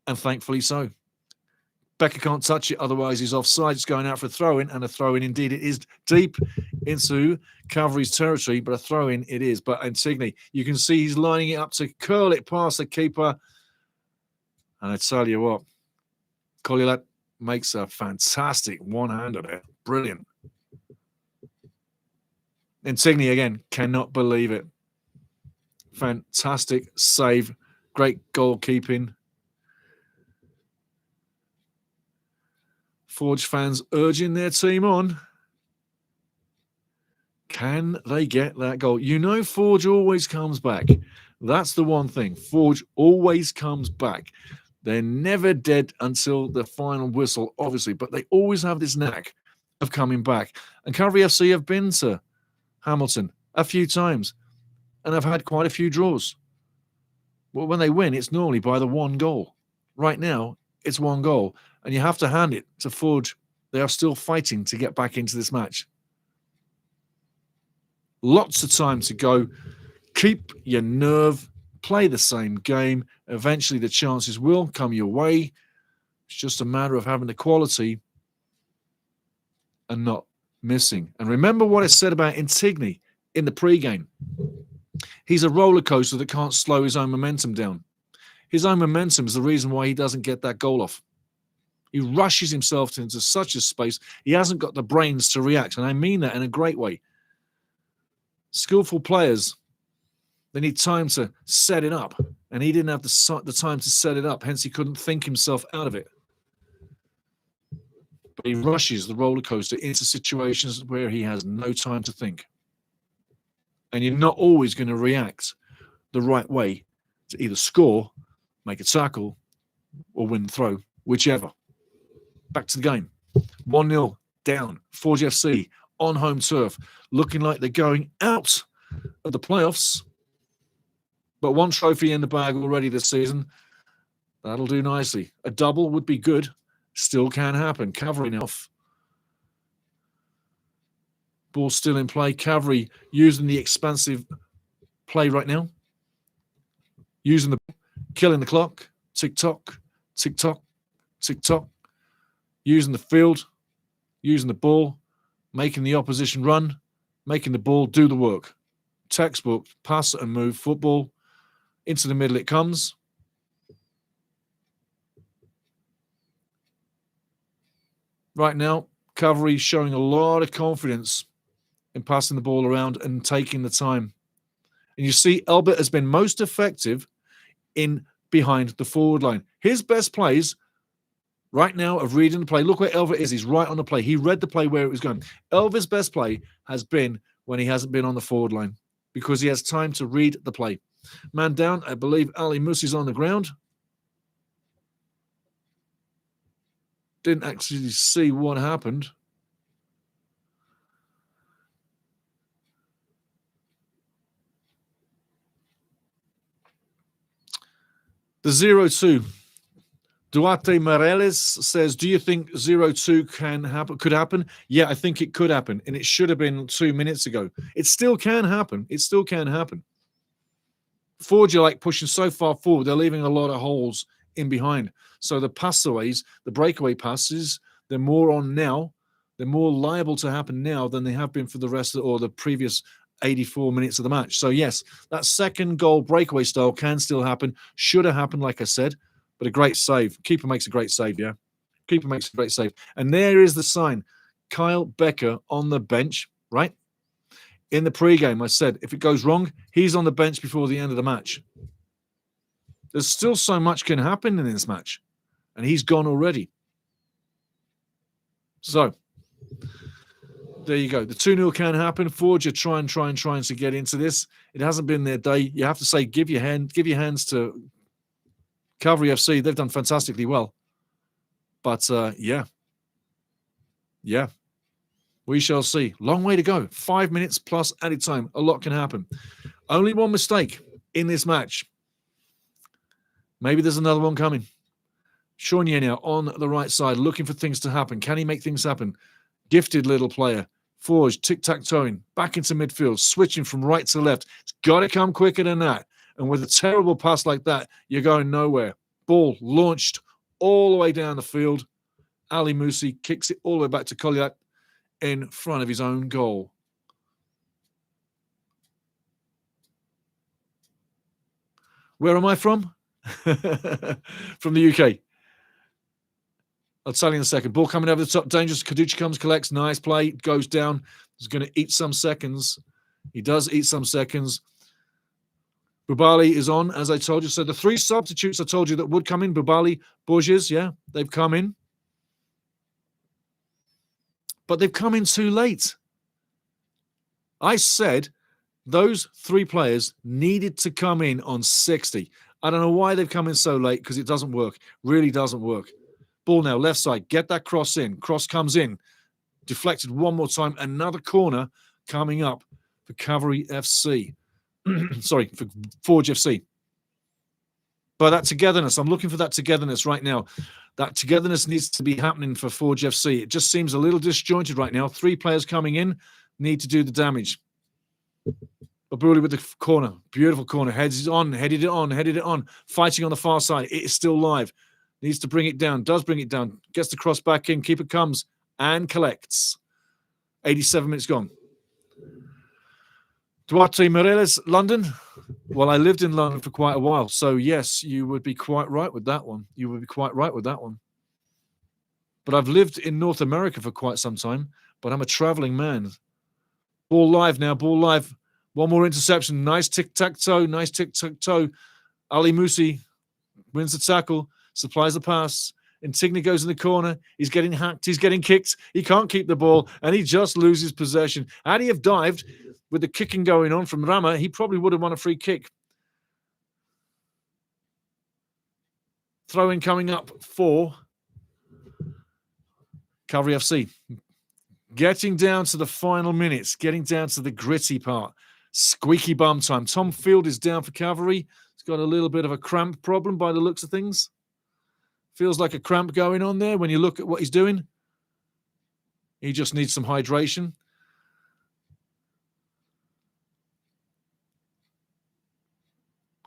And thankfully so. Becker can't touch it, otherwise he's offside. It's going out for a throw-in, and a throw-in indeed it is, deep into Cavalry's territory, but a throw-in it is. But Insigne, you can see he's lining it up to curl it past the keeper. And I tell you what, Koliak makes a fantastic one-hander there. Brilliant. Insigne again, cannot believe it. Fantastic save, great goalkeeping. Forge fans urging their team on. Can they get that goal? You know Forge always comes back. That's the one thing. Forge always comes back. They're never dead until the final whistle, obviously, but they always have this knack of coming back. And Cavalry FC have been to Hamilton a few times and have had quite a few draws. Well, when they win, it's normally by the one goal. Right now, it's one goal. And you have to hand it to Forge. They are still fighting to get back into this match. Lots of time to go. Keep your nerve. Play the same game. Eventually, the chances will come your way. It's just a matter of having the quality and not missing. And remember what I said about Insigne in the pre-game. He's a roller coaster that can't slow his own momentum down. His own momentum is the reason why he doesn't get that goal off. He rushes himself into such a space, he hasn't got the brains to react. And I mean that in a great way. Skillful players, they need time to set it up. And he didn't have the time to set it up. Hence, he couldn't think himself out of it. But he rushes the roller coaster into situations where he has no time to think. And you're not always going to react the right way to either score, make a tackle, or win the throw, whichever. Back to the game. 1-0 down. Forge FC on home turf, looking like they're going out of the playoffs. But one trophy in the bag already this season. That'll do nicely. A double would be good. Still can happen. Cavalry now. Ball still in play. Cavalry using the expansive play right now. Using the killing the clock. Tick-tock, tick-tock, tick-tock. Using the field, using the ball, making the opposition run, making the ball do the work. Textbook, pass and move, football. Into the middle it comes. Right now, Cavalry showing a lot of confidence in passing the ball around and taking the time. And you see Elbert has been most effective in behind the forward line. His best plays right now of reading the play. Look where Elva is. He's right on the play. He read the play where it was going. Elva's best play has been when he hasn't been on the forward line because he has time to read the play. Man down. I believe Ali Musi's on the ground. Didn't actually see what happened. The 0-2. Duarte Moreles says, do you think 0-2 could happen? Yeah, I think it could happen. And it should have been 2 minutes ago. It still can happen. It still can happen. Forge are like pushing so far forward, they're leaving a lot of holes in behind. So the passaways, the breakaway passes, they're more on now. They're more liable to happen now than they have been for the rest of, or the previous 84 minutes of the match. So yes, that second goal breakaway style can still happen. Should have happened, like I said, but a great save. Keeper makes a great save, yeah. Keeper makes a great save. And there is the sign. Kyle Becker on the bench, right? In the pregame, I said, if it goes wrong, he's on the bench before the end of the match. There's still so much can happen in this match. And he's gone already. So, there you go. The 2-0 can happen. Forge are trying to get into this. It hasn't been their day. You have to say, give your hands to Cavalry FC. They've done fantastically well. But, yeah. We shall see. Long way to go. 5 minutes plus added time. A lot can happen. Only one mistake in this match. Maybe there's another one coming. Shawnee now on the right side, looking for things to happen. Can he make things happen? Gifted little player. Forge, tic-tac-toeing, back into midfield, switching from right to left. It's got to come quicker than that. And with a terrible pass like that, you're going nowhere. Ball launched all the way down the field. Ali Musi kicks it all the way back to Kolyak in front of his own goal. Where am I from? From the UK. I'll tell you in a second. Ball coming over the top. Dangerous. Kaduchi comes, collects. Nice play. Goes down. He's going to eat some seconds. He does eat some seconds. Bubali is on, as I told you. So the 3 substitutes I told you that would come in. Bubali, Borges, yeah, they've come in. But they've come in too late. I said those 3 players needed to come in on 60. I don't know why they've come in so late, because it doesn't work. Really doesn't work. Ball now, left side. Get that cross in. Cross comes in. Deflected one more time. Another corner coming up for Cavalry FC. Sorry, for Forge FC. But that togetherness, I'm looking for that togetherness right now. That togetherness needs to be happening for Forge FC. It just seems a little disjointed right now. 3 players coming in need to do the damage. Abuli with the corner. Beautiful corner. Headed it on. Fighting on the far side. It is still live. Needs to bring it down. Does bring it down. Gets the cross back in. Keeper comes and collects. 87 minutes gone. Duarte Moreles, London. Well, I lived in London for quite a while. So, yes, you would be quite right with that one. But I've lived in North America for quite some time. But I'm a traveling man. Ball live now. Ball live. One more interception. Nice tic-tac-toe. Ali Musi wins the tackle. Supplies the pass. Intigna goes in the corner. He's getting hacked. He's getting kicked. He can't keep the ball. And he just loses possession. Had he have dived with the kicking going on from Rama, he probably would have won a free kick. Throw-in coming up for Cavalry FC. Getting down to the final minutes. Getting down to the gritty part. Squeaky bum time. Tom Field is down for Cavalry. He's got a little bit of a cramp problem by the looks of things. Feels like a cramp going on there when you look at what he's doing. He just needs some hydration.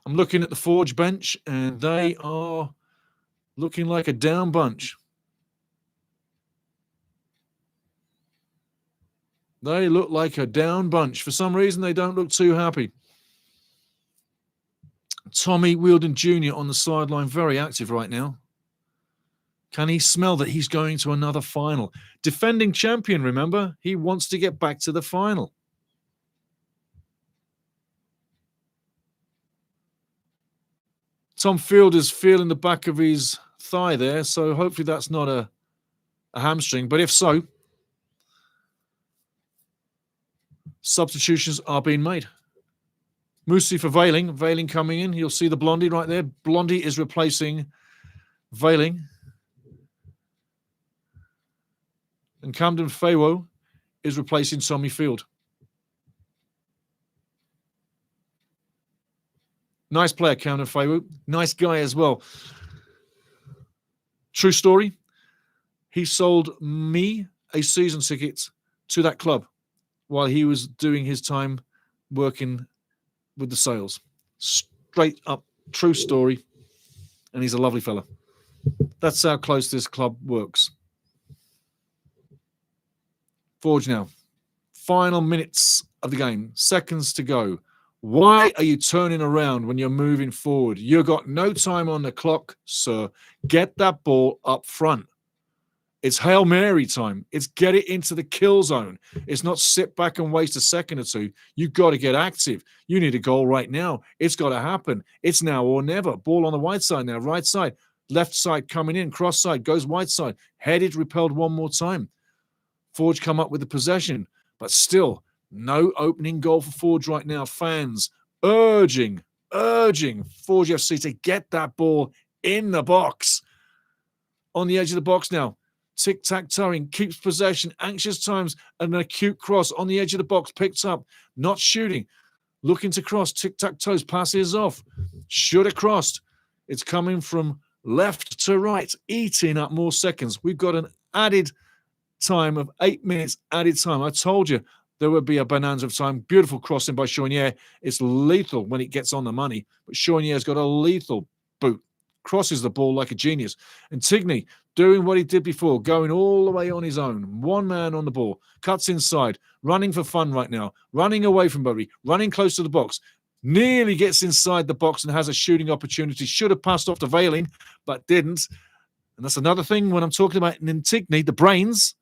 I'm looking at the Forge bench, and they are looking like a down bunch. They look like a down bunch. For some reason, they don't look too happy. Tommy Wielden Jr. on the sideline, very active right now. Can he smell that he's going to another final? Defending champion, remember? He wants to get back to the final. Tom Field is feeling the back of his thigh there, so hopefully that's not a hamstring. But if so, substitutions are being made. Musi for Veiling. Veiling coming in. You'll see the Blondie right there. Blondie is replacing Veiling. And Camden Fewo is replacing Tommy Field. Nice player, Camden Fewo. Nice guy as well. True story. He sold me a season ticket to that club while he was doing his time working with the sales. straight up true story, and he's a lovely fella. That's how close this club works. Forge now. Final minutes of the game. Seconds to go. Why are you turning around when you're moving forward? You've got no time on the clock, sir. Get that ball up front. It's Hail Mary time. It's get it into the kill zone. It's not sit back and waste a second or two. You've got to get active. You need a goal right now. It's got to happen. It's now or never. Ball on the wide side now. Right side. Left side coming in. Cross side. Goes wide side. Headed, repelled one more time. Forge come up with the possession. But still, no opening goal for Forge right now. Fans urging Forge FC to get that ball in the box. On the edge of the box now. Tic-tac-toeing, keeps possession, anxious times, an acute cross on the edge of the box, picked up, not shooting, looking to cross, tic-tac-toes, passes off, should have crossed. It's coming from left to right, eating up more seconds. We've got an added time of 8 minutes, added time. I told you there would be a bonanza of time. Beautiful crossing by Chaunier. It's lethal when it gets on the money, but Chaunier's got a lethal boot. Crosses the ball like a genius. And Tigney doing what he did before, going all the way on his own. One man on the ball, cuts inside, running for fun right now, running away from Bury, running close to the box, nearly gets inside the box and has a shooting opportunity. Should have passed off to Veiling, but didn't. And that's another thing when I'm talking about Tigney, the brains.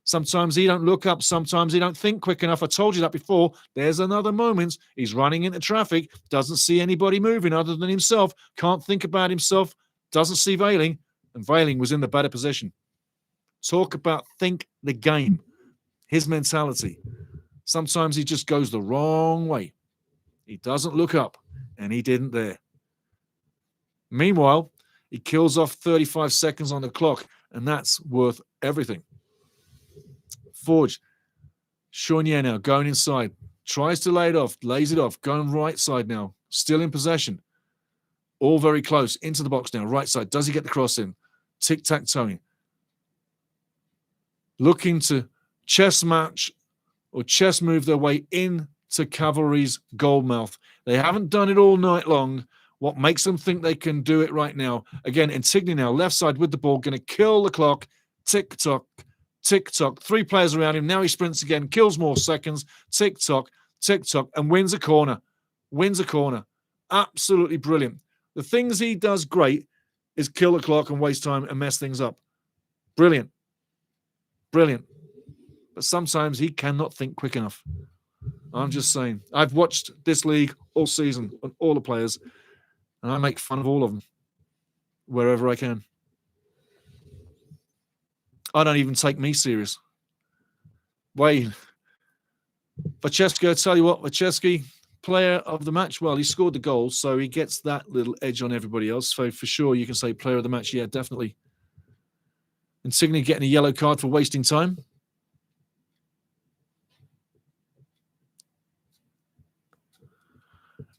Sometimes he don't look up. Sometimes he don't think quick enough. I told you that before. There's another moment. He's running into traffic, doesn't see anybody moving other than himself, can't think about himself, doesn't see Veiling, and Veiling was in the better position. Talk about think the game. His mentality. Sometimes he just goes the wrong way. He doesn't look up, and he didn't there. Meanwhile, he kills off 35 seconds on the clock, and that's worth everything. Forge, Chaunier now going inside, tries to lay it off, lays it off, going right side now, still in possession. All very close, into the box now, right side. Does he get the cross in? Tic-tac-toeing. Looking to chess match or chess move their way into Cavalry's goal mouth. They haven't done it all night long. What makes them think they can do it right now? Again, Insigne now, left side with the ball, going to kill the clock. Tick-tock. Tick-tock, 3 players around him. Now he sprints again, kills more seconds. Tick-tock, tick-tock, and wins a corner. Wins a corner. Absolutely brilliant. The things he does great is kill the clock and waste time and mess things up. Brilliant. Brilliant. But sometimes he cannot think quick enough. I'm just saying. I've watched this league all season and all the players, and I make fun of all of them wherever I can. I don't even take me serious. Wait. Vacheski, I tell you what, Vacheski, player of the match. Well, he scored the goal, so he gets that little edge on everybody else. So for sure, you can say player of the match. Yeah, definitely. Insigne getting a yellow card for wasting time.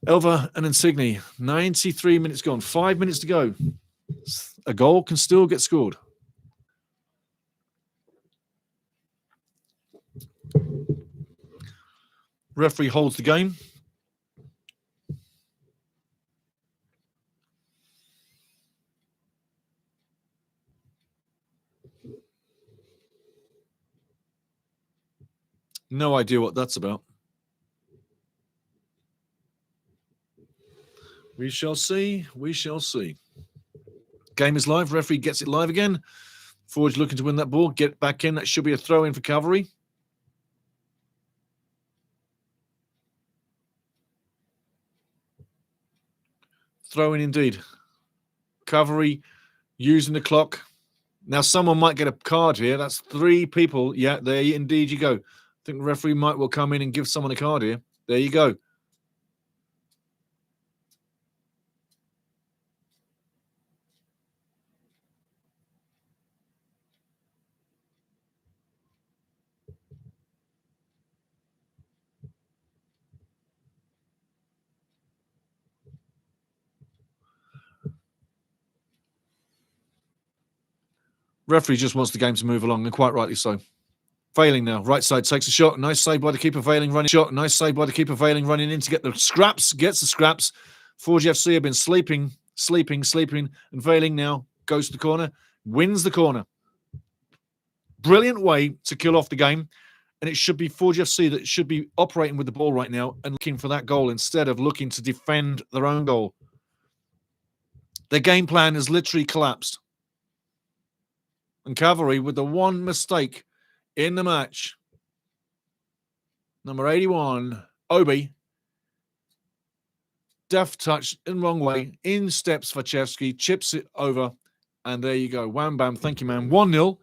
Elva and Insigne, 93 minutes gone, 5 minutes to go. A goal can still get scored. Referee holds the game. No idea what that's about. We shall see. We shall see. Game is live. Referee gets it live again. Forge looking to win that ball. Get back in. That should be a throw in for Cavalry. Throw in indeed. Cavalry using the clock. Now someone might get a card here. That's 3 people. Yeah, there indeed you go. I think the referee might well come in and give someone a card here. There you go. Referee just wants the game to move along, and quite rightly so. Veiling now, right side, takes a shot. Nice save by the keeper, Veiling running shot. Nice save by the keeper, Veiling running in to get the scraps. Gets the scraps. Forge FC have been sleeping, and Veiling now goes to the corner, wins the corner. Brilliant way to kill off the game. And it should be Forge FC that should be operating with the ball right now and looking for that goal instead of looking to defend their own goal. Their game plan has literally collapsed. And Cavalry, with the one mistake in the match, number 81, Obi, deft touch in wrong way, in steps Vachevsky, chips it over, and there you go. Wham, bam, thank you, man. 1-0.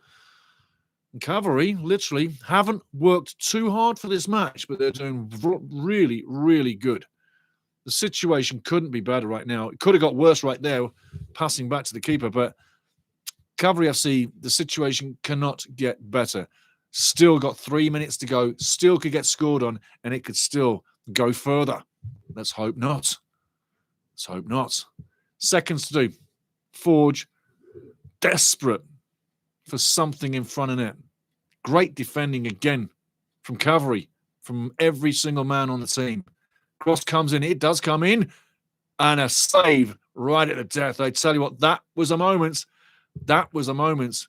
And Cavalry literally haven't worked too hard for this match, but they're doing really, really good. The situation couldn't be better right now. It could have got worse right there, passing back to the keeper, but Cavalry FC, the situation cannot get better. Still got 3 minutes to go, still could get scored on, and it could still go further. Let's hope not. Let's hope not. Seconds to do. Forge, desperate for something in front of net. Great defending again from Cavalry, from every single man on the team. Cross comes in. It does come in. And a save right at the death. I tell you what, that was a moment. That was a moment.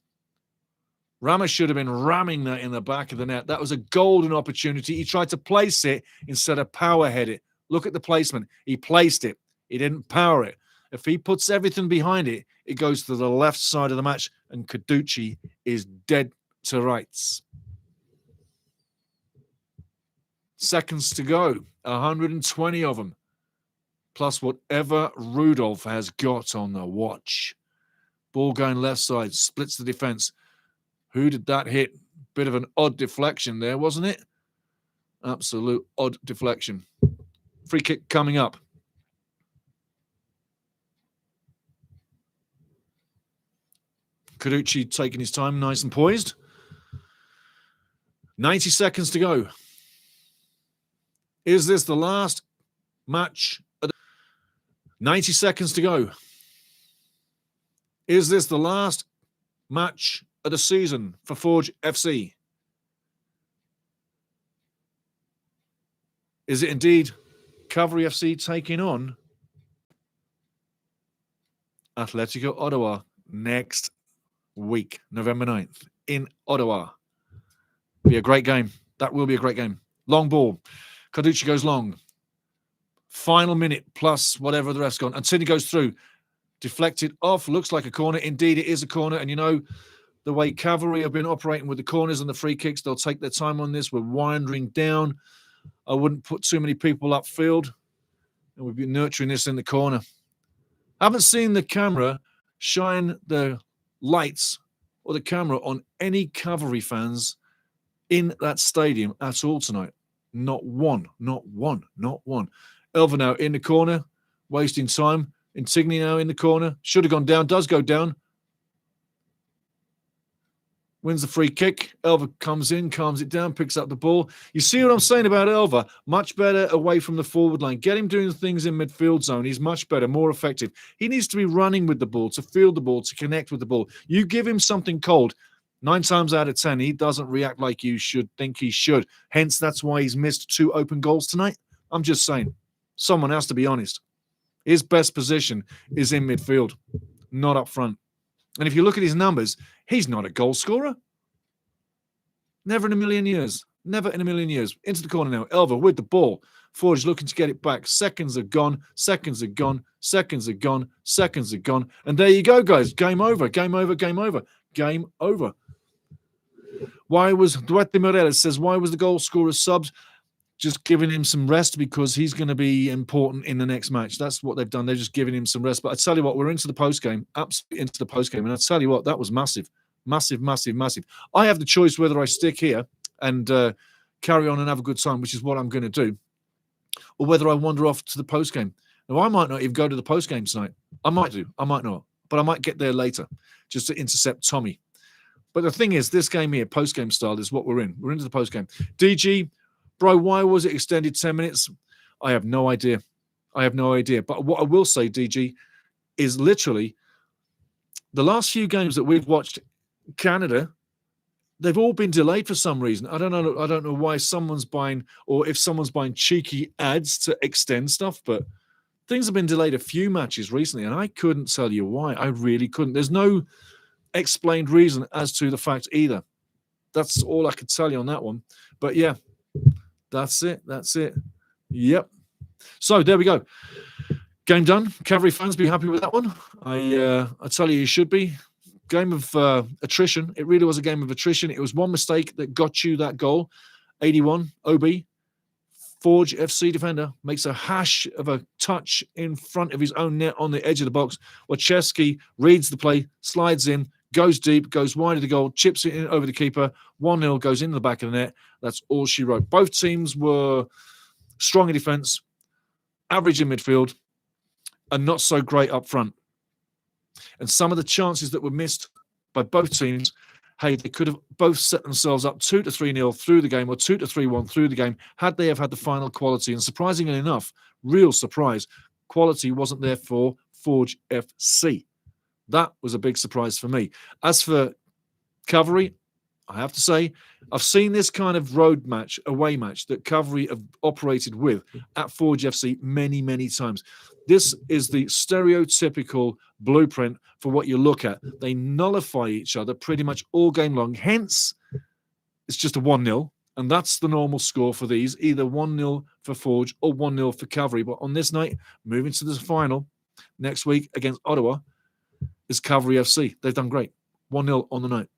Ramos should have been ramming that in the back of the net. That was a golden opportunity. He tried to place it instead of power head it. Look at the placement. He placed it. He didn't power it. If he puts everything behind it, it goes to the left side of the match, and Caducci is dead to rights. Seconds to go. 120 of them. Plus whatever Rudolph has got on the watch. Ball going left side. Splits the defense. Who did that hit? Bit of an odd deflection there, wasn't it? Absolute odd deflection. Free kick coming up. Caducci taking his time, nice and poised. 90 seconds to go. Is this the last match? 90 seconds to go. Is this the last match of the season for Forge FC? Is it indeed Cavalry FC taking on Atletico Ottawa next week, November 9th, in Ottawa? Be a great game. That will be a great game. Long ball. Caducci goes long. Final minute plus whatever the rest gone. And Sidney goes through. Deflected off. Looks like a corner. Indeed, it is a corner. And you know, the way Cavalry have been operating with the corners and the free kicks, they'll take their time on this. We're winding down. I wouldn't put too many people upfield. And we've been nurturing this in the corner. I haven't seen the camera shine the lights or the camera on any Cavalry fans in that stadium at all tonight. Not one, not one, not one. Elva now in the corner, wasting time. Insigne now in the corner. Should have gone down, does go down. Wins the free kick. Elva comes in, calms it down, picks up the ball. You see what I'm saying about Elva? Much better away from the forward line. Get him doing things in midfield zone. He's much better, more effective. He needs to be running with the ball, to field the ball, to connect with the ball. You give him something cold, 9 times out of 10, he doesn't react like you should think he should. Hence, that's why he's missed 2 open goals tonight. I'm just saying. Someone has to be honest. His best position is in midfield, not up front. And if you look at his numbers, he's not a goal scorer. Never in a million years. Never in a million years. Into the corner now. Elva with the ball. Forge looking to get it back. Seconds are gone. Seconds are gone. Seconds are gone. Seconds are gone. And there you go, guys. Game over. Game over. Game over. Game over. Why was Duarte Morelos says, why was the goal scorer subbed? Just giving him some rest because he's going to be important in the next match. That's what they've done. They're just giving him some rest. But I tell you what, we're into the postgame, absolutely into the postgame. And I tell you what, that was massive, massive, massive, massive. I have the choice whether I stick here and carry on and have a good time, which is what I'm going to do, or whether I wander off to the postgame. Now, I might not even go to the postgame tonight. I might do. I might not. But I might get there later just to intercept Tommy. But the thing is, this game here, postgame style, is what we're in. We're into the postgame. DG, bro, why was it extended 10 minutes? I have no idea. I have no idea. But what I will say, DG, is literally the last few games that we've watched Canada, they've all been delayed for some reason. I don't know why someone's buying, or if someone's buying cheeky ads to extend stuff, but things have been delayed a few matches recently, and I couldn't tell you why. I really couldn't. There's no explained reason as to the fact either. That's all I could tell you on that one. But yeah, that's it. That's it. Yep. So there we go. Game done. Cavalry fans, be happy with that one. I tell you should be. Game of attrition. It really was a game of attrition. It was one mistake that got you that goal. 81, OB. Forge FC defender makes a hash of a touch in front of his own net on the edge of the box. Wachowski reads the play, slides in, goes deep, goes wide of the goal, chips it in over the keeper. 1-0 goes into the back of the net. That's all she wrote. Both teams were strong in defence, average in midfield, and not so great up front. And some of the chances that were missed by both teams, hey, they could have both set themselves up 2-3-0 through the game or 2-3-1 through the game had they have had the final quality. And surprisingly enough, real surprise, quality wasn't there for Forge FC. That was a big surprise for me. As for Cavalry, I have to say, I've seen this kind of road match, away match that Cavalry have operated with at Forge FC many, many times. This is the stereotypical blueprint for what you look at. They nullify each other pretty much all game long. Hence, it's just a 1-0. And that's the normal score for these, either 1-0 for Forge or 1-0 for Cavalry. But on this night, moving to the final next week against Ottawa, is Cavalry FC. They've done great. 1-0 on the night.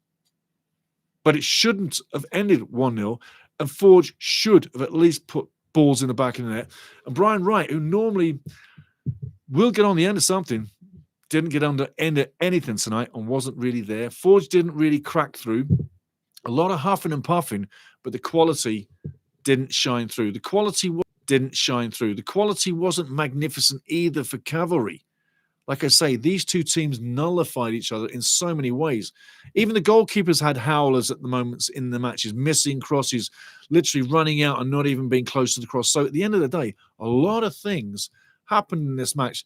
But it shouldn't have ended 1-0, and Forge should have at least put balls in the back of the net. And Brian Wright, who normally will get on the end of something, didn't get on the end of anything tonight and wasn't really there. Forge didn't really crack through. A lot of huffing and puffing, but the quality didn't shine through. The quality didn't shine through. The quality wasn't magnificent either for Cavalry. Like I say, these two teams nullified each other in so many ways. Even the goalkeepers had howlers at the moments in the matches, missing crosses, literally running out and not even being close to the cross. So at the end of the day, a lot of things happened in this match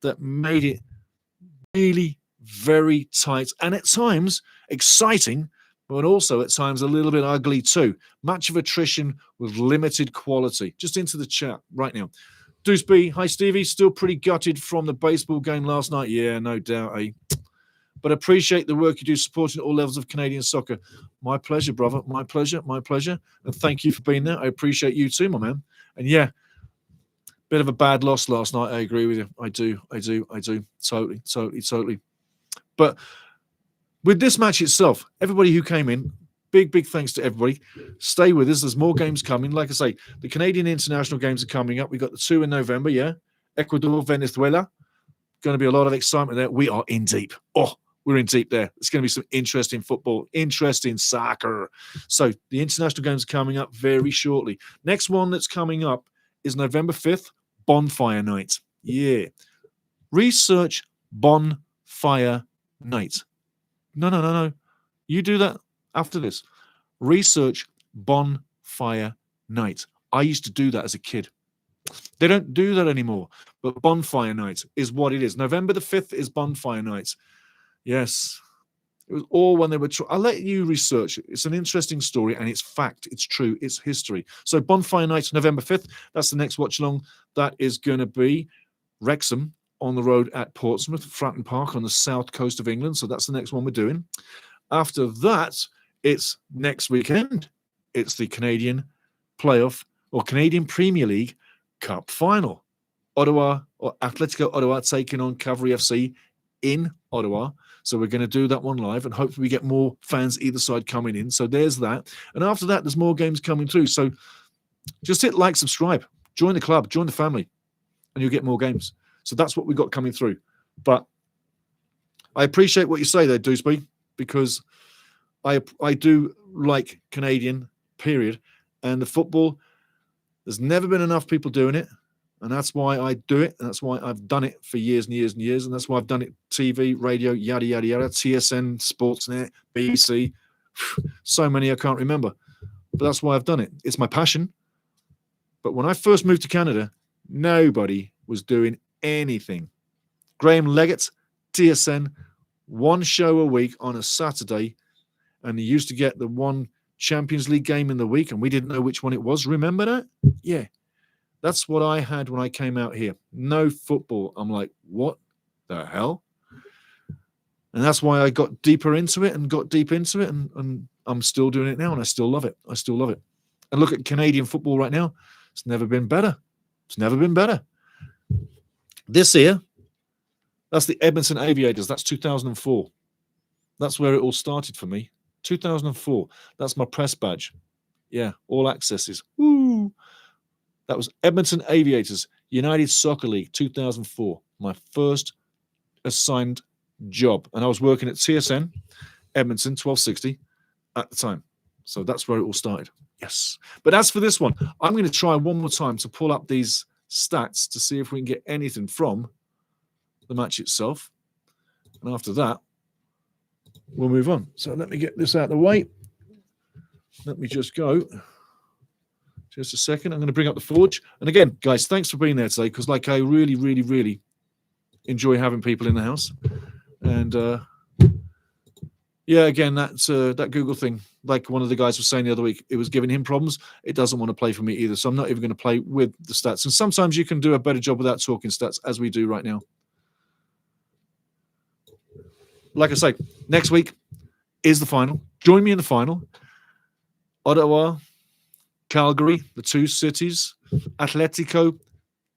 that made it really very tight and at times exciting, but also at times a little bit ugly too. Match of attrition with limited quality. Just into the chat right now. Deuce B, hi Stevie, still pretty gutted from the baseball game last night. Yeah, no doubt, eh? But appreciate the work you do supporting all levels of Canadian soccer. My pleasure, brother. My pleasure, my pleasure. And thank you for being there. I appreciate you too, my man. And yeah, bit of a bad loss last night. I agree with you. I do. Totally. But with this match itself, everybody who came in, big thanks to everybody. Stay with us. There's more games coming. Like I say, the Canadian international games are coming up. We got the 2 in November, yeah? Ecuador, Venezuela. Going to be a lot of excitement there. We are in deep. Oh, we're in deep there. It's going to be some interesting football, interesting soccer. So the international games are coming up very shortly. Next one that's coming up is November 5th, Bonfire Night. Yeah. Research Bonfire Night. No. You do that after this. Research Bonfire Night. I used to do that as a kid. They don't do that anymore. But Bonfire Night is what it is. November the 5th is Bonfire Night. Yes. It was all when they were... I'll let you research it. It's an interesting story, and it's fact. It's true. It's history. So Bonfire Night, November 5th. That's the next watch-along. That is going to be Wrexham on the road at Portsmouth, Fratton Park on the south coast of England. So that's the next one we're doing. After that, it's next weekend. It's the Canadian playoff or Canadian Premier League Cup final. Ottawa or Atletico Ottawa taking on Cavalry FC in Ottawa. So we're going to do that one live and hopefully we get more fans either side coming in. So there's that. And after that, there's more games coming through. So just hit like, subscribe, join the club, join the family, and you'll get more games. So that's what we've got coming through. But I appreciate what you say there, Dewsby, because I do like Canadian, period. And the football, there's never been enough people doing it. And that's why I do it. And that's why I've done it for years and years and years. And that's why I've done it TV, radio, yada, yada, yada, TSN, Sportsnet, BBC. So many I can't remember. But that's why I've done it. It's my passion. But when I first moved to Canada, nobody was doing anything. Graham Leggett, TSN, one show a week on a Saturday. And he used to get the one Champions League game in the week, and we didn't know which one it was. Remember that? Yeah. That's what I had when I came out here. No football. I'm like, what the hell? And that's why I got deeper into it and got deep into it. And I'm still doing it now, and I still love it. I still love it. And look at Canadian football right now. It's never been better. It's never been better. This year, that's the Edmonton Aviators. That's 2004. That's where it all started for me. 2004. That's my press badge. Yeah, all accesses. Woo! That was Edmonton Aviators, United Soccer League, 2004. My first assigned job. And I was working at TSN, Edmonton, 1260 at the time. So that's where it all started. Yes. But as for this one, I'm going to try one more time to pull up these stats to see if we can get anything from the match itself. And after that, we'll move on. So let me get this out of the way. Let me just go. Just a second. I'm going to bring up the Forge. And again, guys, thanks for being there today, because like I really, really, really enjoy having people in the house. And yeah, again, that Google thing, like one of the guys was saying the other week, it was giving him problems. It doesn't want to play for me either. So I'm not even going to play with the stats. And sometimes you can do a better job without talking stats, as we do right now. Like I say, next week is the final. Join me in the final. Ottawa, Calgary, the two cities. Atletico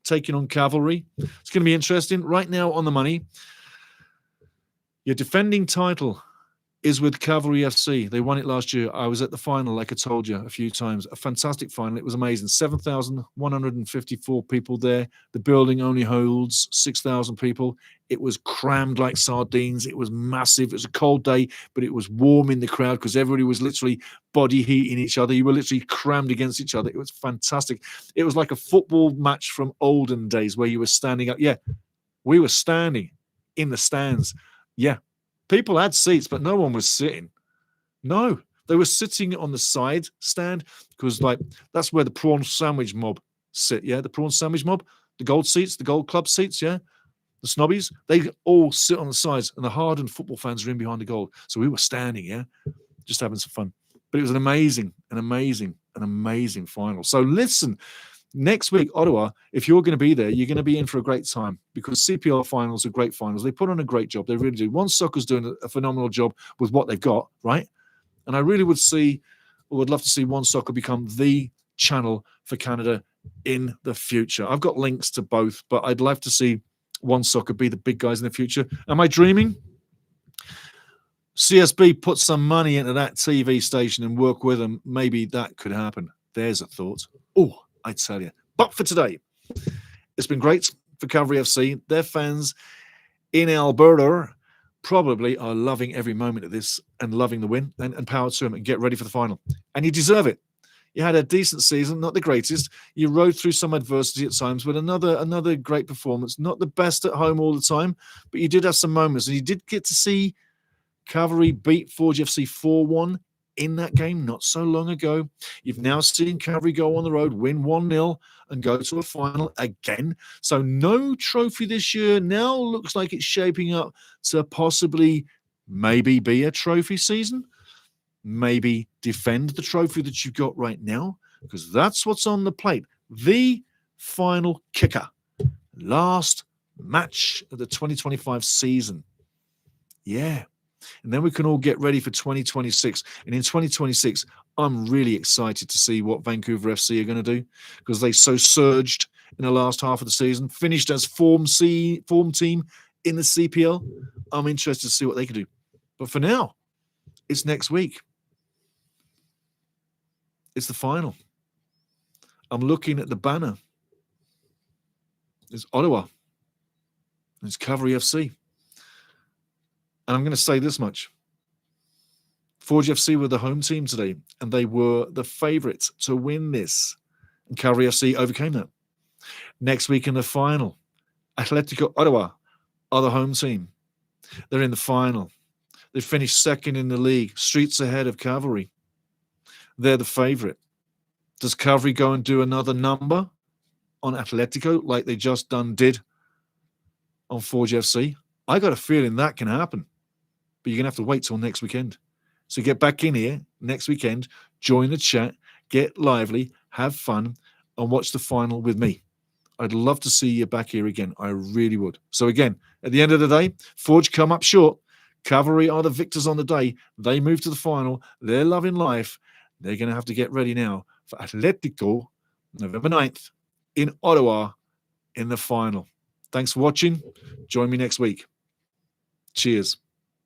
taking on Cavalry. It's going to be interesting. Right now on the money, your defending title is with Cavalry FC. They won it last year. I was at the final, like I told you a few times. A fantastic final. It was amazing. 7,154 people there. The building only holds 6,000 people. It was crammed like sardines. It was massive. It was a cold day, but it was warm in the crowd because everybody was literally body heating each other. You were literally crammed against each other. It was fantastic. It was like a football match from olden days where you were standing up. Yeah, we were standing in the stands. Yeah. People had seats, but no one was sitting. No, they were sitting on the side stand because, like, that's where the prawn sandwich mob sit. Yeah, the prawn sandwich mob, the gold seats, the gold club seats. Yeah, the snobbies, they all sit on the sides, and the hardened football fans are in behind the goal. So we were standing, yeah, just having some fun. But it was an amazing final. So listen. Next week, Ottawa, if you're going to be there, you're going to be in for a great time because CPL finals are great finals. They put on a great job. They really do. One Soccer's doing a phenomenal job with what they've got, right? And I really would love to see One Soccer become the channel for Canada in the future. I've got links to both, but I'd love to see One Soccer be the big guys in the future. Am I dreaming? CSB put some money into that TV station and work with them. Maybe that could happen. There's a thought. Oh, I tell you. But for today, it's been great for Cavalry FC. Their fans in Alberta probably are loving every moment of this and loving the win, and power to them, and get ready for the final. And you deserve it. You had a decent season, not the greatest. You rode through some adversity at times, but another great performance. Not the best at home all the time, but you did have some moments, and you did get to see Cavalry beat Forge FC 4-1 in that game not so long ago. You've now seen Cavalry go on the road, win 1-0, and go to a final again. So no trophy this year. Now looks like it's shaping up to possibly maybe be a trophy season. Maybe defend the trophy that you've got right now, because that's what's on the plate. The final kicker. Last match of the 2025 season. Yeah. And then we can all get ready for 2026. And in 2026, I'm really excited to see what Vancouver FC are going to do, because they so surged in the last half of the season, finished as form team in the CPL. I'm interested to see what they can do. But for now, it's next week. It's the final. I'm looking at the banner. It's Ottawa. It's Cavalry FC. And I'm going to say this much. Forge FC were the home team today, and they were the favourites to win this. And Cavalry FC overcame that. Next week in the final, Atletico Ottawa are the home team. They're in the final. They finished second in the league, streets ahead of Cavalry. They're the favourite. Does Cavalry go and do another number on Atletico like they just did on Forge FC? I got a feeling that can happen. But you're going to have to wait till next weekend. So get back in here next weekend, join the chat, get lively, have fun. and watch the final with me. I'd love to see you back here again. I really would. So again, at the end of the day, Forge come up short. Cavalry are the victors on the day. They move to the final. They're loving life. They're going to have to get ready now for Atletico, November 9th, in Ottawa, in the final. Thanks for watching. Join me next week. Cheers.